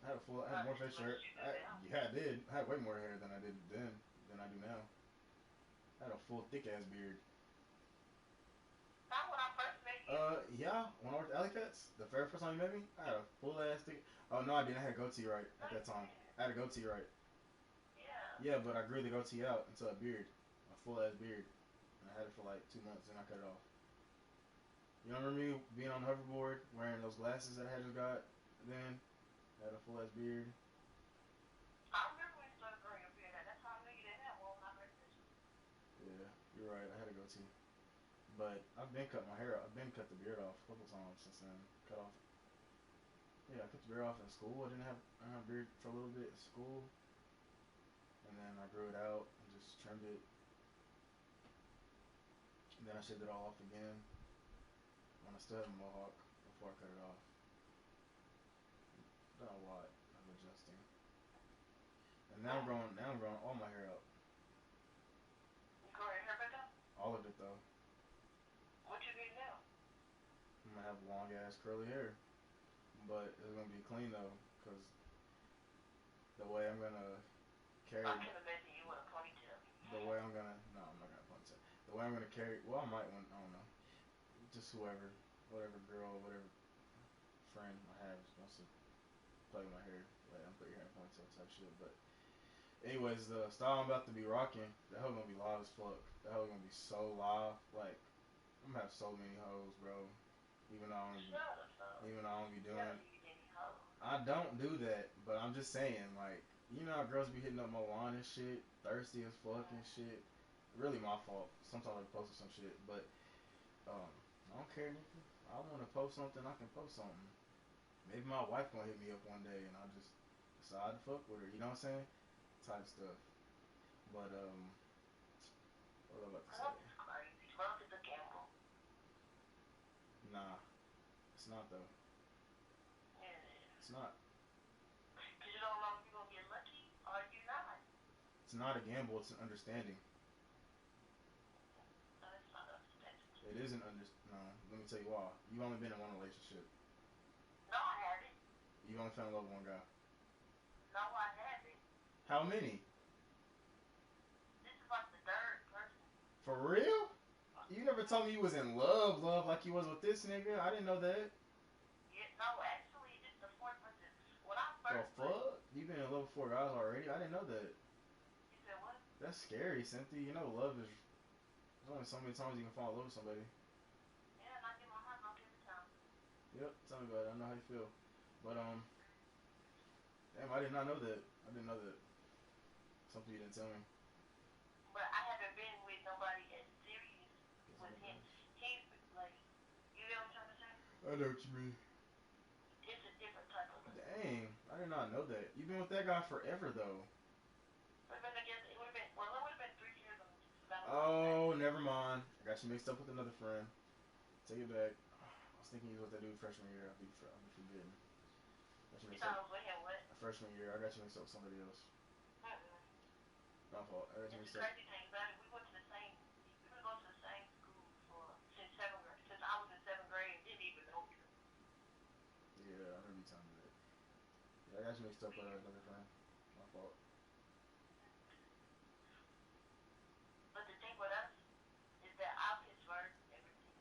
I had Not more as facial much hair. as you do now. Yeah, I did. I had way more hair than I did then than I do now. I had a full thick ass beard. Not when I first met you. Yeah, when I worked at Alley Cats, the very first time you met me, I had a full ass thick. Oh no, I didn't. I had a goatee right No, at you that time. didn't. I had a goatee right. Yeah. Yeah, but I grew the goatee out into a beard, a full ass beard, and I had it for like 2 months, and I cut it off. You remember me being on the hoverboard, wearing those glasses that I had just got? Then I had a full ass beard. I remember when you started growing your beard out. That's how I knew you didn't have one when I first met you. Yeah, you're right. I had a goatee, but I've been cut my hair. I've been cut the beard off a couple times since then. Cut off. Yeah, I cut the beard off in school. I didn't have a beard for a little bit in school, and then I grew it out and just trimmed it. And then I shaved it all off again when I still had a mohawk before I cut it off. Done a lot of adjusting. And now I'm growing all my hair out. You grow your hair back out? All of it though. What you getting now? I'm gonna have long ass curly hair. But it's gonna be clean though, cause the way I'm gonna carry I can imagine you with a ponytail. the way I'm gonna no, I'm not gonna ponytail. The way I'm gonna carry well I might want I don't know. Just whatever girl, whatever friend I have wants to play with my hair. Like I'm put your hair in a ponytail type shit. But anyways, the style I'm about to be rocking, the hell gonna be live as fuck. The hell gonna be so live. Like I'm gonna have so many hoes, bro. Even though I don't be, Shut up. even though I don't be You don't doing. need any hoes. I don't do that, but I'm just saying, like, you know how girls be hitting up my line and shit, thirsty as fuck and shit. Really my fault. Sometimes I post some shit, but I don't care, nigga. I want to post something, I can post something. Maybe my wife gonna hit me up one day and I'll just decide to fuck with her. You know what I'm saying? Type stuff. But what was I about to say? Love is crazy. Love is a gamble. Nah, it's not though. Yeah, it is. It's not. Because you don't know if you're going to get lucky or you're not. It's not a gamble. It's an understanding. No, it's not understanding. It isn't under. No, let me tell you why. You've only been in one relationship. No, I haven't. You only fell in love with one guy. No, I haven't. How many? This is like the third person. For real? You never told me you was in love like you was with this nigga. I didn't know that. Yeah, no, actually, this is the fourth person. When I The first went, fuck? You been in love with 4 guys already? I didn't know that. you said what? That's scary, Cynthia. You know love is. There's only so many times you can fall in love with somebody. Yeah, and I get my heart broke every time. Yep. Tell me about it. I know how you feel. But damn, I did not know that. I didn't know that. Something you didn't tell me. But I haven't been with nobody as serious Guess with I'm him. okay. He's like, you know what I'm trying to say? I know what you mean. It's a different type of love. Dang, I did not know that. You've been with that guy forever though. We've been together. It would have been well. It would have been 3 years when we got on our back. Oh, never mind. I got you mixed up with another friend. Take it back. I was thinking you was with that dude freshman year. I'll be forgetting. Got you You mixed thought up. I was with him? What? Freshman year, I got you mixed up with somebody else. Mm-mm. My fault. I got you And the mixed up. crazy thing about it, we went to the same. We were going to the same school for since 7th grade. Since I was in 7th grade and didn't even know him. Yeah, I remember you telling me that. Yeah, I got you mixed up with Weird. another friend. My fault. But the thing with us is that I'm his first everything.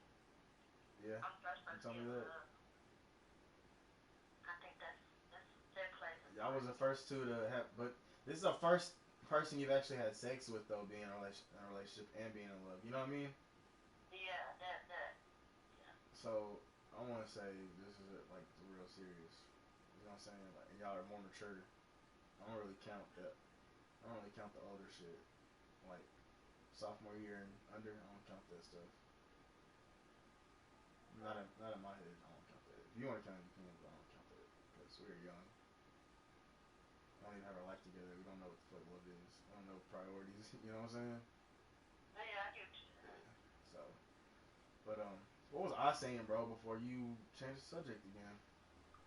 Yeah, I'm the first you person told he me ever that. loved. I think that plays a Y'all part. was the first two to have, but this is the first person you've actually had sex with though, being in a relationship and being in love. You know what I mean? Yeah, that. Yeah. So I want to say this is like the real serious. You know what I'm saying? Like, and y'all are more mature. I don't really count that. I don't really count the older shit. Like sophomore year and under, I don't count that stuff. Not in my head. I don't count that. If you want to count it, you can, but I don't count that because we're young. We don't even have our life together. We don't know what the fuck love is. We don't know priorities. You know what I'm saying? Yeah, I get what you're saying. Yeah. So, but what was I saying, bro? Before you changed the subject again,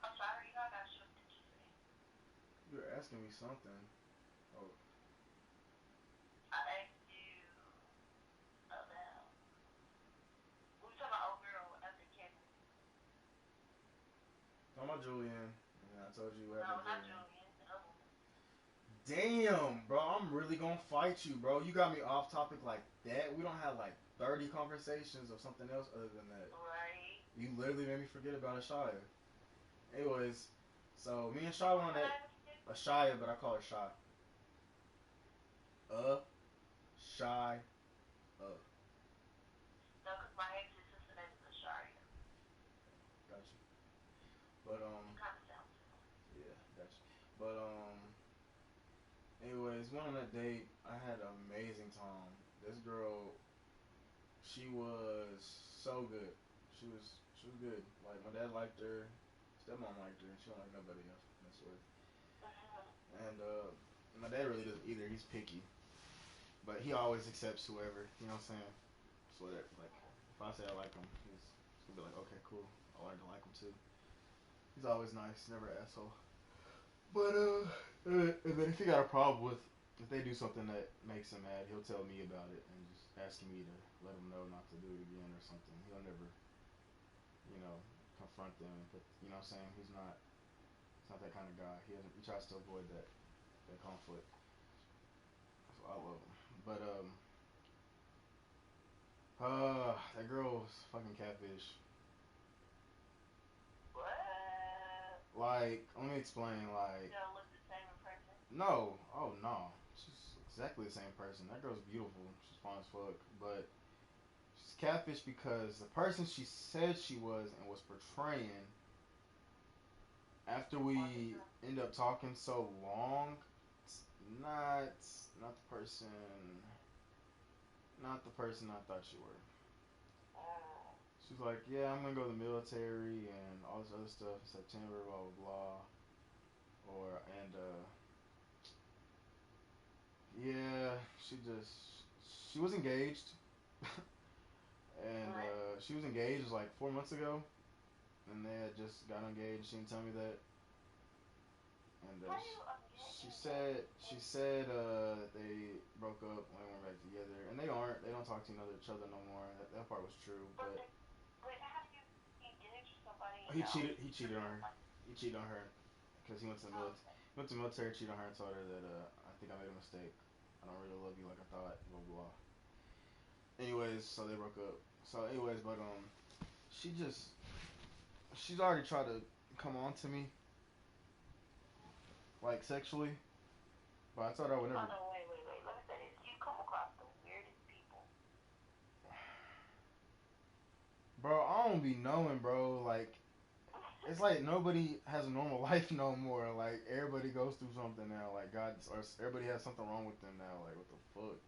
I'm sorry, I got shook. Did you say? you were asking me something. Oh, I asked you about. We were talking about old girl after Kevin. talking about Julian, and I told you what No, happened to not Julian. Julian. The other one. Damn, bro, I'm really gonna fight you, bro. You got me off topic like that. We don't have like 30 conversations of something else other than that. Right. You literally made me forget about Ashaya. Anyways, so me and Shy went What's on her that name again? Ashaya, but I call her Shy. Shy, No, because my ex's sister name is Asharia. Gotcha. But It kind of sounds similar. yeah, gotcha. But anyways, went on that date. I had an amazing time. This girl, she was so good. She was good. Like my dad liked her, stepmom liked her, and she don't like nobody else to mess with. And my dad really doesn't either. He's picky, but he always accepts whoever. You know what I'm saying? So that like, if I say I like him, he's gonna be like, okay, cool. I learned to like him too. He's always nice, never an asshole. But and then if he got a problem with, if they do something that makes him mad, he'll tell me about it and just ask me to let him know not to do it again or something. He'll never, you know, confront them and put, you know what I'm saying? He's not that kind of guy. He tries to avoid that conflict. So I love him. But that girl was fucking catfish. What? Like, let me explain. They Like, don't look the same in person. no, oh no, she's exactly the same person. That girl's beautiful. She's fine as fuck, but she's catfish because the person she said she was and was portraying after Wasn't we her. end up talking so long, it's not the person, not the person I thought you were. Mm. She's like, yeah, I'm gonna go to the military and all this other stuff in September, blah blah blah. Or and yeah, she was engaged, and What? she was engaged like 4 months ago, and they had just got engaged. She didn't tell me that, and How you she said that they broke up when they went back together, and they aren't. They don't talk to each other no more. That part was true, but but the, but how do you be engaged to somebody and he y'all cheated. He cheated on her. like He cheated on her. because he went to the Oh, military. okay. Went to the military, cheated on her, and told her that I think I made a mistake. I don't really love you like I thought. Blah blah. Anyways, so they broke up. So anyways, but she just she's already tried to come on to me like sexually, but I told her I would Oh never. no, wait. Let me say this. You come across the weirdest people. Bro, I don't be knowing, bro. Like it's like nobody has a normal life no more. Like everybody goes through something now. Like God, or everybody has something wrong with them now. Like what the fuck?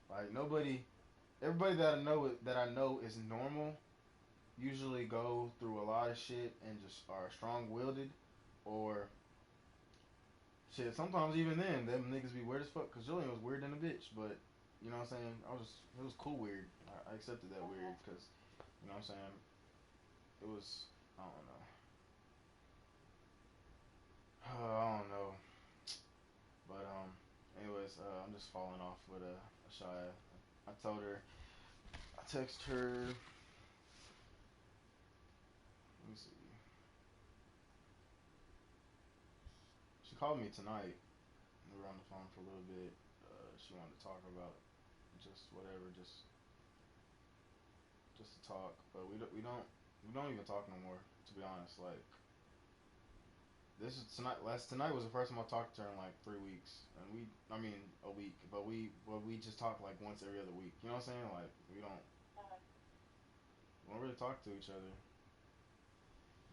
Like nobody, everybody that I know is normal. Usually go through a lot of shit and just are strong willed, or shit. Sometimes even then, them niggas be weird as fuck. Cause Julian was weird than a bitch, but you know what I'm saying. It was cool weird. I accepted that weird because you know what I'm saying. It was I don't know. I don't know. But anyways, I'm just falling off with a Shia. I told her, I text her. Let me see. She called me tonight. We were on the phone for a little bit. She wanted to talk about just whatever, just to talk. But we don't even talk no more. To be honest, like this is tonight. Tonight was the first time I talked to her in like 3 weeks, and I mean a week, but we just talk like once every other week. You know what I'm saying? Like we don't really talk to each other.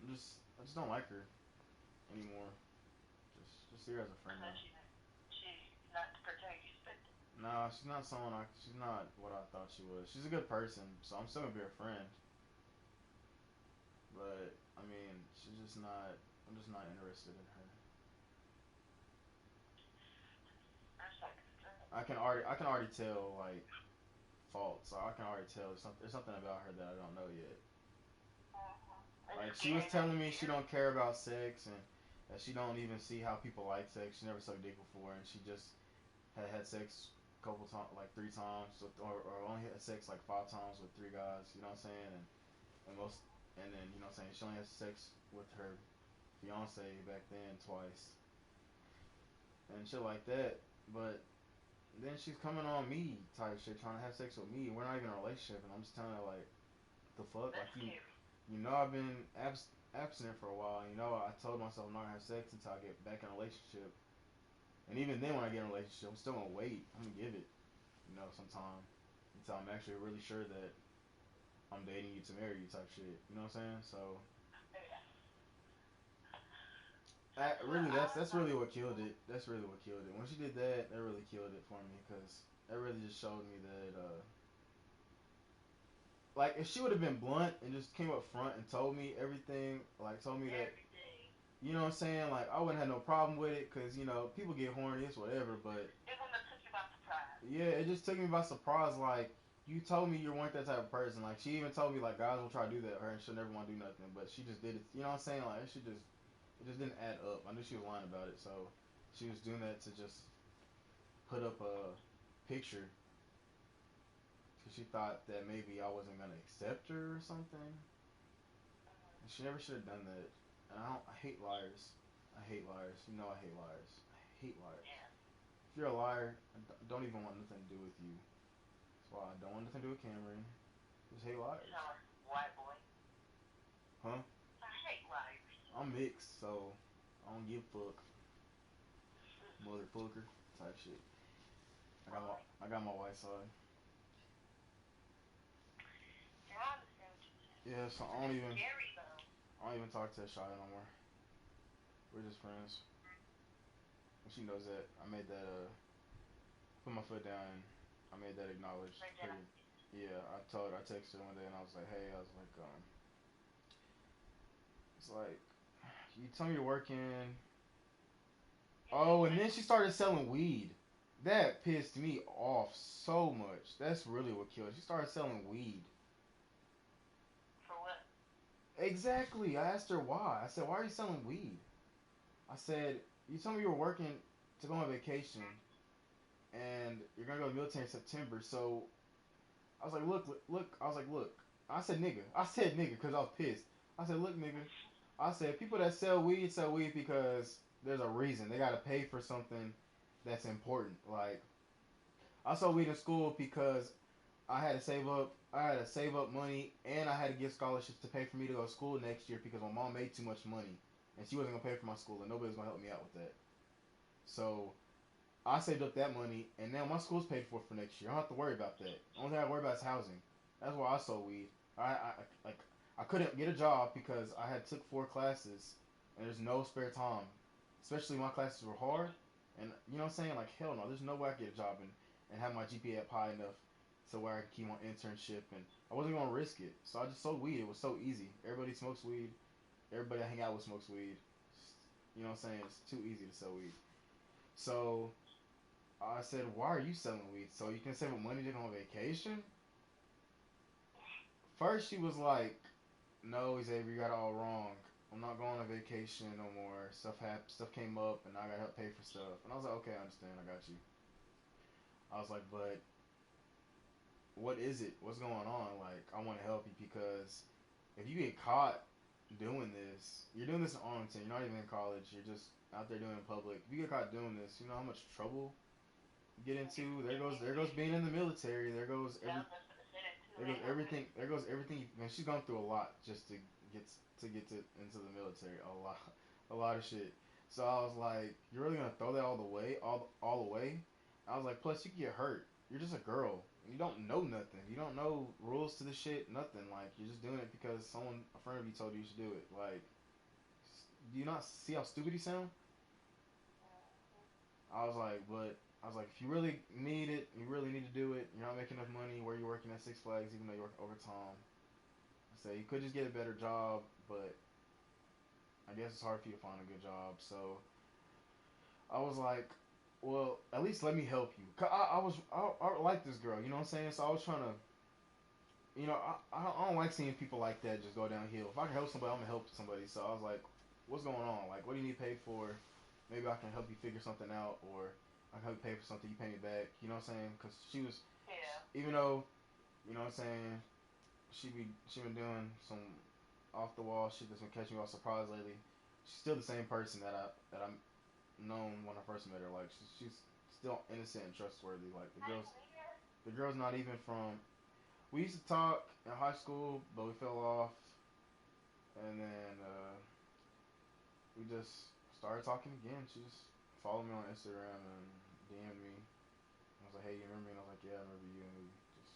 I just don't like her anymore. Just see her as a friend Because now. she's not the person you expected. Nah, she's not what I thought she was. She's a good person, so I'm still gonna be her friend. But I mean, she's just not. I'm just not interested in her. That's like the thing. I can already tell like faults. So I can already tell there's something about her that I don't know yet. It's Like she was scary, not telling me she scary. don't care about sex and that she don't even see how people like sex. She never sucked dick before, and she just had sex a couple times, like 3 times, or only had sex like 5 times with 3 guys. You know what I'm saying? And most, and then you know what I'm saying. She only had sex with her fiance back then twice and shit like that. But then she's coming on me type shit, trying to have sex with me. We're not even in a relationship, and I'm just telling her like, the fuck, That's like scary. you know I've been abstinent for a while. You know I told myself I'm not gonna have sex until I get back in a relationship. And even then, when I get in a relationship, I'm still gonna wait. I'm gonna give it, you know, some time until I'm actually really sure that I'm dating you to marry you type shit. You know what I'm saying? So Yeah. That's what really, I that's want. really what killed it. That's really what killed it. When she did that, that really killed it for me because that really just showed me that, like, if she would have been blunt and just came up front and told me everything, like, told me that, Everything. you know what I'm saying? Like, I wouldn't have no problem with it because, you know, people get horny, it's whatever, but It wouldn't have took you by surprise. yeah, it just took me by surprise. Like, you told me you weren't that type of person. Like, she even told me, like, guys will try to do that to her and she'll never want to do nothing, but she just did it. You know what I'm saying? Like, it just didn't add up. I knew she was lying about it, so she was doing that to just put up a picture because she thought that maybe I wasn't gonna accept her or something. And she never should have done that. And I hate liars. I hate liars. You know I hate liars. I hate liars. Yeah. If you're a liar, don't even want nothing to do with you. That's why I don't want nothing to do with Cameron. Just hate You liars. sound like a white boy. Huh? I hate liars. I'm mixed, so I don't give a fuck. Motherfucker. Type shit. Boy. I got my white side. Yeah, I understand what you're saying. Yeah, so It's scary though. I don't even talk to Shia no more. We're just friends. And she knows that. I made that put my foot down and I made that acknowledged Like pretty. that. Yeah, I texted her one day and I was like, hey, I was like, it's like, you tell me you're working. You did Oh, and what? then she started selling weed. That pissed me off so much. That's really what killed her. She started selling weed. For what? Exactly. I asked her why. I said, why are you selling weed? I said, you told me you were working to go on vacation and you're gonna go to the military in September. So I was like, look. I was like, look. I said nigga because I was pissed. I said, look, nigga. I said people that sell weed because there's a reason. They gotta pay for something that's important. Like I sold weed in school because I had to save up. I had to save up money, and I had to get scholarships to pay for me to go to school next year because my mom made too much money, and she wasn't gonna pay for my school, and nobody was gonna help me out with that. So I saved up that money, and now my school's paid for next year. I don't have to worry about that. The only thing I have to worry about is housing. That's why I sold weed. Like I couldn't get a job because I had took 4 classes, and there's no spare time. Especially my classes were hard, and you know what I'm saying? Like hell no, there's no way I could get a job and have my GPA up high enough to where I could keep on internship, and I wasn't gonna risk it. So I just sold weed. It was so easy. Everybody smokes weed. Everybody I hang out with smokes weed. You know what I'm saying? It's too easy to sell weed. So I said, "Why are you selling weed? So you can save up money to go on vacation?" First, she was like, "No, Xavier, you got it all wrong. I'm not going on vacation no more. Stuff came up, and I got to help pay for stuff." And I was like, "Okay, I understand. I got you." I was like, "But what is it? What's going on? Like, I want to help you because if you get caught doing this, you're doing this in Arlington. You're not even in college. You're just out there doing it in public. If you get caught doing this, you know how much trouble you get into. There goes being in the military. There goes everything. There goes everything. Man, she's gone through a lot just get to into the military. A lot of shit. So I was like, you're really gonna throw that all away? I was like, plus you can get hurt. You're just a girl. You don't know nothing. You don't know rules to the shit. Nothing. Like you're just doing it because a friend of you told you should do it. Like, do you not see how stupid you sound? I was like, but I was like, if you really need it, you really need to do it. You're not making enough money where you're working at Six Flags, even though you're working overtime. I said you could just get a better job, but I guess it's hard for you to find a good job. So I was like, well, at least let me help you. I like this girl, you know what I'm saying? So I was trying to, I don't like seeing people like that just go downhill. If I can help somebody, I'm gonna help somebody. So I was like, what's going on? Like, what do you need paid for? Maybe I can help you figure something out, or I can help you pay for something. You pay me back. You know what I'm saying? Because even though, you know what I'm saying, she been doing some off the wall shit that's been catching me off surprise lately. She's still the same person that I'm known when I first met her. Like she's still innocent and trustworthy. Like the girl's not even from. We used to talk in high school, but we fell off, and then we just started talking again. She just followed me on Instagram and DM'd me. I was like, "Hey, you remember me?" And I was like, "Yeah, I remember you." And we just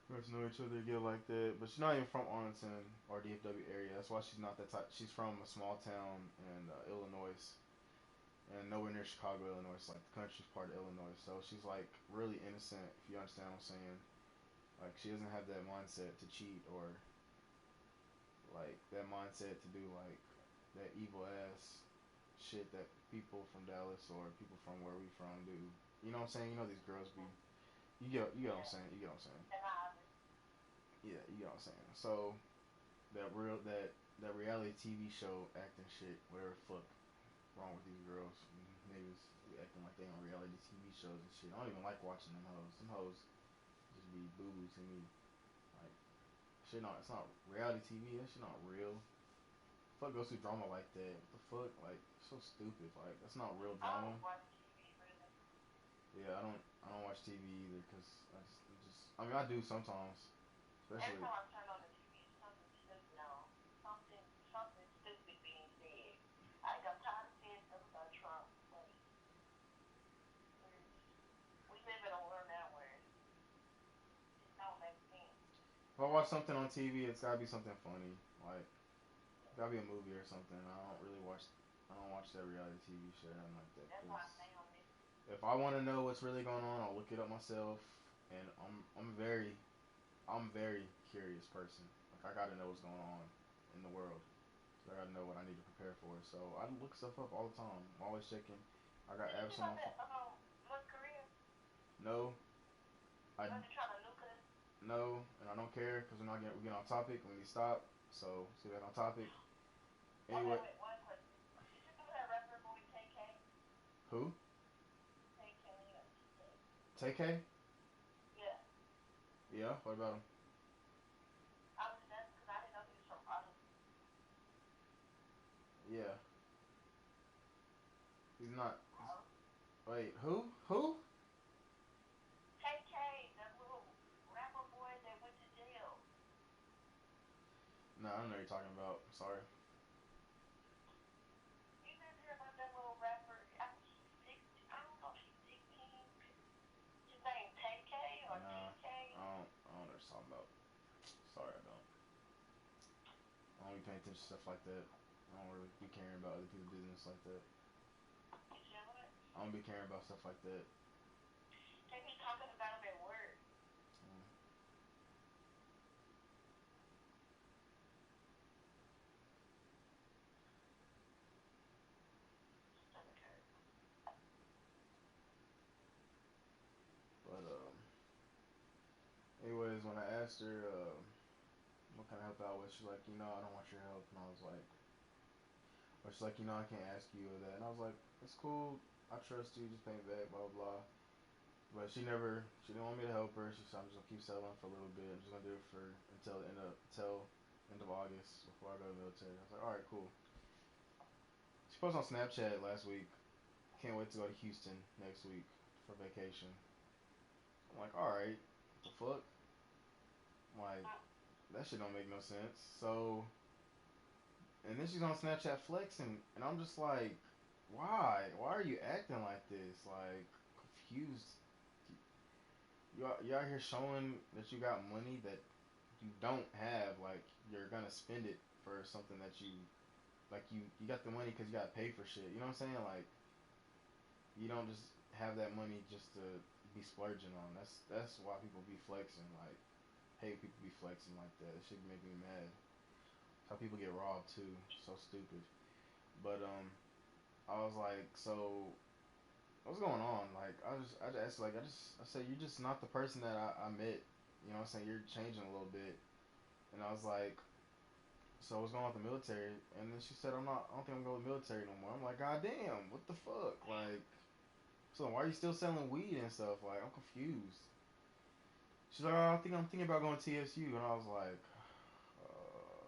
got to know each other again like that. But she's not even from Arlington or DFW area. That's why she's not that type. She's from a small town in Illinois, and nowhere near Chicago, Illinois. It's like the country's part of Illinois. So she's like really innocent, if you understand what I'm saying. Like she doesn't have that mindset to cheat or like that mindset to do like that evil ass shit that people from Dallas or people from where we from do. You know what I'm saying? You know these girls be. You get what I'm saying. You get what I'm saying. Yeah, you get what I'm saying. So that reality TV show acting shit, whatever the fuck wrong with these girls. Niggas be acting like they on reality TV shows and shit. I don't even like watching them hoes. Them hoes just be boo boo to me. Like shit, not it's not reality TV. That shit not real. Fuck goes through drama like that. What the fuck? Like so stupid. Like that's not real drama. Yeah, I don't watch TV either because I mean I do sometimes, especially. If I watch something on TV, it's gotta be something funny. Like gotta be a movie or something. I don't really watch. I don't watch that reality TV shit or nothing like that. Cause if I want to know what's really going on, I'll look it up myself. And I'm very curious person. Like I gotta know what's going on in the world. So I gotta know what I need to prepare for. So I look stuff up all the time. I'm always checking. I got apps on my phone. No, I no, and I don't care because we get on topic. We need to stop. So let's get back on topic. Anyway, who? TK? Yeah. What about him? He's not. Wait, who? Who? KK, that little rapper boy that went to jail. No, I don't know what you're talking about. Sorry. You never hear about that little rapper? I think he's 16. I don't know if he's 16. His name TK or Nah, TK. I don't know what you're talking about. Sorry, I don't. I don't be paying attention to stuff like that. I don't really be caring about other people's business like that. You said what? I don't be caring about stuff like that. They be talking about him at work. Mm. Stomach hurt. But anyways, when I asked her what kind of help out with, she's like, I don't want your help, and I was like, or she's like, I can't ask you or that, and I was like, it's cool. I trust you. Just pay me back. Blah blah blah. But she didn't want me to help her. She said, I'm just gonna keep selling for a little bit. I'm just gonna do it for until end of August before I go to the military. I was like, all right, cool. She posted on Snapchat last week. Can't wait to go to Houston next week for vacation. I'm like, all right, what the fuck? I'm like, that shit don't make no sense. So, and then she's on Snapchat flexing, and I'm just like, why? Why are you acting like this? Like, confused. You out here showing that you got money that you don't have. Like, you're gonna spend it for something that you got the money because you got to pay for shit. You know what I'm saying? Like, you don't just have that money just to be splurging on. That's why people be flexing. Like, hate people be flexing like that. It should make me mad. That's how people get robbed too. So stupid. But I was like, so what's going on? Like, I just asked, like, I said, you're just not the person that I met. You know what I'm saying? You're changing a little bit. And I was like, so what's going on with the military? And then she said, I don't think I'm going to the military no more. I'm like, God damn, what the fuck? Like, so why are you still selling weed and stuff? Like, I'm confused. She's like, oh, I'm thinking about going to TSU. And I was like, uh,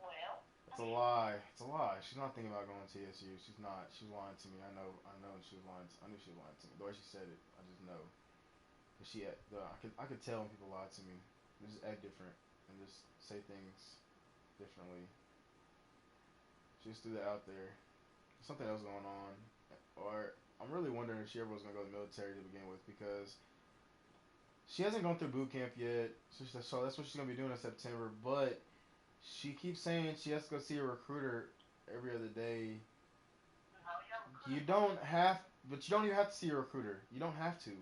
Well, it's a lie. It's a lie. She's not thinking about going to TSU. She's not. She's lying to me. I know she was lying. I knew she was lying to me. The way she said it, I just know. I could tell when people lie to me. They just act different and just say things differently. She just threw that out there. Something else going on, or I'm really wondering if she ever was gonna go to the military to begin with because she hasn't gone through boot camp yet. So that's what she's gonna be doing in September. But she keeps saying she has to go see a recruiter every other day. no, your You recruiter's gonna don't be there. have, but you don't even have to see a recruiter. You don't have to.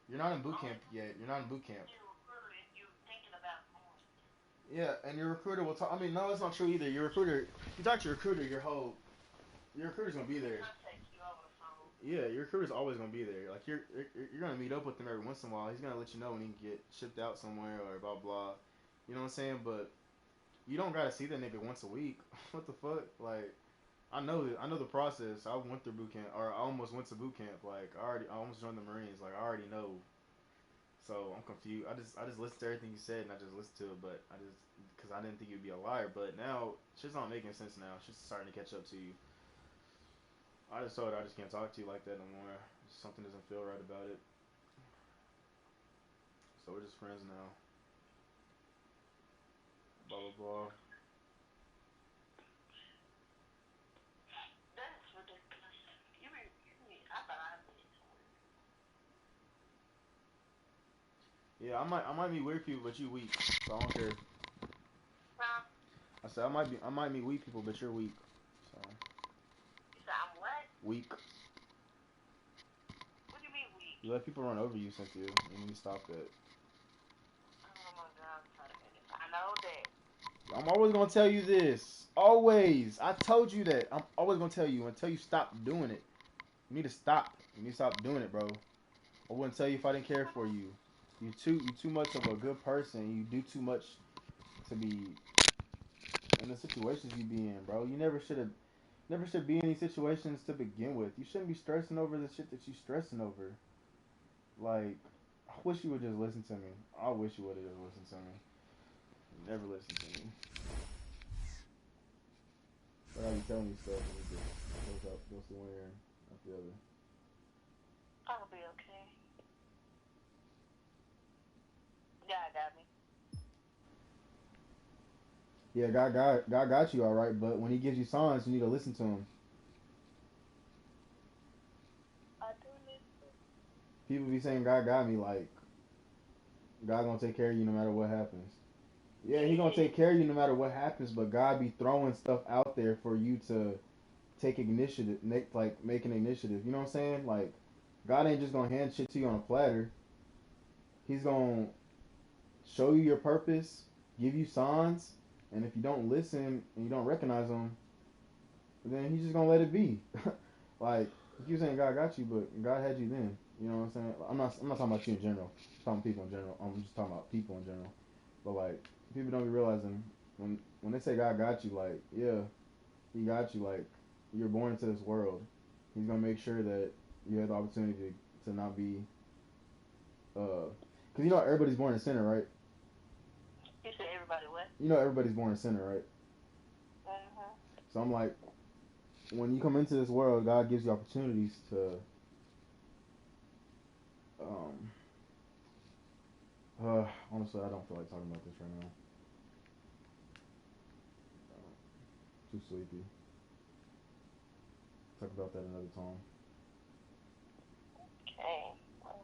You're not in boot Only camp yet. You're not in boot camp. see a recruiter if you're thinking about going. Yeah, and your recruiter will talk. I mean, no, that's not true either. Your recruiter, you talk to your recruiter, your recruiter's gonna be He'll there. contact you over the phone. Yeah, your recruiter's always gonna be there. Like you're gonna meet up with him every once in a while. He's gonna let you know when he can get shipped out somewhere or blah blah. You know what I'm saying? But you don't gotta see that nigga once a week. What the fuck? Like I know the process. I went through boot camp, or I almost went to boot camp. Like I almost joined the Marines. Like I already know. So I'm confused. I just listened to everything you said and I just listened to it, but because I didn't think you'd be a liar. But now shit's not making sense now. Shit's starting to catch up to you. I just told her I just can't talk to you like that no more. Something doesn't feel right about it. So we're just friends now. Blah blah blah. That is ridiculous. I thought I did somewhere. Yeah, I might meet weird people, but you weak. So I don't care. Huh? I said I might meet weak people, but you're weak. So You said I'm what? weak. What do you mean weak? You let people run over you, Cynthia. You need to stop that. Oh my god, wait a minute. I know that. I'm always gonna tell you this. Always. I told you that. I'm always gonna tell you until you stop doing it. You need to stop. You need to stop doing it, bro. I wouldn't tell you if I didn't care for you. You too much of a good person. You do too much to be in the situations you be in, bro. You never should be in these situations to begin with. You shouldn't be stressing over the shit that you stressing over. Like, I wish you would just listen to me. I wish you would have just listened to me. You never listen to me. But how you be telling you stuff and he just goes to one ear and out the other. I'll be okay. God got me. Yeah, God got you all right, but when he gives you signs, you need to listen to him. I do listen. People be saying God got me, like God gonna take care of you no matter what happens. Yeah, he gonna take care of you no matter what happens, but God be throwing stuff out there for you to take initiative, make an initiative. You know what I'm saying? Like God ain't just gonna hand shit to you on a platter. He's gonna show you your purpose, give you signs, and if you don't listen and you don't recognize them, then he's just gonna let it be. Like you keep saying God got you, but God had you then. You know what I'm saying? I'm not talking about you in general. I'm talking people in general. I'm just talking about people in general. But like people don't be realizing when they say God got you, like yeah, he got you. Like you're born into this world. He's gonna make sure that you have the opportunity to not be because you know everybody's born a sinner, right? You said everybody what? You know everybody's born a sinner, right? Mm-hmm. So I'm like, when you come into this world, God gives you opportunities to, um, honestly, I don't feel like talking about this right now. Too sleepy. Talk about that another time. Okay. Well,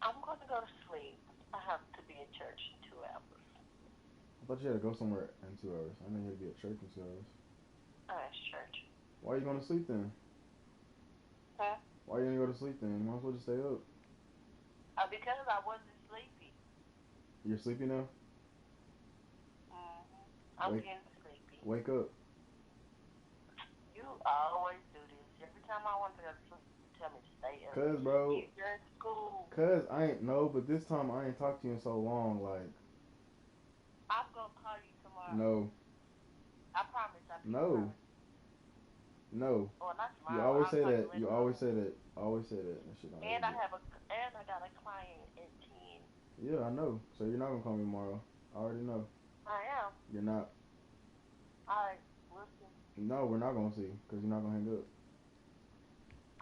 I'm going to go to sleep. I have to be at church in 2 hours. I thought you had to go somewhere in 2 hours. I know you had to be at church in 2 hours. Oh, it's church. Why are you going to sleep then? Huh? Why are you going to go to sleep then? You might as well just stay up. Because I wasn't sleepy. You're sleepy now? Mm-hmm. I'm Wake, getting sleepy. wake up. You always do this. Every time I want to go to sleep, you tell me to stay up. Cause, bro, You're in school. cause I ain't, no, but this time I ain't talked to you in so long, like, I'm going to call you tomorrow. no, I promise. I pinky no, promise. no. Well, not You tomorrow. always I'll say call you that. You later always on. say that. Always say that. That shit don't ever And I get. have a and I got a client at 10. Yeah, I know. So you're not gonna call me tomorrow. I already know. I am. You're not. All right. We'll see. No, we're not gonna see because you're not gonna hang up.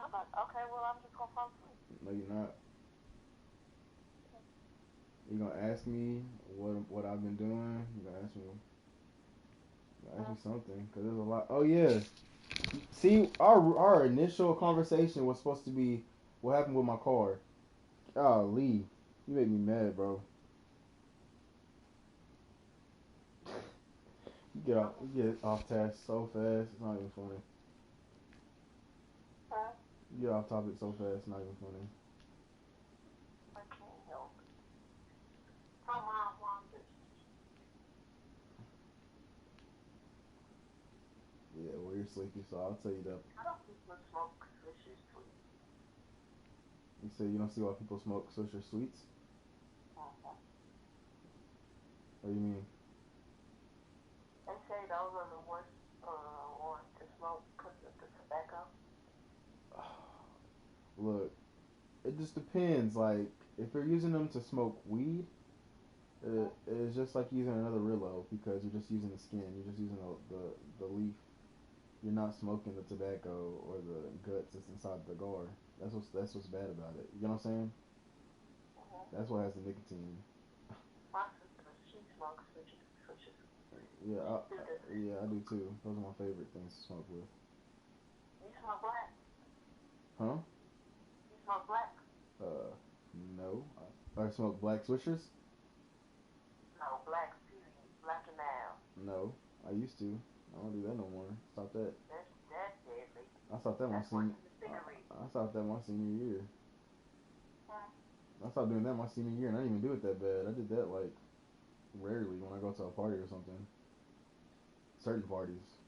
I'm not okay. Well, I'm just gonna fall asleep. No, you're not. You're gonna ask me what I've been doing. You're gonna ask me. Ask me something because there's a lot. Oh yeah. See, our initial conversation was supposed to be what happened with my car. Golly, you made me mad, bro. You get off task so fast. It's not even funny. Huh? You get off topic so fast. It's not even funny. I can't help it. My mom wanders. Yeah, well, you're sleepy, so I'll tell you that. I don't people smoke Swisher Sweet. You say you don't see why people smoke Swisher Sweets? Mm-hmm. What do you mean? They say those are the worst ones to smoke because of the tobacco. Look, it just depends. Like, if you're using them to smoke weed, it's just like using another Rillo because you're just using the skin. You're just using the leaf. You're not smoking the tobacco or the guts that's inside the gar. That's what's bad about it. You know what I'm saying? Mm-hmm. That's what has the nicotine. My sister, she smokes Swisher Sweet. Yeah, She still does it. yeah, I do too. Those are my favorite things to smoke with. You smoke black? Huh? You smoke black? Uh, no. I smoke black swishers. No, black period. Black and now. No, I used to. I don't do that no more. Stop that. That's deadly. I stopped that my That's worse senior. than the cigarette. I stopped that my senior year. Hmm. I stopped doing that my senior year, and I didn't even do it that bad. I did that like rarely when I go to a party or something. Certain parties,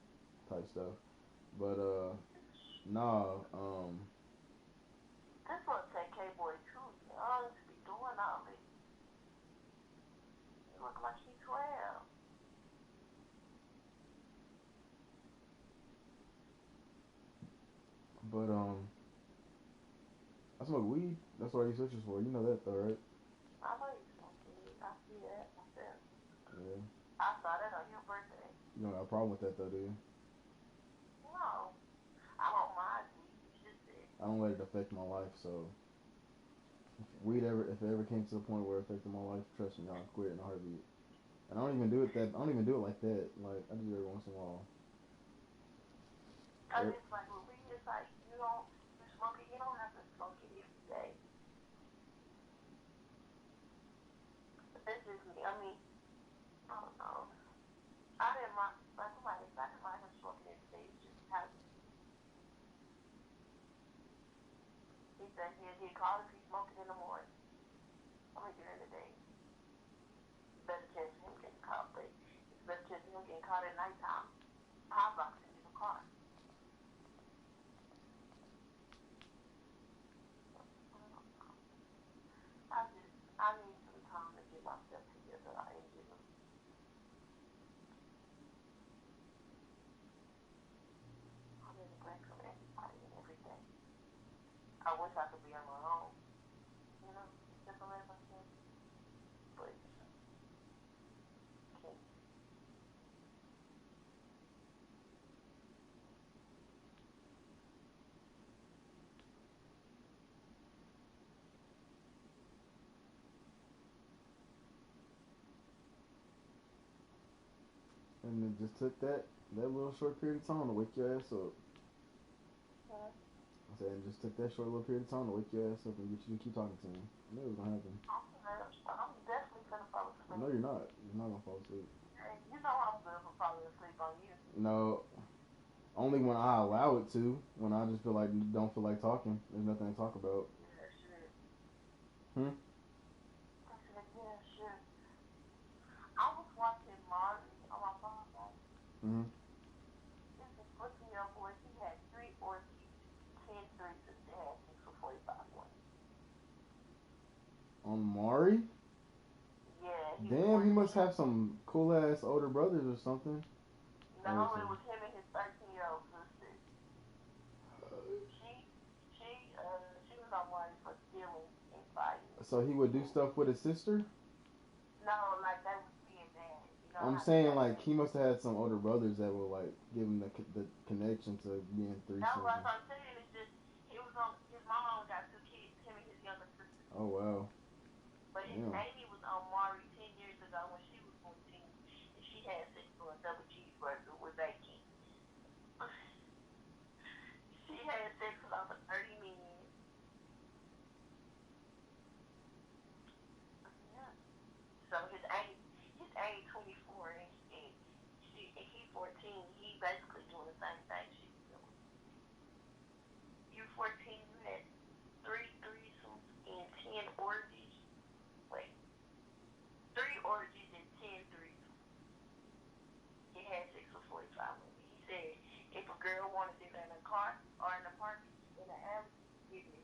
type stuff. But nah. This one say K-Boy too. Young to be doing all this. He look like he's 12. But I smoke weed. That's what I use swishers for. You know that though, right? I know you smoke weed. I see that myself. Yeah. I saw that on your birthday. You don't got a problem with that though, do you? No, I don't mind weed. It's just that. I don't let it affect my life. So if it ever came to the point where it affected my life, trust me, I'll quit in a heartbeat. And I don't even do it that. I don't even do it like that. Like I do it every once in a while. Cause it's like with weed, it's like you smoke it, you don't have to smoke it every day. But that's just me. I mean, I don't know. I didn't mind, like somebody, I didn't mind him smoking every day. It's just how he said he'll get caught if he's smoking in the morning. I mean during the day. Better chance of him getting caught, but it's better chance of him getting caught at nighttime. Hot boxing in the car. I need some time to get myself together. I ain't just I'm in a break from everybody and everything. I wish I could be on my own, you know, simple as I can, but can't. And it just took that little short period of time to wake your ass up. Hmm? I said it just took that short little period of time to wake your ass up and get you to keep talking to me. I knew it was gonna happen. I'm definitely gonna fall No, asleep. you're not. You're not gonna fall asleep. Hey, you know I'm good for falling asleep on you. No, only when I allow it to. When I just don't feel like talking. There's nothing to talk about. Yeah, sure. Hmm. I said, yeah, sure. I was watching Mari on my phone, right? Hmm. This is 14-year-old boy. He had 3 orgies, 10 threesomes, and had sex with 45 women. On Mari. Yeah, he was Damn, he 14. must have some cool ass older brothers or something. Or No, it some. was him and his 13-year-old sister. She, she was on Mari for stealing and fighting. So he would do stuff with his sister. No, like they was being bad. You know I'm how they saying got like that. he must have had some older brothers that would like give him the connection to being No, threesomes. what I'm saying is just he was on his mom only got 2 kids, him and his younger sister. Oh wow. But his Damn. Amy was on Maury 10 years ago when she was 14, and she had sex for a double cheeseburger with bacon. She had sex with over 30 men. Yeah. So his age 24, and he 14. He basically doing the same thing she's doing. You 14, you had 3 threesomes and 10 orgies. Wait, 3 orgies and 10 threesomes. He had sex with 45 women. He said if a girl wanted it in a car or in a park in the alley, get me.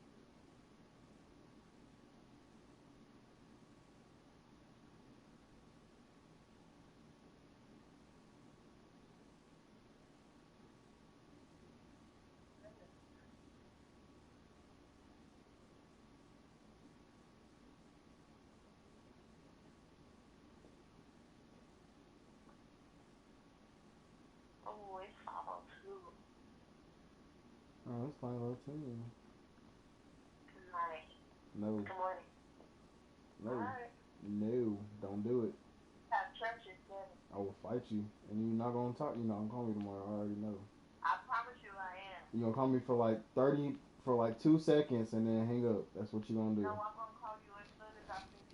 Oh, it's 5:02. Oh, that's 5:02. Good night. No, Good morning. All no, right. no. Don't do it. Have church at 7. I will fight you, and you're not gonna talk. You're not gonna call me tomorrow. I already know. I promise you I am. You're gonna call me for like 30, for like 2 seconds, and then hang up. That's what you're gonna No, do. I'm gonna call you as soon as I finish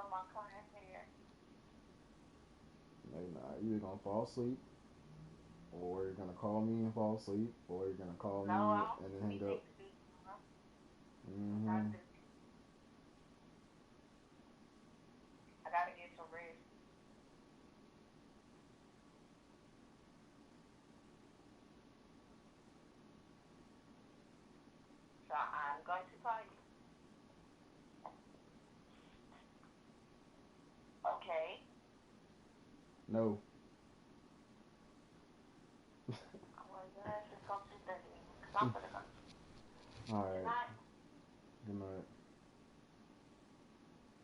my client's hair. Like, nah, you're gonna fall asleep, or you're gonna call me and fall asleep, or you're gonna call No, me I don't and have then hang up. anything to do tomorrow. Not Hmm. this. I gotta get some rest. So I'm going to call you. Okay. No. Well, your ass just gonna sit there then. Because I'm gonna go. All Good right. night. Good night.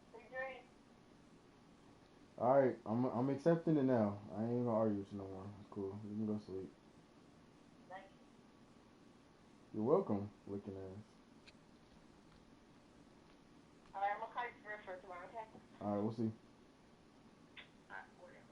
Sweet dreams. All right. I'm accepting it now. I ain't gonna argue with you no more. It's cool. You can go sleep. Night. You're welcome, licking ass. Alright, I'm gonna call you for tomorrow, okay? All right, we'll see. Alright, whatever.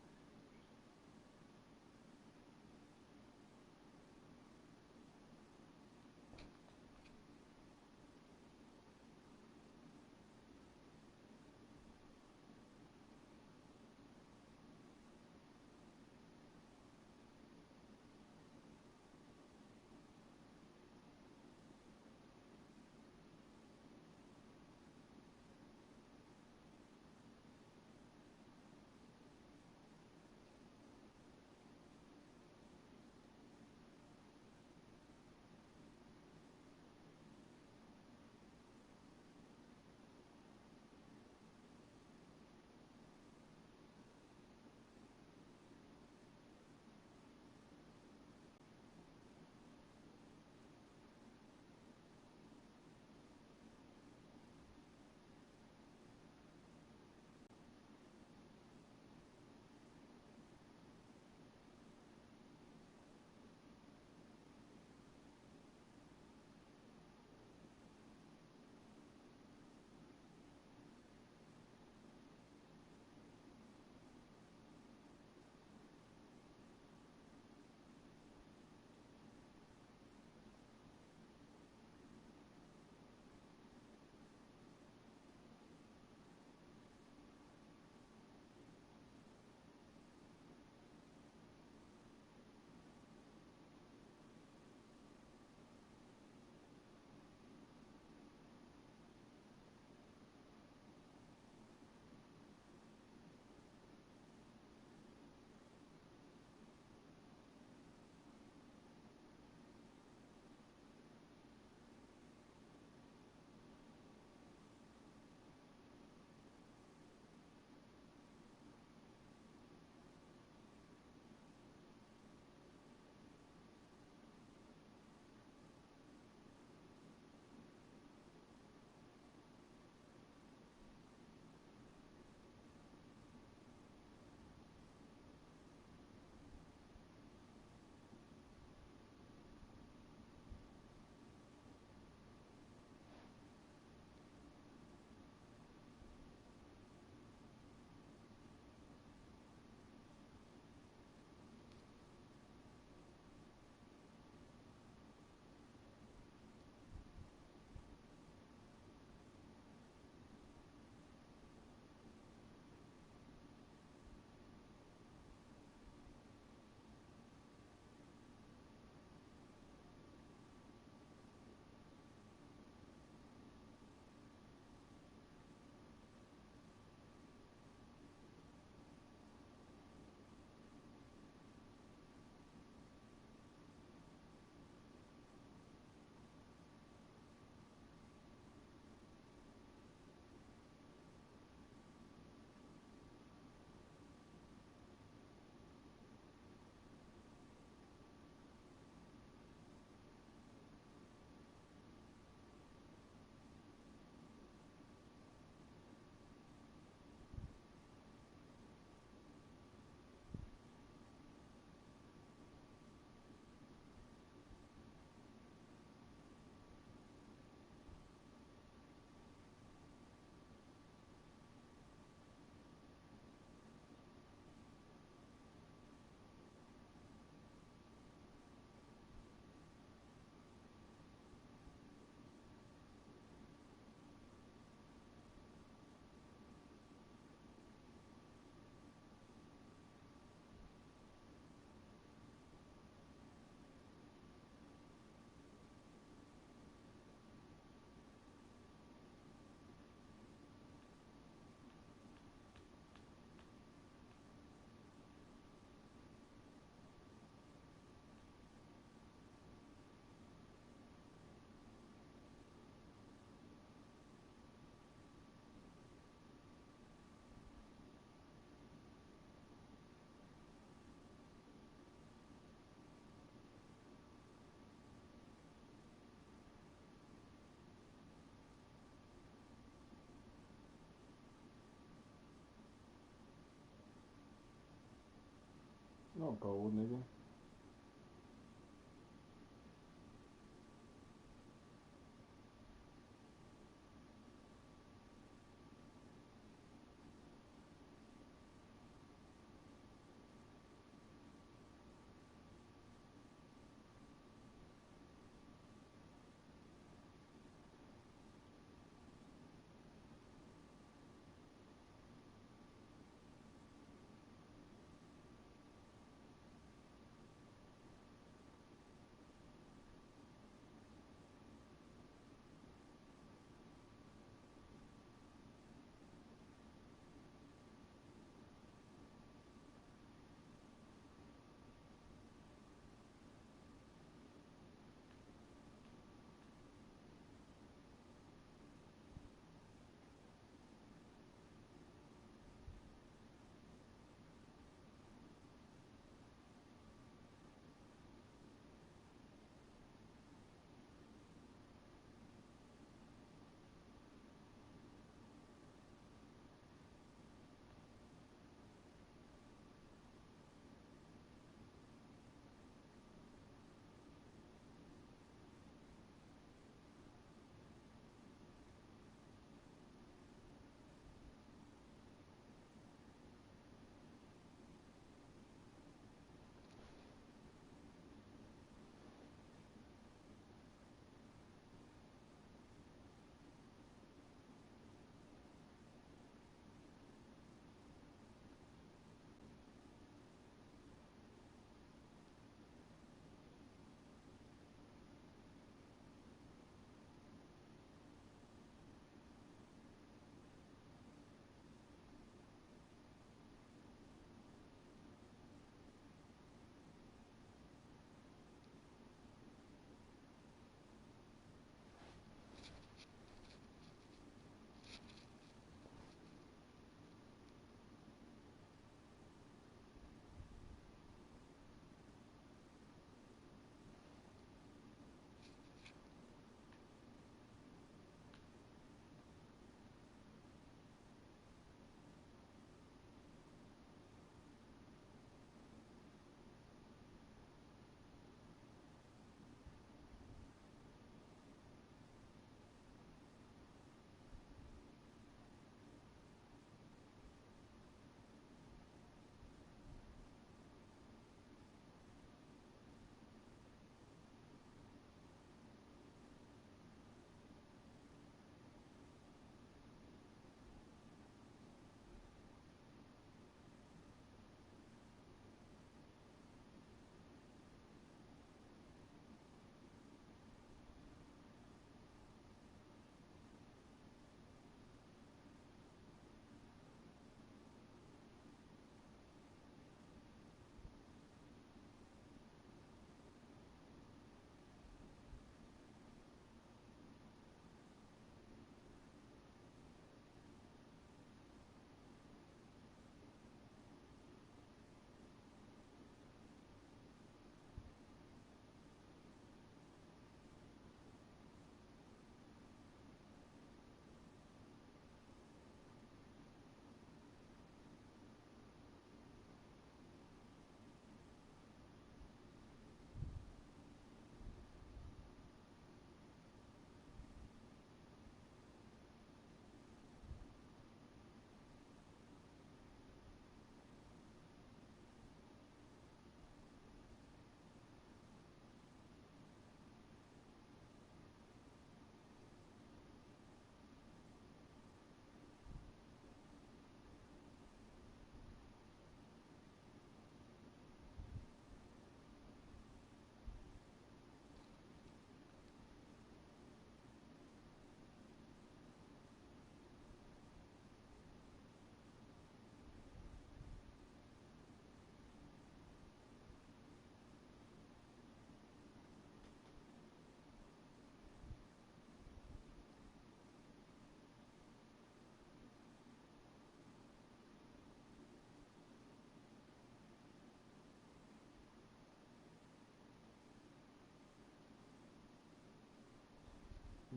No cold, nigga.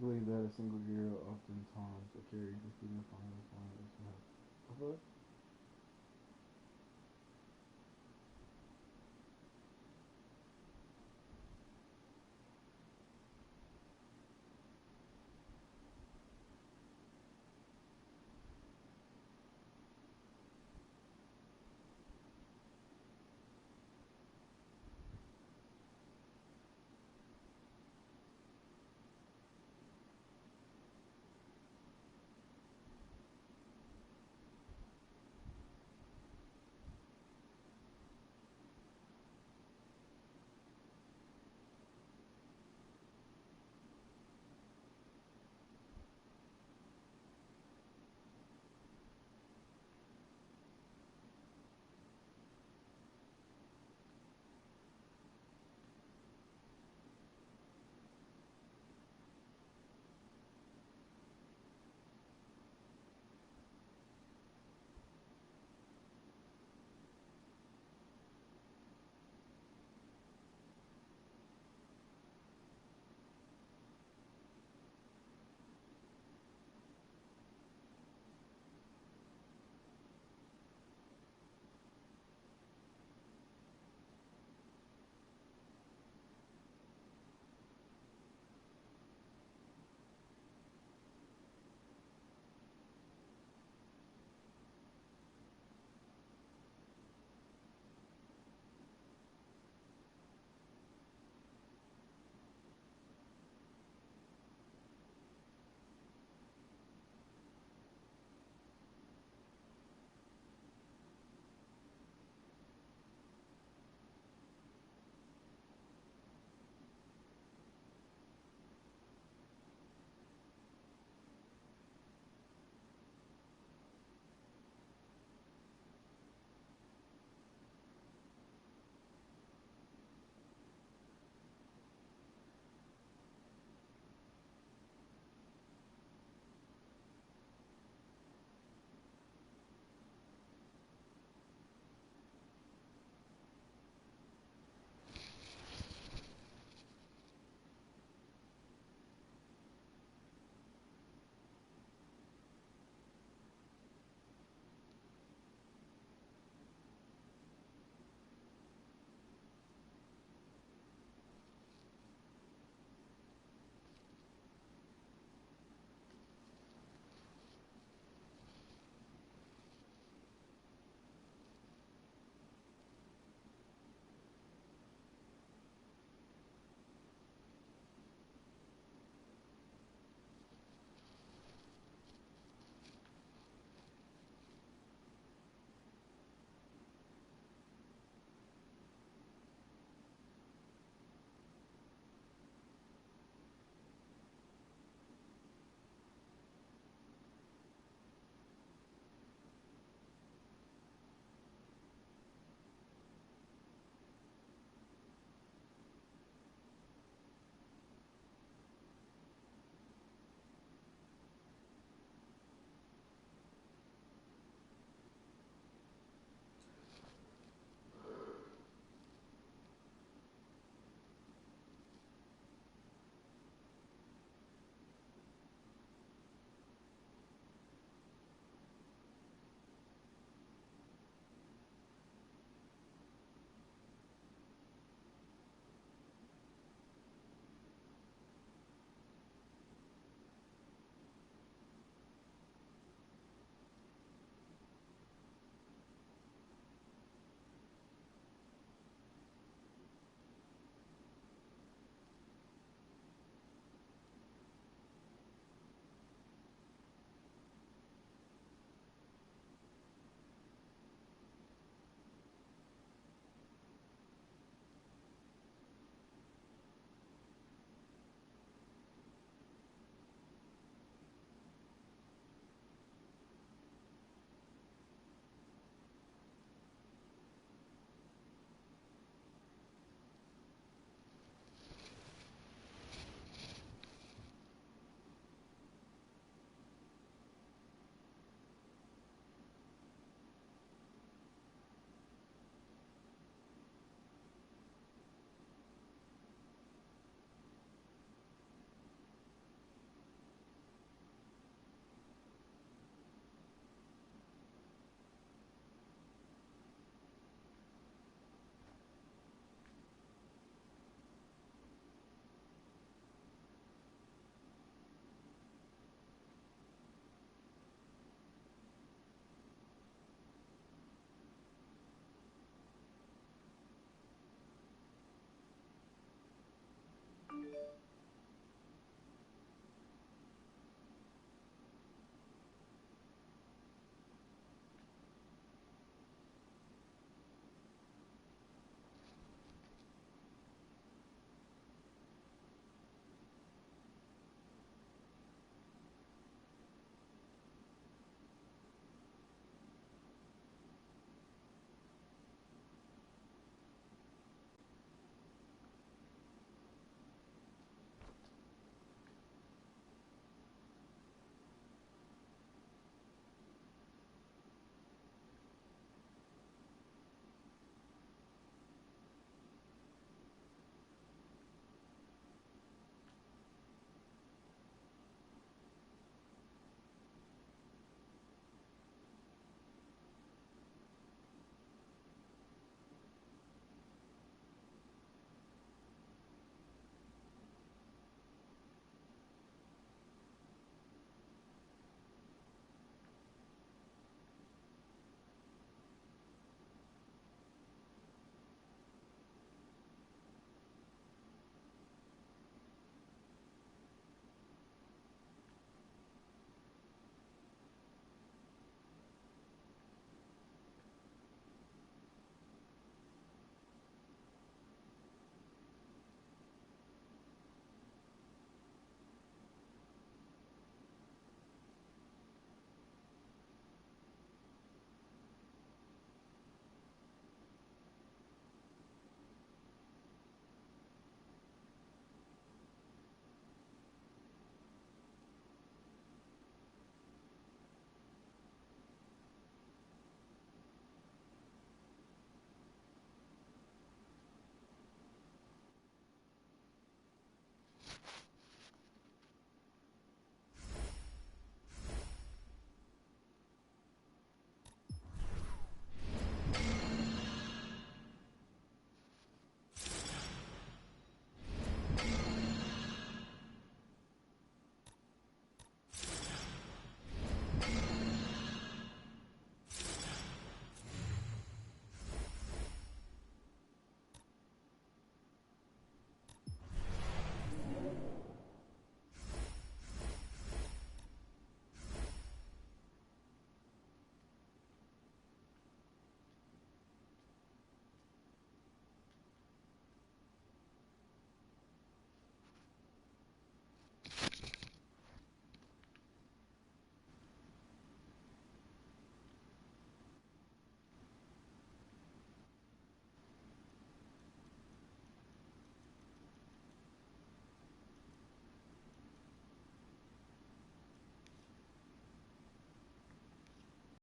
believe that a single hero oftentimes a carry defeating final opponent with some help. What?